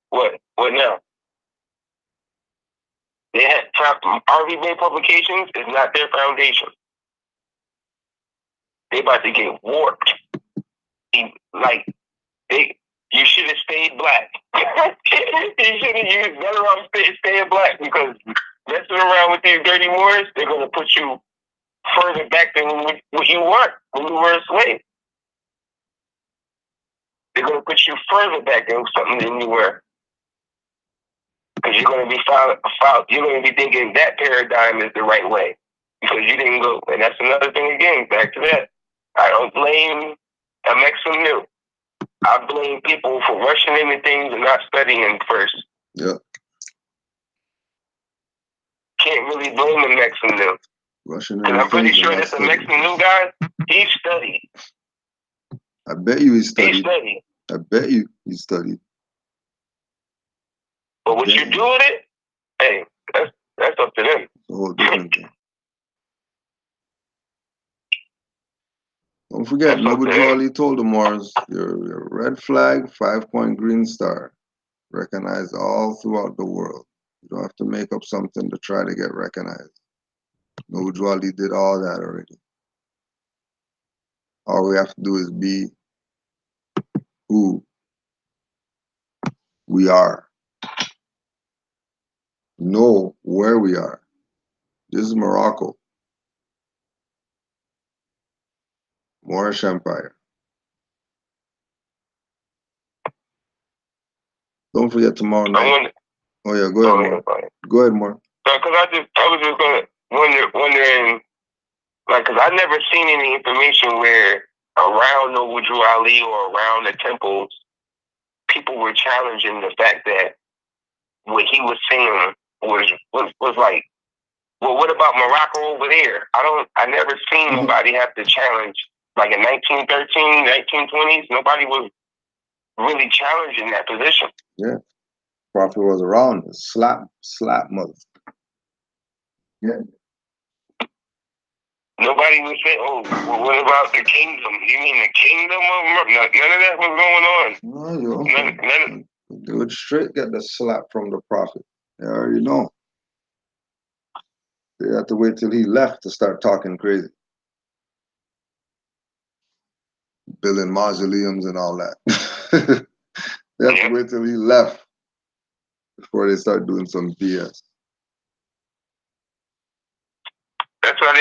What now? They had RV Bay Publications is not their foundation. They about to get warped. You should have stayed black. You should have used better off staying black, because messing around with these dirty Moors, they're gonna put you further back than what you were when you were a slave. They're going to put you further back than something than you were. Because you're going to be you're going to be thinking that paradigm is the right way. Because you didn't go. And that's another thing again, back to that. I don't blame Amexum Nu. I blame people for rushing into things and not studying first. Yeah. Can't really blame Amexum Nu. Because I'm pretty sure this Amexum Nu guy, he studied. I bet you he studied. He studied. I bet you he studied. But what you do with it, hey, that's up to them. It's a whole different thing. Don't forget, Noble Drew Ali told the Moors, your red flag, 5-point green star, recognized all throughout the world. You don't have to make up something to try to get recognized. Noble Drew Ali did all that already. All we have to do is be who we are. Know where we are. This is Morocco. Moorish Empire. Don't forget tomorrow night. Oh yeah, go ahead, Moore. Go ahead, Moore. Because I was just wondering, like, because I've never seen any information where around Noble Drew Ali or around the temples, people were challenging the fact that what he was saying was like, well, what about Morocco over there? I never seen nobody have to challenge, like in 1913, 1920s, nobody was really challenging that position. Yeah. Prophet was around. Slap mother. Yeah. Nobody was saying, oh, well, what about the kingdom? You mean the kingdom of Morocco? None of that was going on. No, they would straight get the slap from the prophet. They already know. They had to wait till he left to start talking crazy. Building mausoleums and all that. They have to wait till he left before they start doing some BS. That's why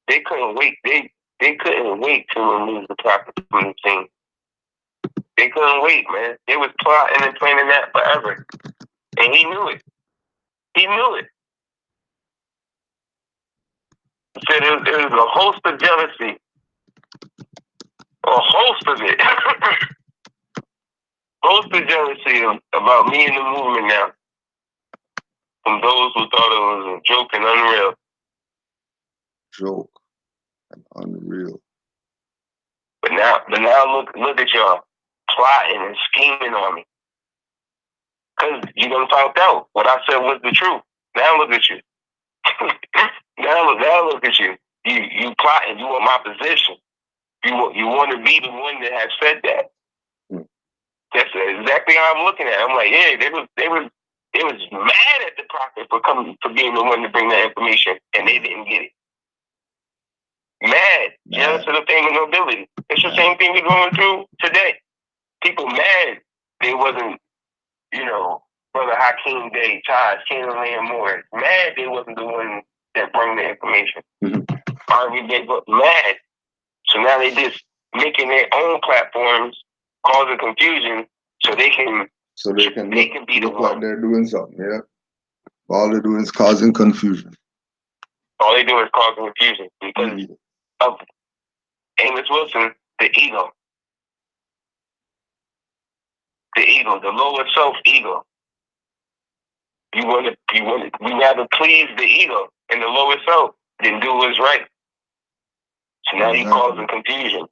they couldn't wait. They couldn't wait to remove the prophet from the scene. They couldn't wait, man. They was plotting and planning that forever. And he knew it. He knew it. He said it was a host of jealousy. A host of it. Host of jealousy about me and the movement now. From those who thought it was a joke and unreal. Joke and unreal. But now look at y'all plotting and scheming on me. Because you done found out what I said was the truth. Now look at you. now look at you. You plotting. You want my position. You want to be the one that has said that. That's exactly how I'm looking at it. I'm like, yeah, they was mad at the prophet for being the one to bring that information, and they didn't get it. Mad, jealous of the fame and nobility. It's the same thing we're going through today. People mad they wasn't, Brother Hakeem Day, Taj, Canaanland Moore. Mad they wasn't the one that brought the information. They got mad. So now they just making their own platforms, causing confusion, so they can be the one. Like they're doing something, yeah. All they're doing is causing confusion. All they do is cause confusion because of Amos Wilson, the ego. The ego, the lower self ego. We rather please the ego and the lower self than do what's right. So now he causing confusion.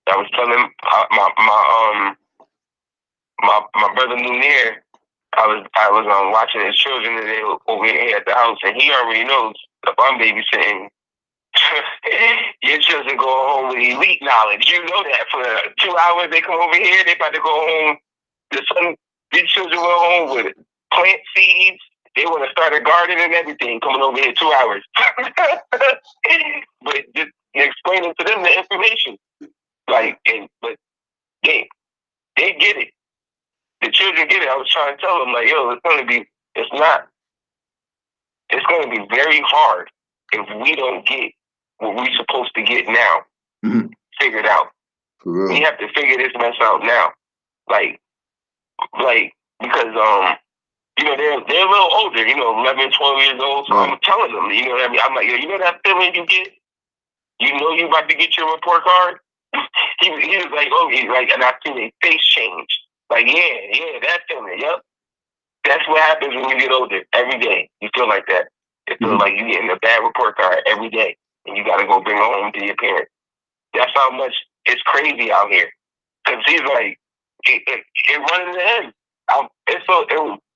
I was telling my brother Munir, I was watching his children today over here at the house, and he already knows if I'm babysitting, your children go home with elite knowledge. You know that for 2 hours they come over here, they about to go home. These children go home with plant seeds. They want to start a garden and everything coming over here 2 hours. But just explaining to them the information. But they get it. The children get it. I was trying to tell them, like, yo, it's going to be very hard if we don't get what we're supposed to get now figured out. We have to figure this mess out now. Because, they're a little older, 11, 12 years old. So I'm telling them, you know what I mean? I'm like, yo, you know that feeling you get? You know you about to get your report card? he was like, oh, and I see their face change. Like, yeah, that feeling, yep. That's what happens when you get older. Every day, you feel like that. It feels like you're getting a bad report card every day. and you got to go bring her home to your parents. That's how much it's crazy out here. Because he's like, it runs to him.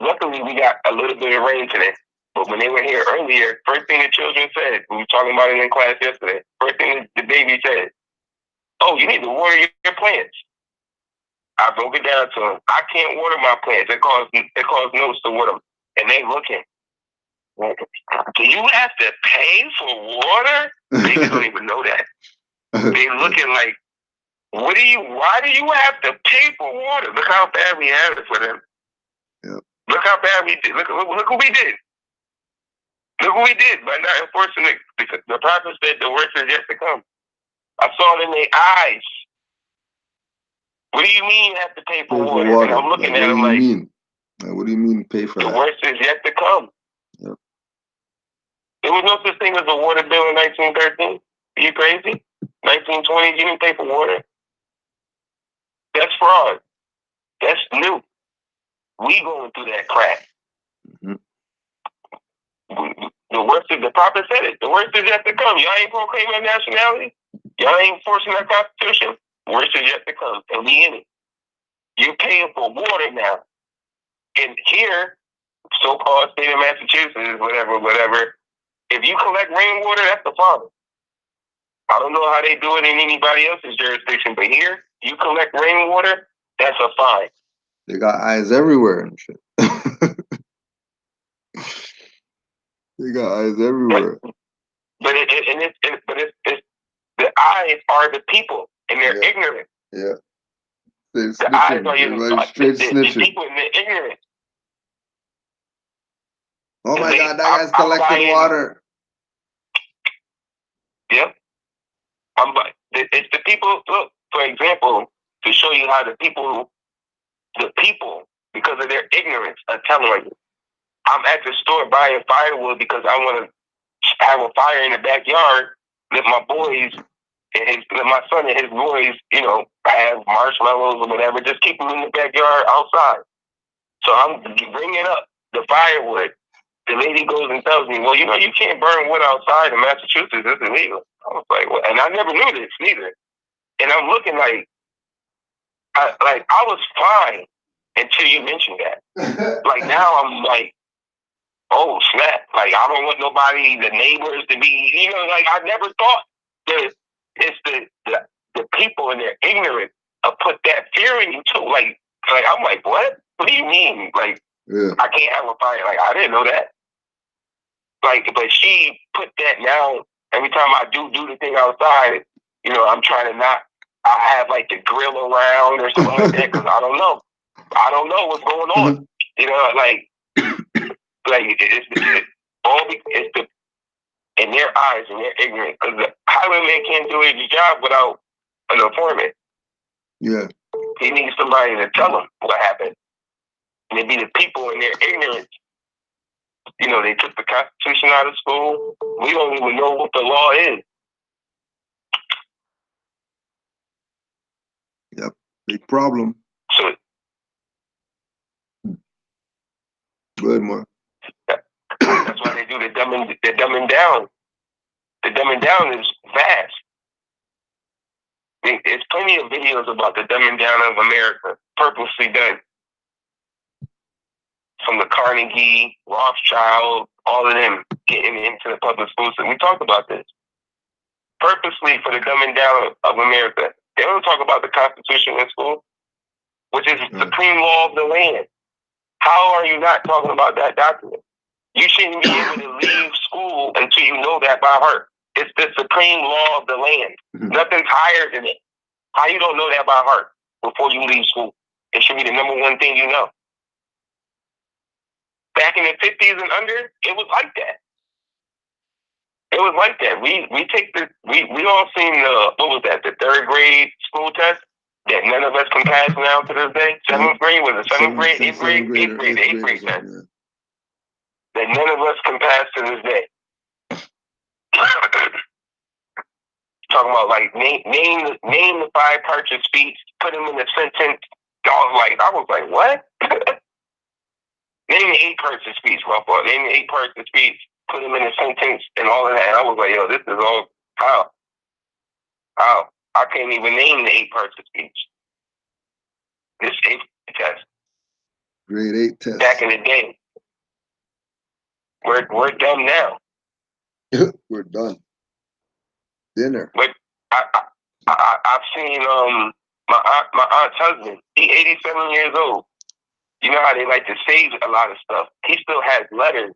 Luckily, we got a little bit of rain today. But when they were here earlier, first thing the children said, we were talking about it in class yesterday, first thing the baby said, oh, you need to water your plants. I broke it down to them. I can't water my plants. It costs notes to water them. And they looking. Do you have to pay for water? Babies don't even know that. They looking like, why do you have to pay for water? Look how bad we had it for them. Yep. Look how bad we did. Look what we did. Look what we did by not enforcing it. Because the prophet said the worst is yet to come. I saw it in their eyes. What do you mean you have to pay for water? And I'm looking at them like, what do you mean pay for the that? worst is yet to come. Yep. There was no such thing as a water bill in 1913. Are you crazy? 1920, you didn't pay for water. That's fraud. That's new. We going through that crap. Mm-hmm. The worst is, the prophet said it. The worst is yet to come. Y'all ain't proclaiming nationality. Y'all ain't enforcing our constitution. Worst is yet to come. And we in it. You're paying for water now. And here, so-called state of Massachusetts, whatever, if you collect rainwater, that's the problem. I don't know how they do it in anybody else's jurisdiction, but here, you collect rainwater, that's a fine. They got eyes everywhere and shit. They got eyes everywhere. But it's the eyes are the people, and they're ignorant. Yeah. The eyes are straight the people, and they're ignorant. Oh my God, that guy's collecting water. Yep. It's the people. Look, for example, to show you how the people, because of their ignorance, are telling you. I'm at the store buying firewood because I want to have a fire in the backyard. Let my boys let my son and his boys, have marshmallows or whatever. Just keep them in the backyard outside. So I'm bringing up the firewood. The lady goes and tells me, well, you can't burn wood outside in Massachusetts. It's illegal. I was like, well, and I never knew this neither. And I'm looking like I was fine until you mentioned that. Like now I'm like, oh snap! Like I don't want nobody, the neighbors, to be, like I never thought that it's the people and their ignorance put that fear in you too. Like I'm like, what? What do you mean? Like I can't have a fire? Like I didn't know that. Like, but she put that now. Every time I do the thing outside, I'm trying to not. I have like the grill around or something like that because I don't know. I don't know what's going on. It's the in their eyes and they're ignorant because the highwayman can't do his job without an informant. Yeah, he needs somebody to tell him what happened. And it be the people in their ignorance. They took the Constitution out of school. We don't even know what the law is. Yep, big problem. So good, more. That's why they do the dumbing down. The dumbing down is vast. There's plenty of videos about the dumbing down of America, purposely done. From the Carnegie, Rothschild, all of them getting into the public schools. And we talked about this. Purposely for the dumbing down of America. They don't talk about the Constitution in school, which is the supreme law of the land. How are you not talking about that document? You shouldn't be able to leave school until you know that by heart. It's the supreme law of the land. Nothing's higher than it. How you don't know that by heart before you leave school? It should be the number one thing you know. Back in the 50s and under, it was like that. It was like that. We all seen the third grade school test that none of us can pass now to this day. Seventh grade was the eighth grade test that none of us can pass to this day. Talking about like name the 5 parts of speech, put them in a sentence. I was like, what? Name the 8 parts of speech, my fault. Name the 8 parts of speech, put them in a sentence and all of that. And I was like, yo, this is all How? How? I can't even name the 8 parts of speech. This 8th test. Grade 8 test. Back in the day. We're done now. We're done. Dinner. But I've seen my aunt's husband. He's 87 years old. You know how they like to save a lot of stuff. He still has letters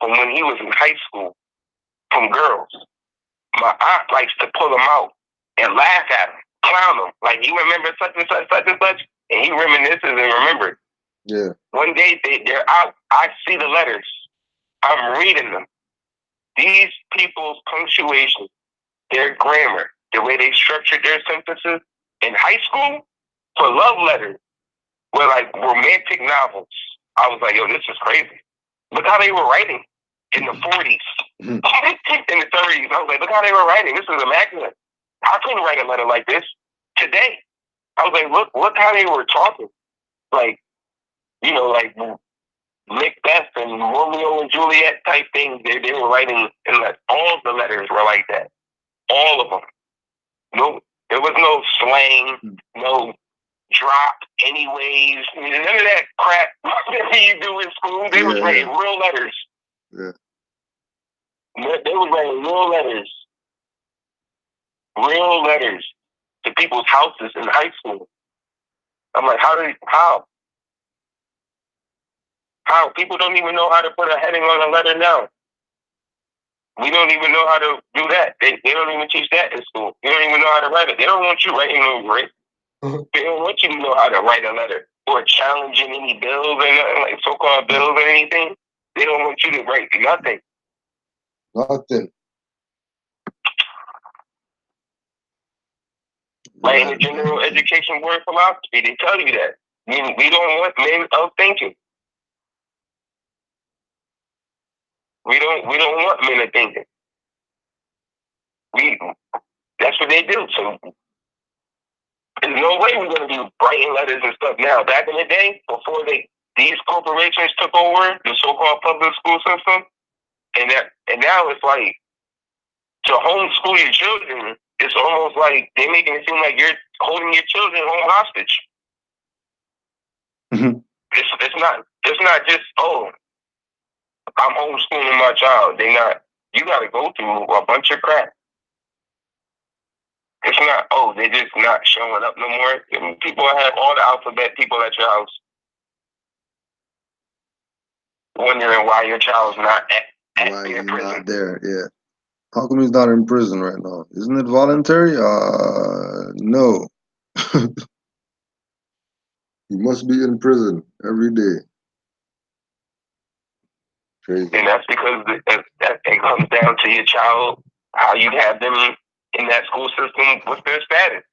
from when he was in high school from girls. My aunt likes to pull them out and laugh at him, clown him. Like, you remember such and such, such and such? And he reminisces and remembers. Yeah. One day they're out. I see the letters. I'm reading them. These people's punctuation, their grammar, the way they structured their sentences in high school for love letters were like romantic novels. I was like, yo, this is crazy. Look how they were writing in the 40s, in the 30s. I was like, look how they were writing. This is immaculate. I couldn't write a letter like this today. I was like, look how they were talking. Like, you know, like Macbeth and Romeo and Juliet type things. They were writing, and like all the letters were like that. All of them. No, there was no slang, no drop, anyways, none of that crap that you do in school. They was writing real letters. Yeah. They was writing real letters to people's houses in high school. I'm like, how? People don't even know how to put a heading on a letter now. We don't even know how to do that. They don't even teach that in school. You don't even know how to write it. They don't want you writing over it. They don't want you to know how to write a letter or challenging any bills or nothing, like so-called bills or anything. They don't want you to write nothing. Nothing. Like in the general education word philosophy, they tell you that. We don't want men of thinking. We don't want men of thinking. That's what they do. So there's no way we're gonna be writing letters and stuff now. Back in the day, before these corporations took over the so-called public school system, and now it's like to homeschool your children, it's almost like they're making it seem like you're holding your children home hostage. Mm-hmm. It's not just, oh, I'm homeschooling my child. You gotta go through a bunch of crap. It's not, oh, they're just not showing up no more. People have all the alphabet people at your house wondering why your child's not at why their he's prison. not there, yeah. How come he's not in prison right now? Isn't it voluntary? No. He must be in prison every day. Crazy. And that's because it comes down to your child, how you have them in that school system, what's their status.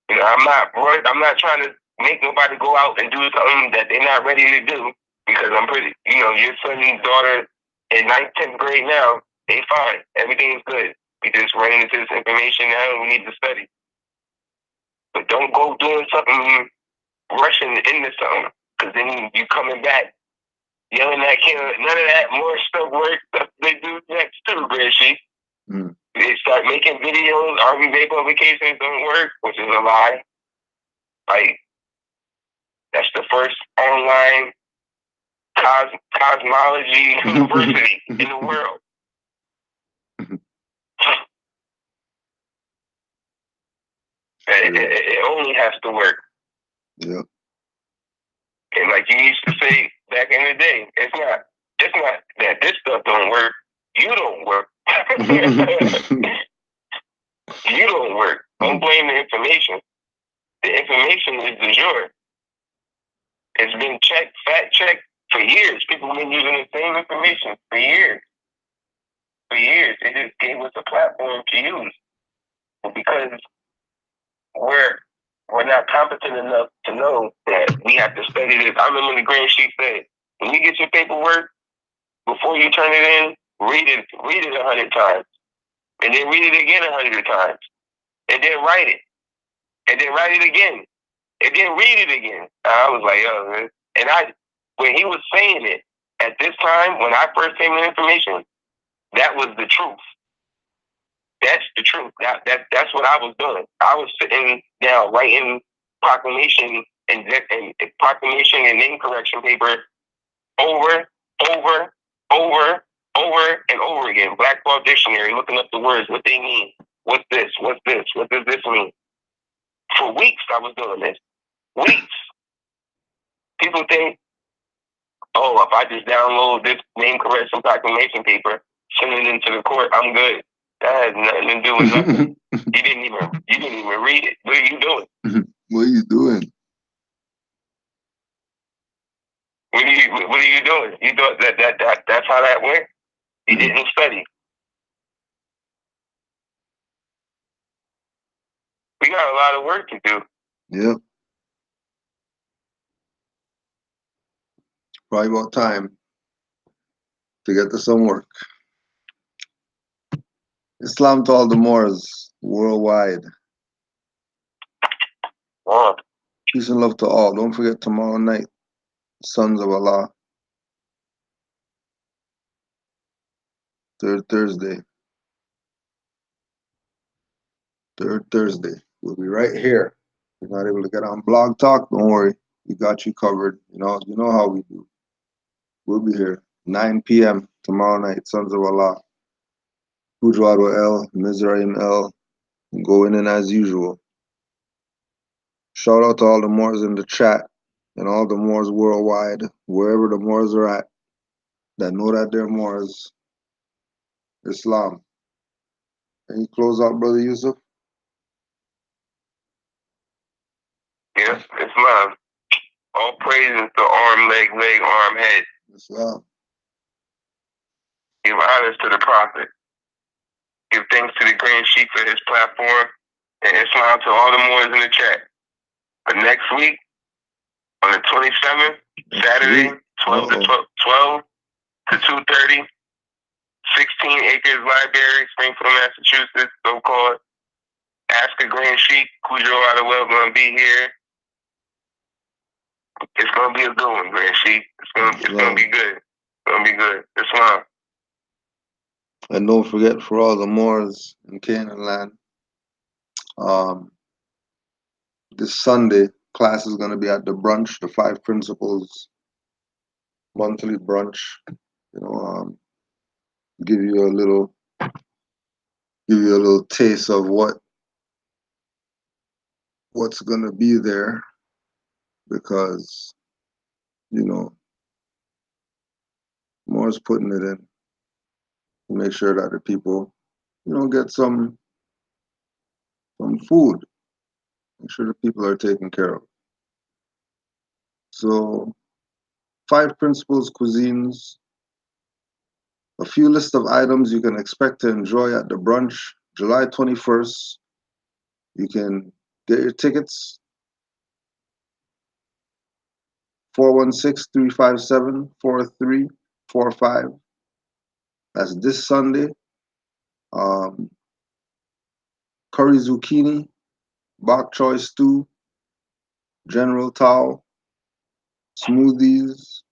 You know, I'm not trying to make nobody go out and do something that they're not ready to do, because I'm pretty, your son's daughter in 9th, 10th grade now, they fine. Everything's good. We just running into this information now and we need to study. But don't go doing something, rushing into something, because then you coming back yelling at kids. None of that more stuff work. They do next too, Gracie. Mm. They start making videos, RV publications don't work, which is a lie. Like, that's the first online cosmology university in the world. It only has to work. Yeah. And like you used to say back in the day, it's not that this stuff don't work. You don't work. You don't work. Don't blame the information. The information is de jure. It's been checked, fact checked for years. People have been using the same information for years. For years. They just gave us a platform to use. But because we're not competent enough to know that we have to study this. I remember the Grand Chief said, when you get your paperwork, before you turn it in, read it 100 times. And then read it again 100 times. And then write it. And then write it again. And then read it again. I was like, oh, man. And when he was saying it, at this time, when I first came in information, That was the truth. That's the truth. That's what I was doing. I was sitting down writing proclamation and proclamation and name correction paper over, over, over, over and over again. Black Ball Dictionary, looking up the words, what they mean. What's this? What's this? What does this mean? For weeks I was doing this. Weeks. People think, oh, if I just download this name correction proclamation paper, send it into the court, I'm good. That has nothing to do with nothing. You didn't even read it. What are you doing? What are you doing? What are you doing? You thought that's how that went? You didn't study. We got a lot of work to do. Yep. Probably about time to get to some work. Islam to all the Moors worldwide. Wow. Peace and love to all. Don't forget tomorrow night, Sons of Allah. Third Thursday. We'll be right here. If you're not able to get on Blog Talk, don't worry. We got you covered. You know how we do. We'll be here. 9 p.m. tomorrow night, Sons of Allah. Pujwado L, Mizraim L, going in as usual. Shout out to all the Moors in the chat and all the Moors worldwide, wherever the Moors are at, that know that they're Moors. Islam. Any close out, Brother Yusuf? Yes, Islam. All praises to arm, leg, arm, head. Islam. Give honors to the Prophet. Give thanks to the Grand Sheikh for his platform. And Islam to all the Moors in the chat. But next week, on the 27th, Saturday, 12 to 2:30, 16 Acres Library, Springfield, Massachusetts, so-called. Ask a Grand Sheikh, Cujo Adewell going to be here. It's going to be a good one, Grand Sheikh. It's going to be good. It's going to be good. Islam. And don't forget, for all the Moors in Canaanland, this Sunday, class is going to be at the brunch, the 5 Principles monthly brunch. Give you a little taste of what's going to be there, because Moors putting it in to make sure that the people get some food. Make sure the people are taken care of. So 5 Principles cuisines, a few list of items you can expect to enjoy at the brunch, July 21st. You can get your tickets, 416-357-4345. That's this Sunday. Curry zucchini, bok choy stew, General Tao, smoothies,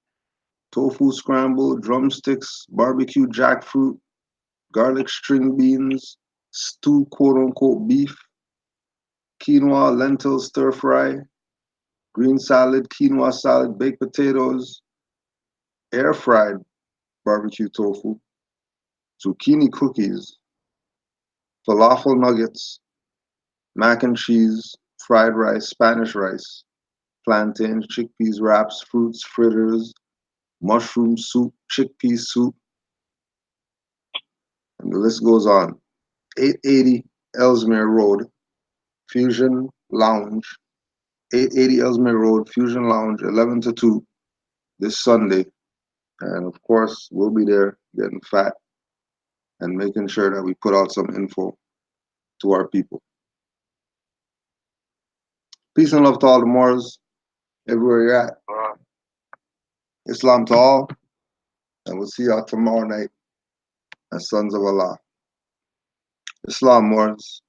tofu scramble, drumsticks, barbecue jackfruit, garlic string beans, stew quote-unquote beef, quinoa, lentil stir fry, green salad, quinoa salad, baked potatoes, air fried barbecue tofu, zucchini cookies, falafel nuggets, mac and cheese, fried rice, Spanish rice, plantains, chickpeas wraps, fruits, fritters, mushroom soup, chickpea soup, and the list goes on. 880 Ellesmere Road, Fusion Lounge, 880 Ellesmere Road, Fusion Lounge, 11 to 2, this Sunday. And of course, we'll be there getting fat and making sure that we put out some info to our people. Peace and love to all the Moors, everywhere you're at. Islam to all, and we'll see y'all tomorrow night as Sons of Allah. Islam, Moors.